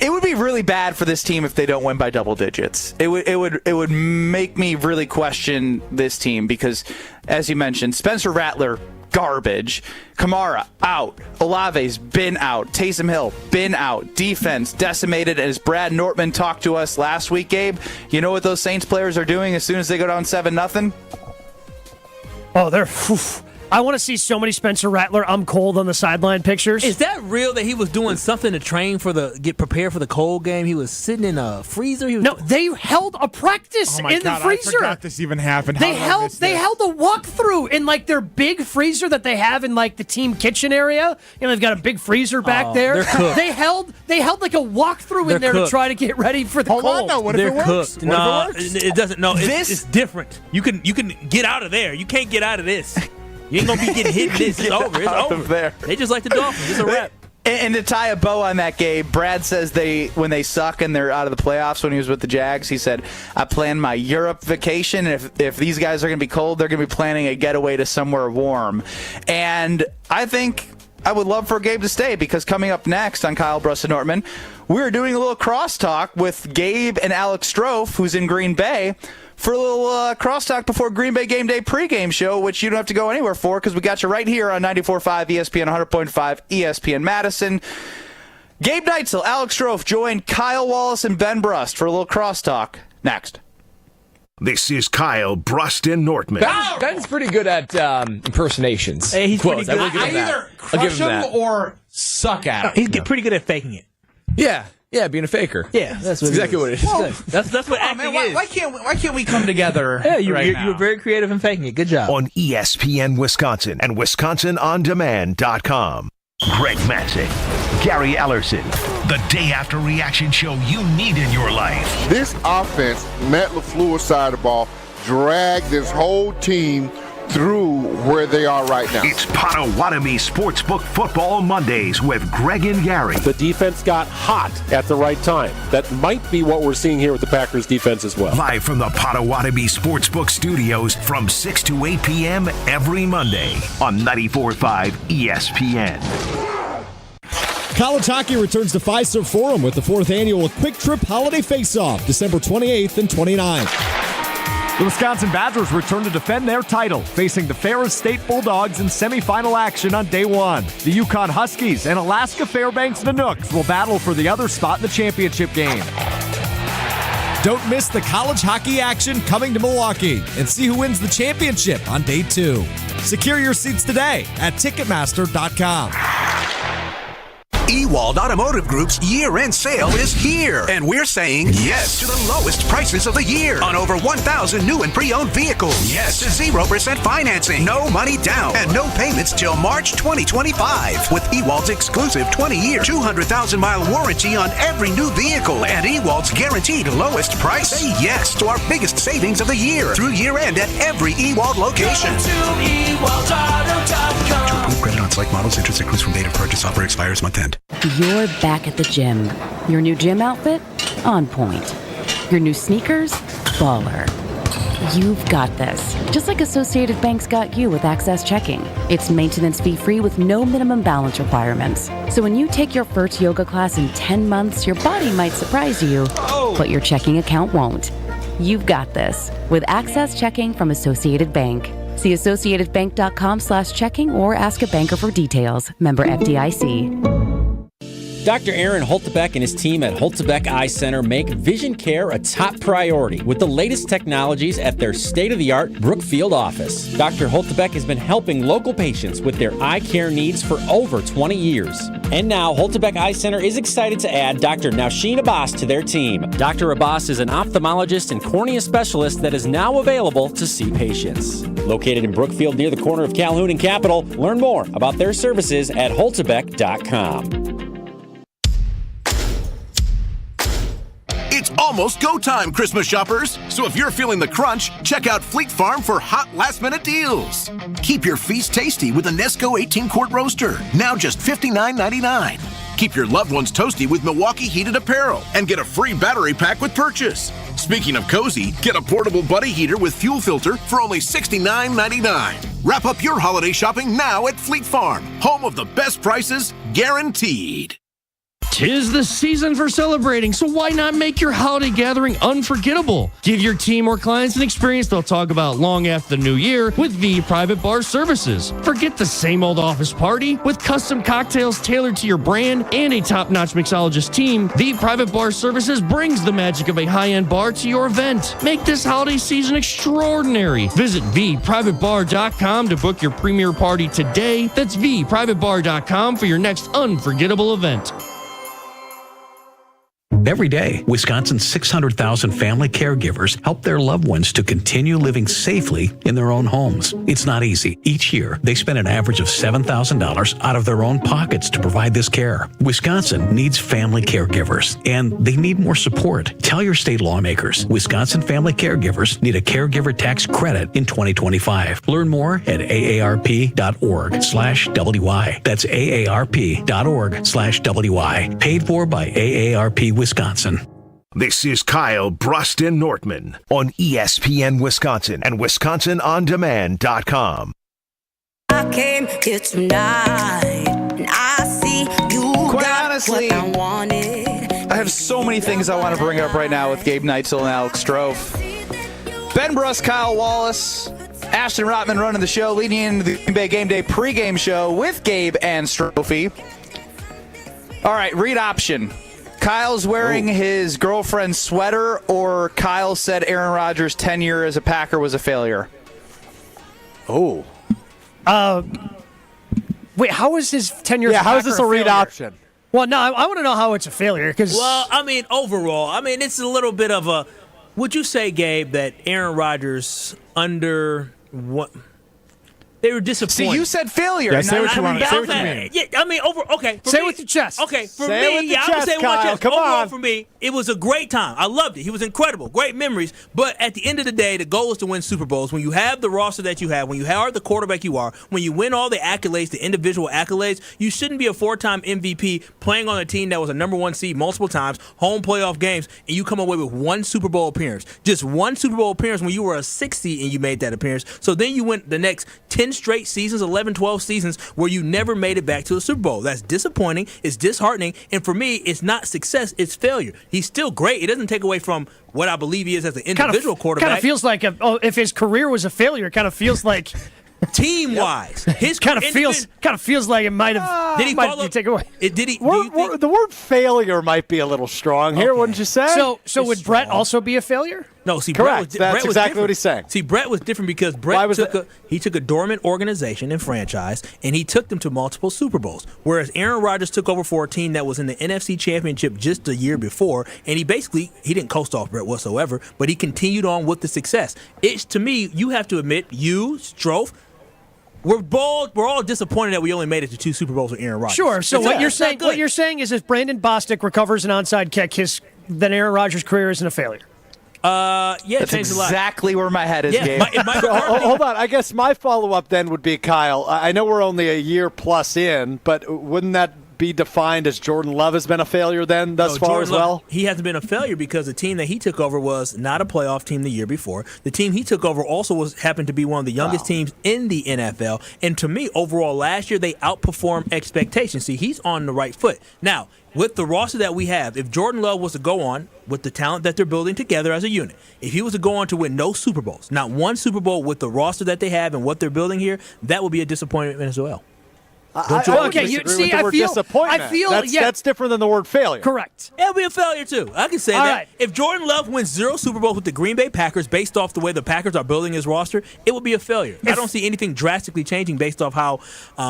would be really bad for this team if they don't win by double digits. It would make me really question this team because, as you mentioned, Spencer Rattler, garbage. Kamara, out. Olave's been out. Taysom Hill, been out. Defense, decimated. And as Brad Nortman talked to us last week, Gabe, you know what those Saints players are doing as soon as they go down 7-0? Oh, they're... I want to see so many Spencer Rattler I'm cold on the sideline pictures. Is that real that he was doing something to train get prepared for the cold game? He was sitting in a freezer? No, they held a practice in the freezer. I forgot this even happened. They held a walkthrough in their big freezer that they have in the team kitchen area. They've got a big freezer back there. They held like a walkthrough in there to try to get ready for the cold. Hold on, now. What if it works? No, it doesn't. No, it's different. You can get out of there. You can't get out of this. You ain't going to be getting hit in this. It's over. It's over. There. They just like the Dolphins. It's a wrap. And to tie a bow on that, Gabe, Brad says when they suck and they're out of the playoffs when he was with the Jags, he said, I planned my Europe vacation. And if these guys are going to be cold, they're going to be planning a getaway to somewhere warm. And I think I would love for Gabe to stay because coming up next on Kyle, Brust, and Nortman, we're doing a little crosstalk with Gabe and Alex Strofe, who's in Green Bay, for a little crosstalk before Green Bay Game Day pregame show, which you don't have to go anywhere for because we got you right here on 94.5 ESPN, 100.5 ESPN Madison. Gabe Neitzel, Alex Strofe joined Kyle Wallace and Ben Brust for a little crosstalk next. This is Kyle Brust and Nortman. Ben's pretty good at impersonations. Hey, he's pretty good. I Either crush him or suck at him. He's pretty good at faking it. Yeah, being a faker. Yeah, that's exactly what it is. Well, that's what acting is. Why can't we come together? Yeah, you were very creative in faking it. Good job. On ESPN Wisconsin and WisconsinOnDemand.com. Greg Matzek, Gary Ellerson, the day after reaction show you need in your life. This offense, Matt LaFleur's side of the ball, dragged this whole team through where they are right now. It's Potawatomi Sportsbook Football Mondays with Greg and Gary. The defense got hot at the right time. That might be what we're seeing here with the Packers defense as well. Live from the Potawatomi Sportsbook Studios from 6 to 8 p.m. every Monday on 94.5 ESPN. College hockey returns to Fiserv Forum with the 4th annual Quick Trip Holiday Face-Off, December 28th and 29th. The Wisconsin Badgers return to defend their title, facing the Ferris State Bulldogs in semifinal action on day one. The Yukon Huskies and Alaska Fairbanks Nanooks will battle for the other spot in the championship game. Don't miss the college hockey action coming to Milwaukee and see who wins the championship on day 2. Secure your seats today at Ticketmaster.com. Wilde Automotive Group's year-end sale is here, and we're saying yes to the lowest prices of the year on over 1,000 new and pre-owned vehicles. Yes to 0% financing, no money down, and no payments till March 2025. With Ewald's exclusive 20-year, 200,000-mile warranty on every new vehicle and Ewald's guaranteed lowest price. Say yes to our biggest savings of the year through year-end at every Ewald location. Go to EWaldAuto.com. To approve credit on select models, interest includes from date of purchase. Offer expires month end. You're back at the gym. Your new gym outfit? On point. Your new sneakers? Baller. You've got this. Just like Associated Bank's got you with Access Checking. It's maintenance fee-free with no minimum balance requirements. So when you take your first yoga class in 10 months, your body might surprise you, but your checking account won't. You've got this with Access Checking from Associated Bank. See AssociatedBank.com/checking or ask a banker for details. Member FDIC. Dr. Aaron Holtebeck and his team at Holtebeck Eye Center make vision care a top priority with the latest technologies at their state-of-the-art Brookfield office. Dr. Holtebeck has been helping local patients with their eye care needs for over 20 years. And now, Holtebeck Eye Center is excited to add Dr. Nausheen Abbas to their team. Dr. Abbas is an ophthalmologist and cornea specialist that is now available to see patients. Located in Brookfield near the corner of Calhoun and Capitol, learn more about their services at holtebeck.com. It's almost go time, Christmas shoppers. So if you're feeling the crunch, check out Fleet Farm for hot last-minute deals. Keep your feast tasty with a Nesco 18-quart roaster, now just $59.99. Keep your loved ones toasty with Milwaukee heated apparel and get a free battery pack with purchase. Speaking of cozy, get a portable buddy heater with fuel filter for only $69.99. Wrap up your holiday shopping now at Fleet Farm, home of the best prices guaranteed. 'Tis the season for celebrating, so why not make your holiday gathering unforgettable? Give your team or clients an experience they'll talk about long after the new year with V Private Bar Services. Forget the same old office party. With custom cocktails tailored to your brand and a top-notch mixologist team, V Private Bar Services brings the magic of a high-end bar to your event. Make this holiday season extraordinary. Visit VPrivateBar.com to book your premier party today. That's VPrivateBar.com for your next unforgettable event. Every day, Wisconsin's 600,000 family caregivers help their loved ones to continue living safely in their own homes. It's not easy. Each year, they spend an average of $7,000 out of their own pockets to provide this care. Wisconsin needs family caregivers, and they need more support. Tell your state lawmakers, Wisconsin family caregivers need a caregiver tax credit in 2025. Learn more at aarp.org/WI. That's aarp.org/WI. Paid for by AARP Wisconsin. This is Kyle Brust and Nortman on ESPN Wisconsin and WisconsinOnDemand.com. I came here tonight, and I see you got honestly, what I wanted. I have so many things I want to bring up right now with Gabe Neitzel and Alex Strofe. Ben Brust, Kyle Wallace, Ashton Rotman running the show, leading into the Green Bay Game Day pregame show with Gabe and Strofe. All right, read option. Kyle's wearing his girlfriend's sweater, or Kyle said Aaron Rodgers' tenure as a Packer was a failure? Oh. Wait, how is his tenure? Yeah, how is this a read option? Well, no, I want to know how it's a failure. Well, I mean, overall, it's a little bit of a. Would you say, Gabe, that Aaron Rodgers under what? They were disappointed. See, you said failure. Yeah, say what you want. Say what you mean. Yeah, okay. Say it with your chest. Okay, for Say it me, with your I would chest, say with my Kyle. chest. Come Overall, on. for me, it was a great time. I loved it. He was incredible. Great memories. But at the end of the day, the goal is to win Super Bowls. When you have the roster that you have, when you are the quarterback you are, when you win all the accolades, the individual accolades, you shouldn't be a 4-time MVP playing on a team that was a number 1 seed multiple times, home playoff games, and you come away with 1 Super Bowl appearance. Just 1 Super Bowl appearance when you were a 6 seed and you made that appearance. So then you went the next 10 straight seasons, 11, 12 seasons where you never made it back to a Super Bowl. That's disappointing. It's disheartening. And for me, it's not success. It's failure. He's still great. It doesn't take away from what I believe he is as an individual quarterback. Kind of feels like if his career was a failure, it kind of feels like team-wise, his kind of feels like it might have. Did he might follow? be taken away? Did he? The word failure might be a little strong here, wouldn't you say? So would Brett also be a failure? No, see, correct. Brett That's was exactly different. what he's saying. See, Brett was different because Brett took a dormant organization and franchise, and he took them to multiple Super Bowls. Whereas Aaron Rodgers took over for a team that was in the NFC Championship just a year before, and he didn't coast off Brett whatsoever, but he continued on with the success. It's, to me, you have to admit, you, Strofe, we're all disappointed that we only made it to 2 Super Bowls with Aaron Rodgers. Sure. So what you're saying is if Brandon Bostic recovers an onside kick, then Aaron Rodgers' career isn't a failure. Yeah, that's exactly where my head is. Gabe. Hold on. I guess my follow-up then would be, Kyle, I know we're only a year plus in, but wouldn't that be defined as Jordan Love has been a failure then thus far as well? He hasn't been a failure because the team that he took over was not a playoff team the year before. The team he took over also happened to be one of the youngest teams in the NFL. And to me, overall, last year they outperformed expectations. See, he's on the right foot. Now, with the roster that we have, if Jordan Love was to go on with the talent that they're building together as a unit, if he was to go on to win no Super Bowls, not 1 Super Bowl with the roster that they have and what they're building here, that would be a disappointment as well. I feel that's different than the word failure. Correct. It'll be a failure too. I can say that. Right. If Jordan Love wins 0 Super Bowls with the Green Bay Packers based off the way the Packers are building his roster, it would be a failure. I don't see anything drastically changing based off how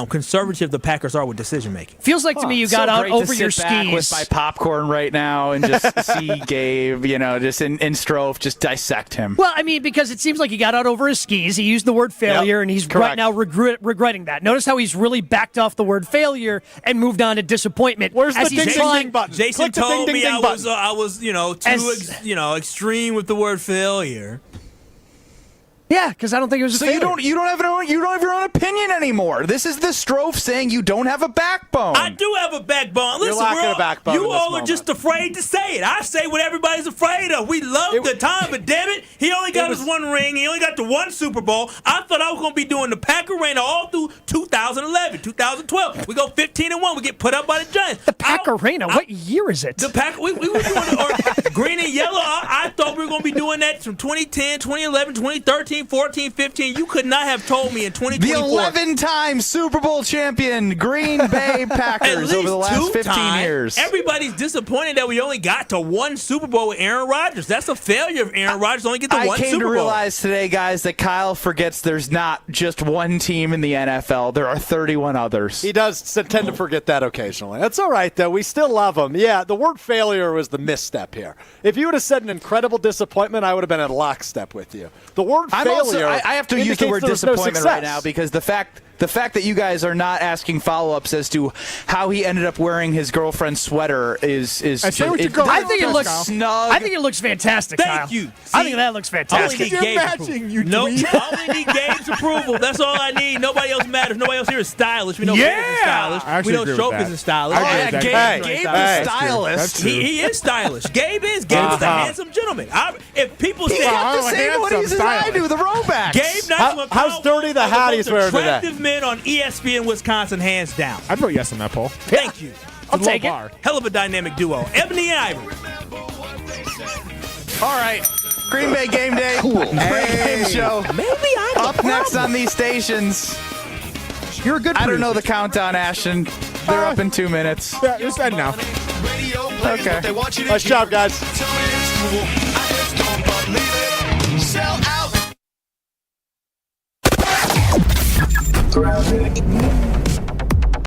conservative the Packers are with decision making. Feels like to me you got out over your skis with my popcorn right now and just see Gabe, just in Strofe, just dissect him. Well, because it seems like he got out over his skis. He used the word failure, and he's right now regretting that. Notice how he's really backed off the word failure and moved on to disappointment. Where's the ding button? Jason told me I was too extreme with the word failure. Yeah, because I don't think it was a failure. So you don't have your own opinion anymore. This is the Strofe saying you don't have a backbone. I do have a backbone. Listen, You're lacking a backbone. You all are just afraid to say it. I say what everybody's afraid of. We love the time, but damn it, he only got his 1 ring. He only got the 1 Super Bowl. I thought I was going to be doing the Packer reign all through 2011, 2012. We go 15-1. We get put up by the Giants. The Packer reign? What year is it? The Packer. We were doing it, or green and yellow. I thought we were going to be doing that from 2010, 2011, 2013. 14, 15, you could not have told me in 2024. The 11-time Super Bowl champion Green Bay Packers over the last 15 years. Everybody's disappointed that we only got to 1 Super Bowl with Aaron Rodgers. That's a failure if Aaron Rodgers only get to 1 Super Bowl. I came to realize today, guys, that Kyle forgets there's not just 1 team in the NFL. There are 31 others. He does tend to forget that occasionally. That's all right, though. We still love him. Yeah, the word failure was the misstep here. If you would have said an incredible disappointment, I would have been in lockstep with you. The word failure. I have to use the word disappointment right now because the fact that you guys are not asking follow-ups as to how he ended up wearing his girlfriend's sweater is I think it looks snug. I think it looks fantastic, Kyle. Thank you. I think that looks fantastic. I only need Gabe's approval. That's all I need. Nobody else matters. Nobody else here is stylish. We know Gabe is stylish. We know Stroke isn't stylish. Gabe is stylish. He is stylish. Gabe is the handsome gentleman. If people say he got the same hoodies as I do, the rollbacks. Gabe, how's dirty the hat he's wearing today? Men on ESPN Wisconsin, hands down. I'd vote yes on that poll. Thank you. I'll take it. Hell of a dynamic duo. Ebony and Ivory. All right. Green Bay game day. Cool. Game show. Maybe I'm up next on these stations. You're a good producer. I don't know the countdown, Ashton. They're up in 2 minutes. Yeah, you're said now. Radio Okay. Nice job, guys. Sell out.